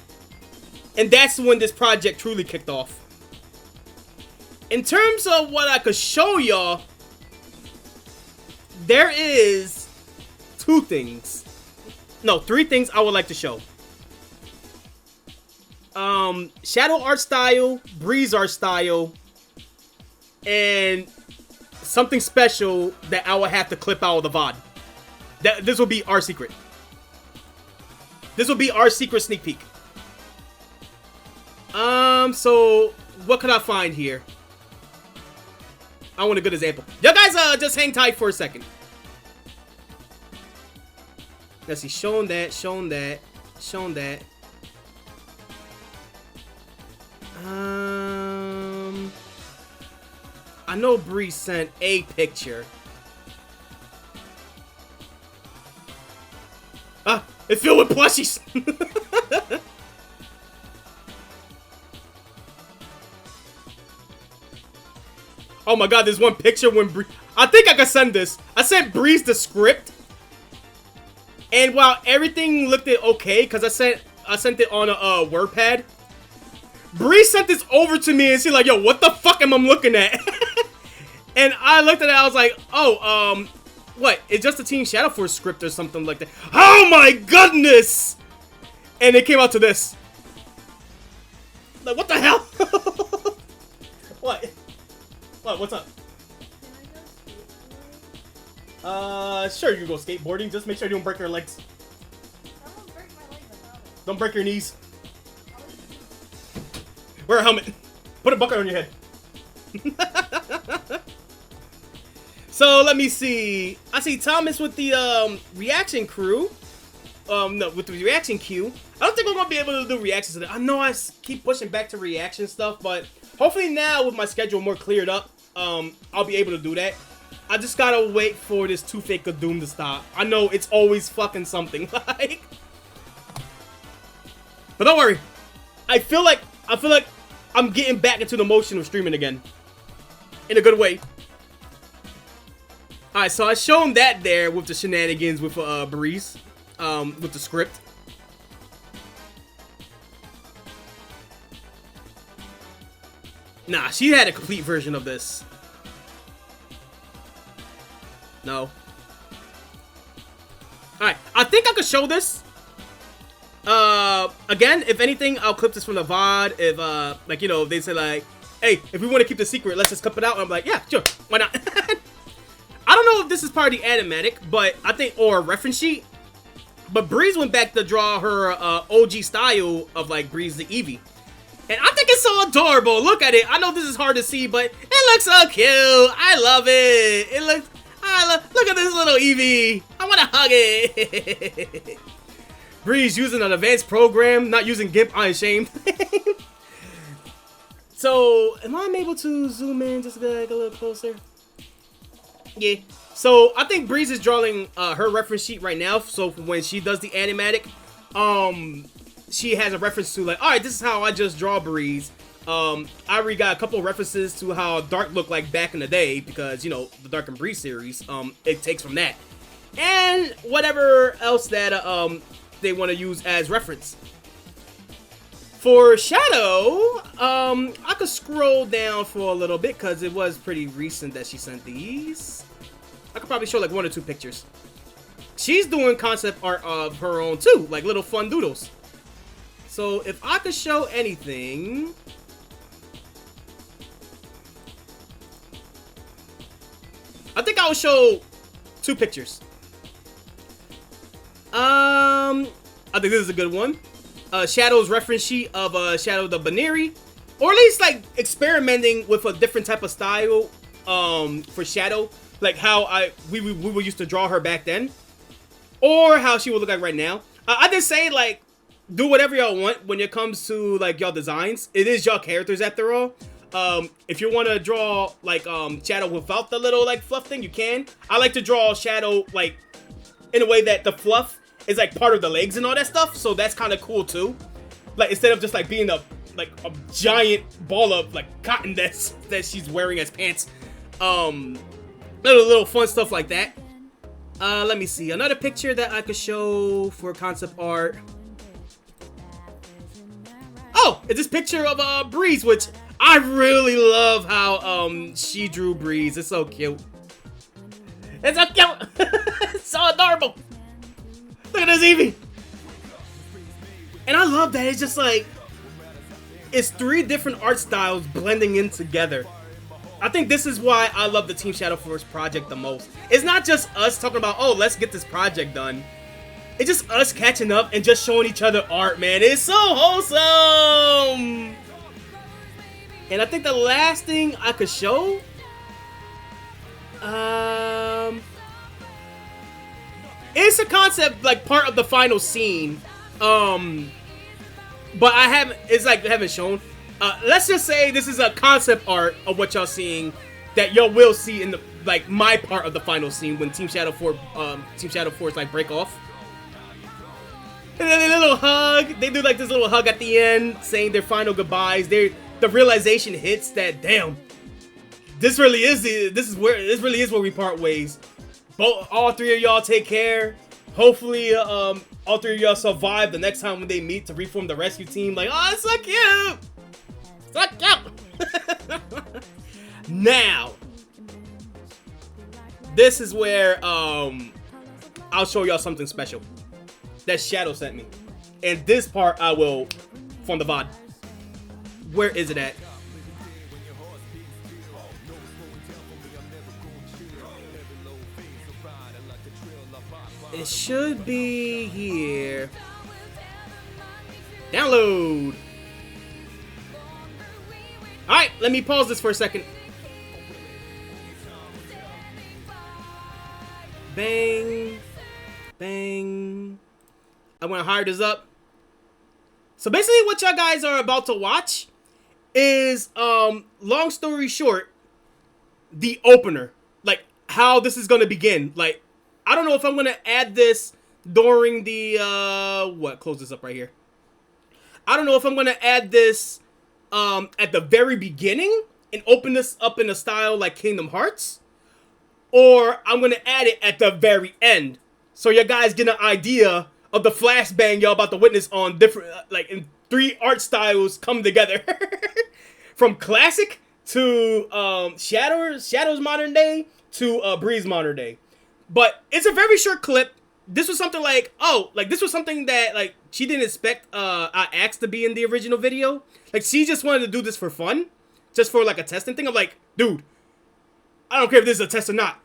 And that's when this project truly kicked off. In terms of what I could show y'all, there is three things I would like to show. Shadow art style, Breeze art style, and something special that I will have to clip out of the VOD. This will be our secret. This will be our secret sneak peek. So what could I find here? I want a good example. Y'all guys, just hang tight for a second. Let's see, shown that. I know Bree sent a picture. It's filled with plushies. Oh my god, there's one picture when I think I can send this. I sent Breeze the script. And while everything looked okay, because I sent it on a WordPad, Breeze sent this over to me and she's like, yo, what the fuck am I looking at? And I looked at it, I was like, oh, what? It's just a Team Shadow Force script or something like that. Oh my goodness! And it came out to this. Like, what the hell? What? What? What's up? Sure, you can go skateboarding. Just make sure you don't break your legs. Don't break your knees. Wear a helmet. Put a bucket on your head. So let me see. I see Thomas with the reaction crew. No, with the reaction queue. I don't think we're gonna be able to do reactions today. I know I keep pushing back to reaction stuff, but hopefully now with my schedule more cleared up, I'll be able to do that. I just gotta wait for this Too Fake of Doom to stop. I know it's always fucking something like. But don't worry. I feel like I'm getting back into the motion of streaming again. In a good way. Alright, so I shown that there with the shenanigans with Breeze. With the script. Nah, she had a complete version of this. No. Alright, I think I could show this. Again, if anything, I'll clip this from the VOD. If, like, you know, they say, like, hey, if we want to keep the secret, let's just clip it out. And I'm like, yeah, sure, why not? I don't know if this is part of the animatic, but I think, or a reference sheet. But Breeze went back to draw her OG style of, like, Breeze the Eevee. And I think it's so adorable. Look at it. I know this is hard to see, but it looks so cute. I love it. It looks... look at this little Eevee. I want to hug it. Breeze using an advanced program, not using GIMP. I am ashamed. So, am I able to zoom in just like a little closer? Yeah. So, I think Breeze is drawing her reference sheet right now. So, when she does the animatic, she has a reference to like, all right, this is how I just draw Breeze. I already got a couple of references to how Dark looked like back in the day because, you know, the Dark and Breeze series, it takes from that. And whatever else that they want to use as reference. For Shadow, I could scroll down for a little bit because it was pretty recent that she sent these. I could probably show like 1 or 2 pictures. She's doing concept art of her own too, like little fun doodles. So if I could show anything... I think I will show 2 pictures. I think this is a good one. Shadow's reference sheet of Shadow the Baneri. Or at least like experimenting with a different type of style for Shadow. Like how we used to draw her back then. Or how she would look like right now. I just say like, do whatever y'all want when it comes to like y'all designs. It is y'all characters after all. If you want to draw like Shadow without the little like fluff thing, you can. I like to draw Shadow like in a way that the fluff is like part of the legs and all that stuff, so that's kind of cool too. Like instead of just like being a giant ball of like cotton that she's wearing as pants. Little fun stuff like that. Let me see another picture that I could show for concept art. Oh, it's this picture of Breeze, which I really love how she drew Breeze. It's so cute. It's so cute. It's so adorable. Look at this Eevee. And I love that it's just like it's 3 different art styles blending in together. I think this is why I love the Team Shadow Force project the most. It's not just us talking about, oh, let's get this project done. It's just us catching up and just showing each other art, man. It's so wholesome. And I think the last thing I could show, it's a concept like part of the final scene, but I haven't shown. Let's just say this is a concept art of what y'all seeing that y'all will see in the like my part of the final scene when Team Shadow Force like break off. And then a little hug. They do like this little hug at the end, saying their final goodbyes. The realization hits that damn, this really is where we part ways. All three of y'all take care. Hopefully, all three of y'all survive the next time when they meet to reform the rescue team. Like, oh, it's so cute, so cute. Now, this is where I'll show y'all something special that Shadow sent me. And this part I will from the VOD. Where is it at? It should be here. Download. Alright, let me pause this for a second. Bang. Bang. I'm gonna hire this up. So basically what y'all guys are about to watch is, long story short, the opener. Like, how this is gonna begin. Like, I don't know if I'm gonna add this during the, close this up right here. I don't know if I'm gonna add this, at the very beginning and open this up in a style like Kingdom Hearts. Or I'm gonna add it at the very end. So you guys get an idea of the flashbang y'all about to witness on different, like, in 3 art styles come together. From classic to Shadow's modern day to Breeze modern day. But it's a very short clip. This was something like, this was something that, like, she didn't expect Axe to be in the original video. Like, she just wanted to do this for fun. Just for, like, a testing thing. I'm like, dude, I don't care if this is a test or not.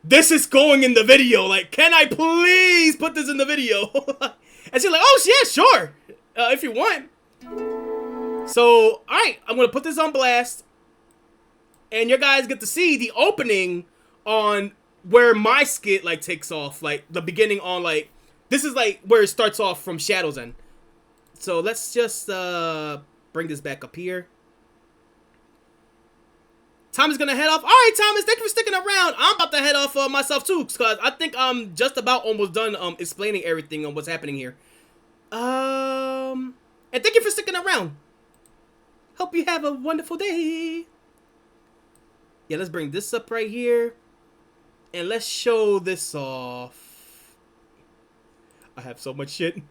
This is going in the video. Like, can I please put this in the video? And she's like, oh, yeah, sure. If you want. So, alright. I'm going to put this on blast. And you guys get to see the opening on where my skit, like, takes off. Like, the beginning on, like, this is, like, where it starts off from Shadow's End. So, let's just bring this back up here. Thomas is gonna head off. All right, Thomas, thank you for sticking around. I'm about to head off myself too, because I think I'm just about almost done explaining everything on what's happening here. And thank you for sticking around. Hope you have a wonderful day. Yeah, let's bring this up right here. And let's show this off. I have so much shit.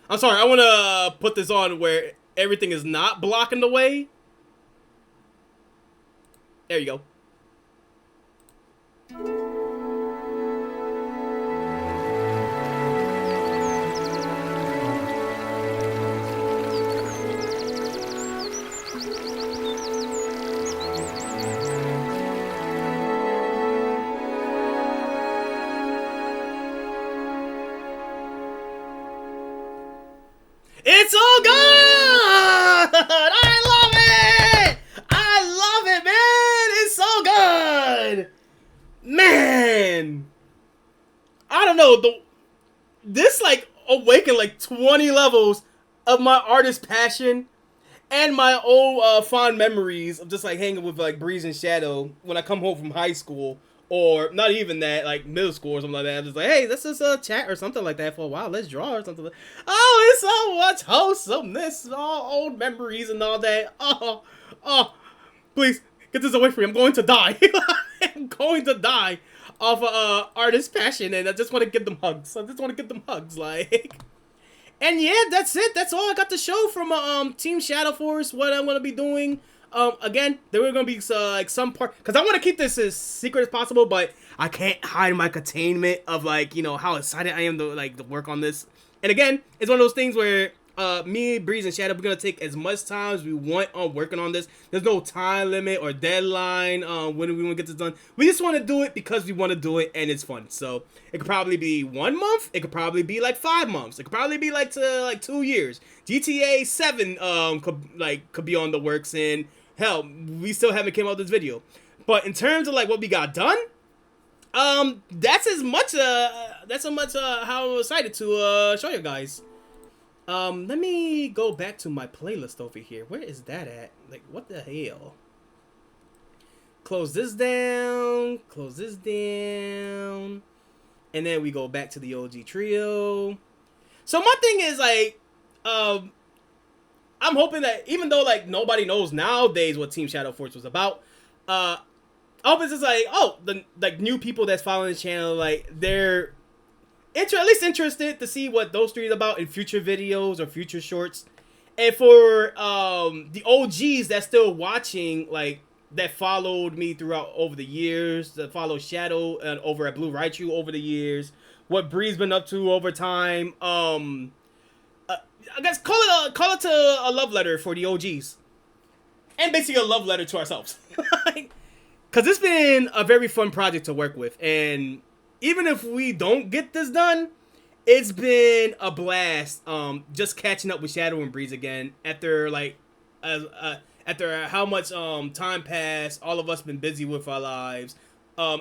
I'm sorry, I want to put this on where everything is not blocking the way. There you go. It's all good! I love it! I love it, man! It's so good! Man! I don't know, this, like, awakened, like, 20 levels of my artist passion and my old, fond memories of just, like, hanging with, like, Breeze and Shadow when I come home from high school. Or, not even that, like, middle school or something like that. I'm just like, hey, let's just chat or something like that for a while. Let's draw or something like that. Oh, it's so much wholesomeness. All old memories and all that. Oh, please, get this away from me. I'm going to die. I'm going to die off of artist passion, and I just want to give them hugs. Like. And yeah, that's it. That's all I got to show from Team Shadow Force, what I'm going to be doing. Again, there were gonna be like some part, because I want to keep this as secret as possible, but I can't hide my containment of, like, you know, how excited I am to, like, to work on this. And again, it's one of those things where me, Breeze, and Shadow, we're gonna take as much time as we want on working on this. There's no time limit or deadline when we want to get this done. We just want to do it because we want to do it, and it's fun. So it could probably be 1 month. It could probably be like 5 months. It could probably be like 2 years. GTA 7 could be on the works, and hell, we still haven't came out with this video. But in terms of, like, what we got done, that's as much how I'm excited to show you guys. Let me go back to my playlist over here. Where is that at? Like, what the hell? Close this down. Close this down. And then we go back to the OG trio. So my thing is, like, I'm hoping that even though, like, nobody knows nowadays what Team Shadow Force was about, I hope it's just like, oh, the like new people that's following the channel, like, they're at least interested to see what those three is about in future videos or future shorts. And for the OGs that's still watching, like, that followed me throughout over the years, that follow Shadow and over at Blue Raichu over the years, what Bree's been up to over time. I guess call it a love letter for the OGs, and basically a love letter to ourselves, because it's been a very fun project to work with, and even if we don't get this done, it's been a blast. Just catching up with Shadow and Breeze again after like after how much time passed. All of us been busy with our lives.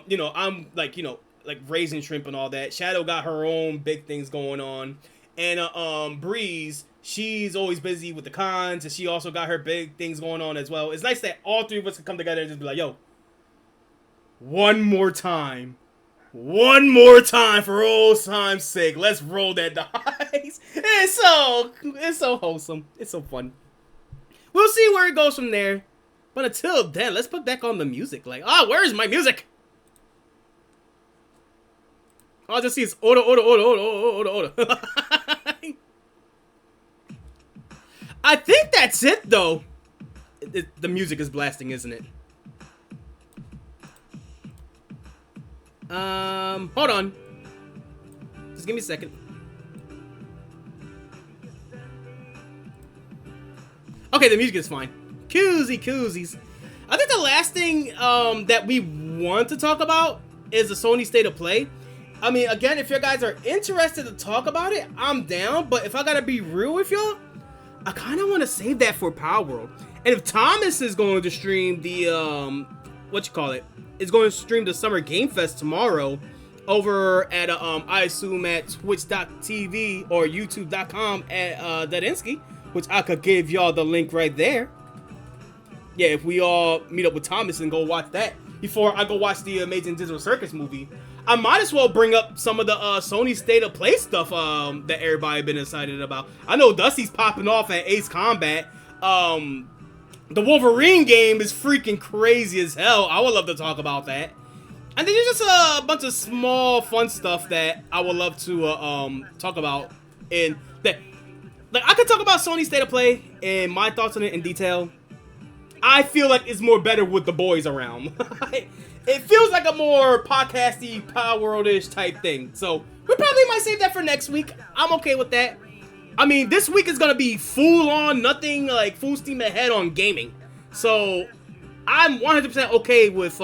You know, I'm like, you know, like raising shrimp and all that. Shadow got her own big things going on, and Breeze, she's always busy with the cons, and she also got her big things going on as well. It's nice that all three of us can come together and just be like, yo, one more time for old time's sake, let's roll that dice. It's so wholesome. It's so fun. We'll see where it goes from there. But until then, let's put back on the music. Like, where's my music? All I just see is order. I think that's it, though. The music is blasting, isn't it? Hold on. Just give me a second. Okay, the music is fine. Koozies. I think the last thing that we want to talk about is the Sony State of Play. I mean, again, if you guys are interested to talk about it, I'm down. But if I gotta be real with y'all, I kind of want to save that for Power World. And if Thomas is going to stream the is going to stream the Summer Game Fest tomorrow over at I assume at twitch.tv or youtube.com at Dadinsky, which I could give y'all the link right there. Yeah, if we all meet up with Thomas and go watch that before I go watch the Amazing Digital Circus movie, I might as well bring up some of the Sony State of Play stuff that everybody been excited about. I know Dusty's popping off at Ace Combat. The Wolverine game is freaking crazy as hell. I would love to talk about that. And then there's just a bunch of small fun stuff that I would love to talk about. And that, like, I could talk about Sony State of Play and my thoughts on it in detail. I feel like it's more better with the boys around. It feels like a more podcasty, Power World-ish type thing. So we probably might save that for next week. I'm okay with that. I mean, this week is going to be full on, nothing like full steam ahead on gaming. So I'm 100% okay with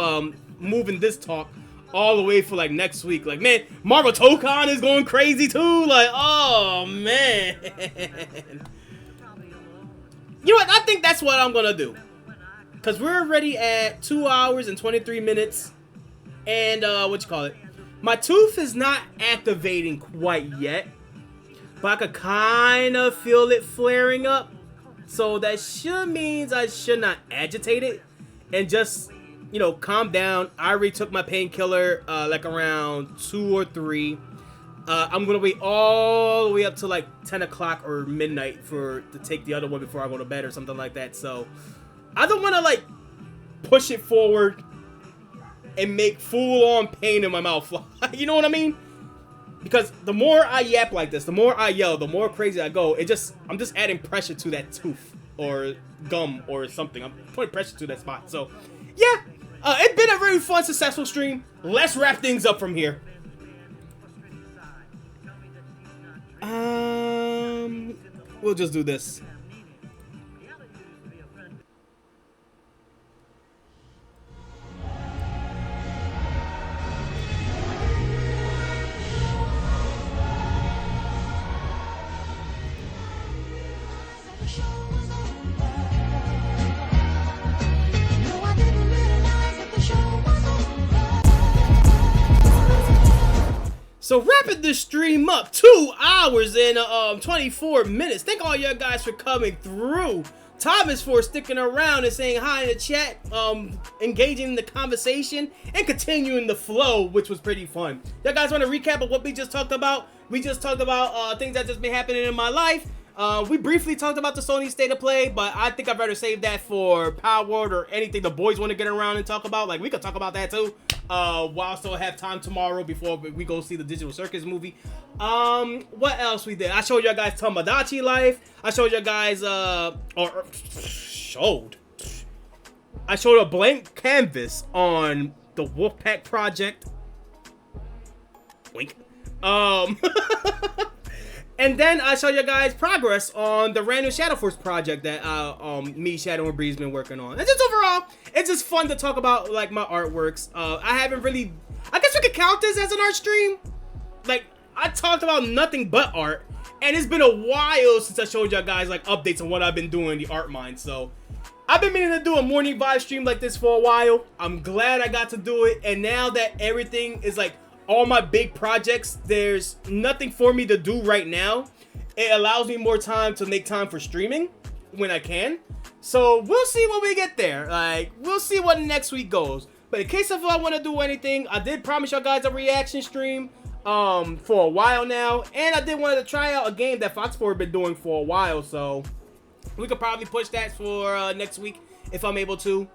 moving this talk all the way for like next week. Like, man, Marvel Tokon is going crazy too. Like, oh, man. You know what? I think that's what I'm going to do. Because we're already at 2 hours and 23 minutes. And, my tooth is not activating quite yet. But I could kind of feel it flaring up. So that means I should not agitate it. And just, you know, calm down. I already took my painkiller like around 2 or 3. I'm going to wait all the way up to like 10 o'clock or midnight to take the other one before I go to bed or something like that. So I don't want to like push it forward and make full-on pain in my mouth. You know what I mean? Because the more I yap like this, the more I yell, the more crazy I go. I'm just adding pressure to that tooth or gum or something. I'm putting pressure to that spot. So, yeah, it's been a very fun, successful stream. Let's wrap things up from here. We'll just do this. So wrapping this stream up, 2 hours and 24 minutes. Thank all you guys for coming through. Thomas for sticking around and saying hi in the chat, engaging in the conversation and continuing the flow, which was pretty fun. You guys want to recap of what we just talked about? We just talked about things that just been happening in my life. We briefly talked about the Sony State of Play, but I think I'd rather save that for Power Word or anything the boys want to get around and talk about. Like, we could talk about that too. While I still have time tomorrow before we go see the Digital Circus movie. What else we did? I showed you guys Tomodachi Life. I showed you guys, I showed a blank canvas on the Wolfpack Project. Wink. And then I show you guys progress on the random Shadow Force project that me, Shadow, and Bree's been working on. And just overall, it's just fun to talk about like my artworks. I haven't really, I guess we could count this as an art stream. Like, I talked about nothing but art, and it's been a while since I showed you guys like updates on what I've been doing in the art mine. So I've been meaning to do a morning vibe stream like this for a while. I'm glad I got to do it, and now that everything is like all my big projects, there's nothing for me to do right now. It allows me more time to make time for streaming when I can. So we'll see when we get there. Like, we'll see what next week goes. But in case if I want to do anything, I did promise y'all guys a reaction stream for a while now. And I did want to try out a game that Fox 4 been doing for a while. So we could probably push that for next week if I'm able to.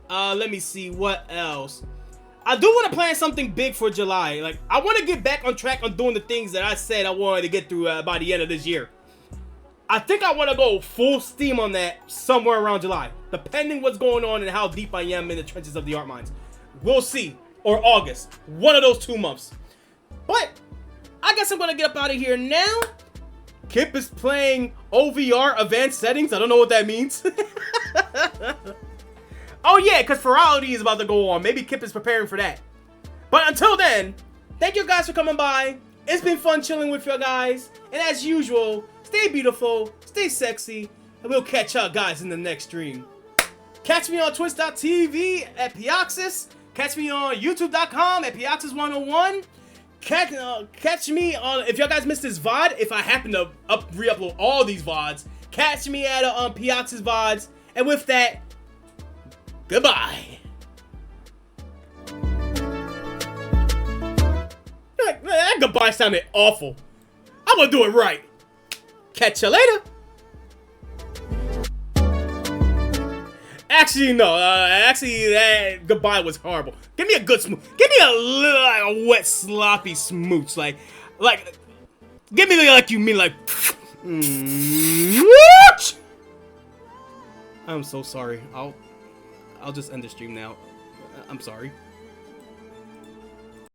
Let me see what else. I do want to plan something big for July. Like, I want to get back on track on doing the things that I said I wanted to get through by the end of this year. I think I want to go full steam on that somewhere around July, depending what's going on and how deep I am in the trenches of the art mines. We'll see. Or August. One of those 2 months. But I guess I'm going to get up out of here now. Kip is playing OVR advanced settings. I don't know what that means. Oh yeah, because Ferality is about to go on. Maybe Kip is preparing for that. But until then, thank you guys for coming by. It's been fun chilling with you guys. And as usual, stay beautiful, stay sexy, and we'll catch y'all guys in the next stream. Catch me on twitch.tv at Pioxys. Catch me on youtube.com at Pioxys101. Catch me on, if y'all guys missed this VOD, if I happen to re-upload all these VODs, catch me at Pioxys VODs. And with that, goodbye. That goodbye sounded awful. I'm gonna do it right. Catch you later. Actually, no. Actually, that goodbye was horrible. Give me a good smooch. Give me a little, like, a wet, sloppy smooch. Like, give me like you mean, like. I'm so sorry. I'll just end the stream now. I'm sorry.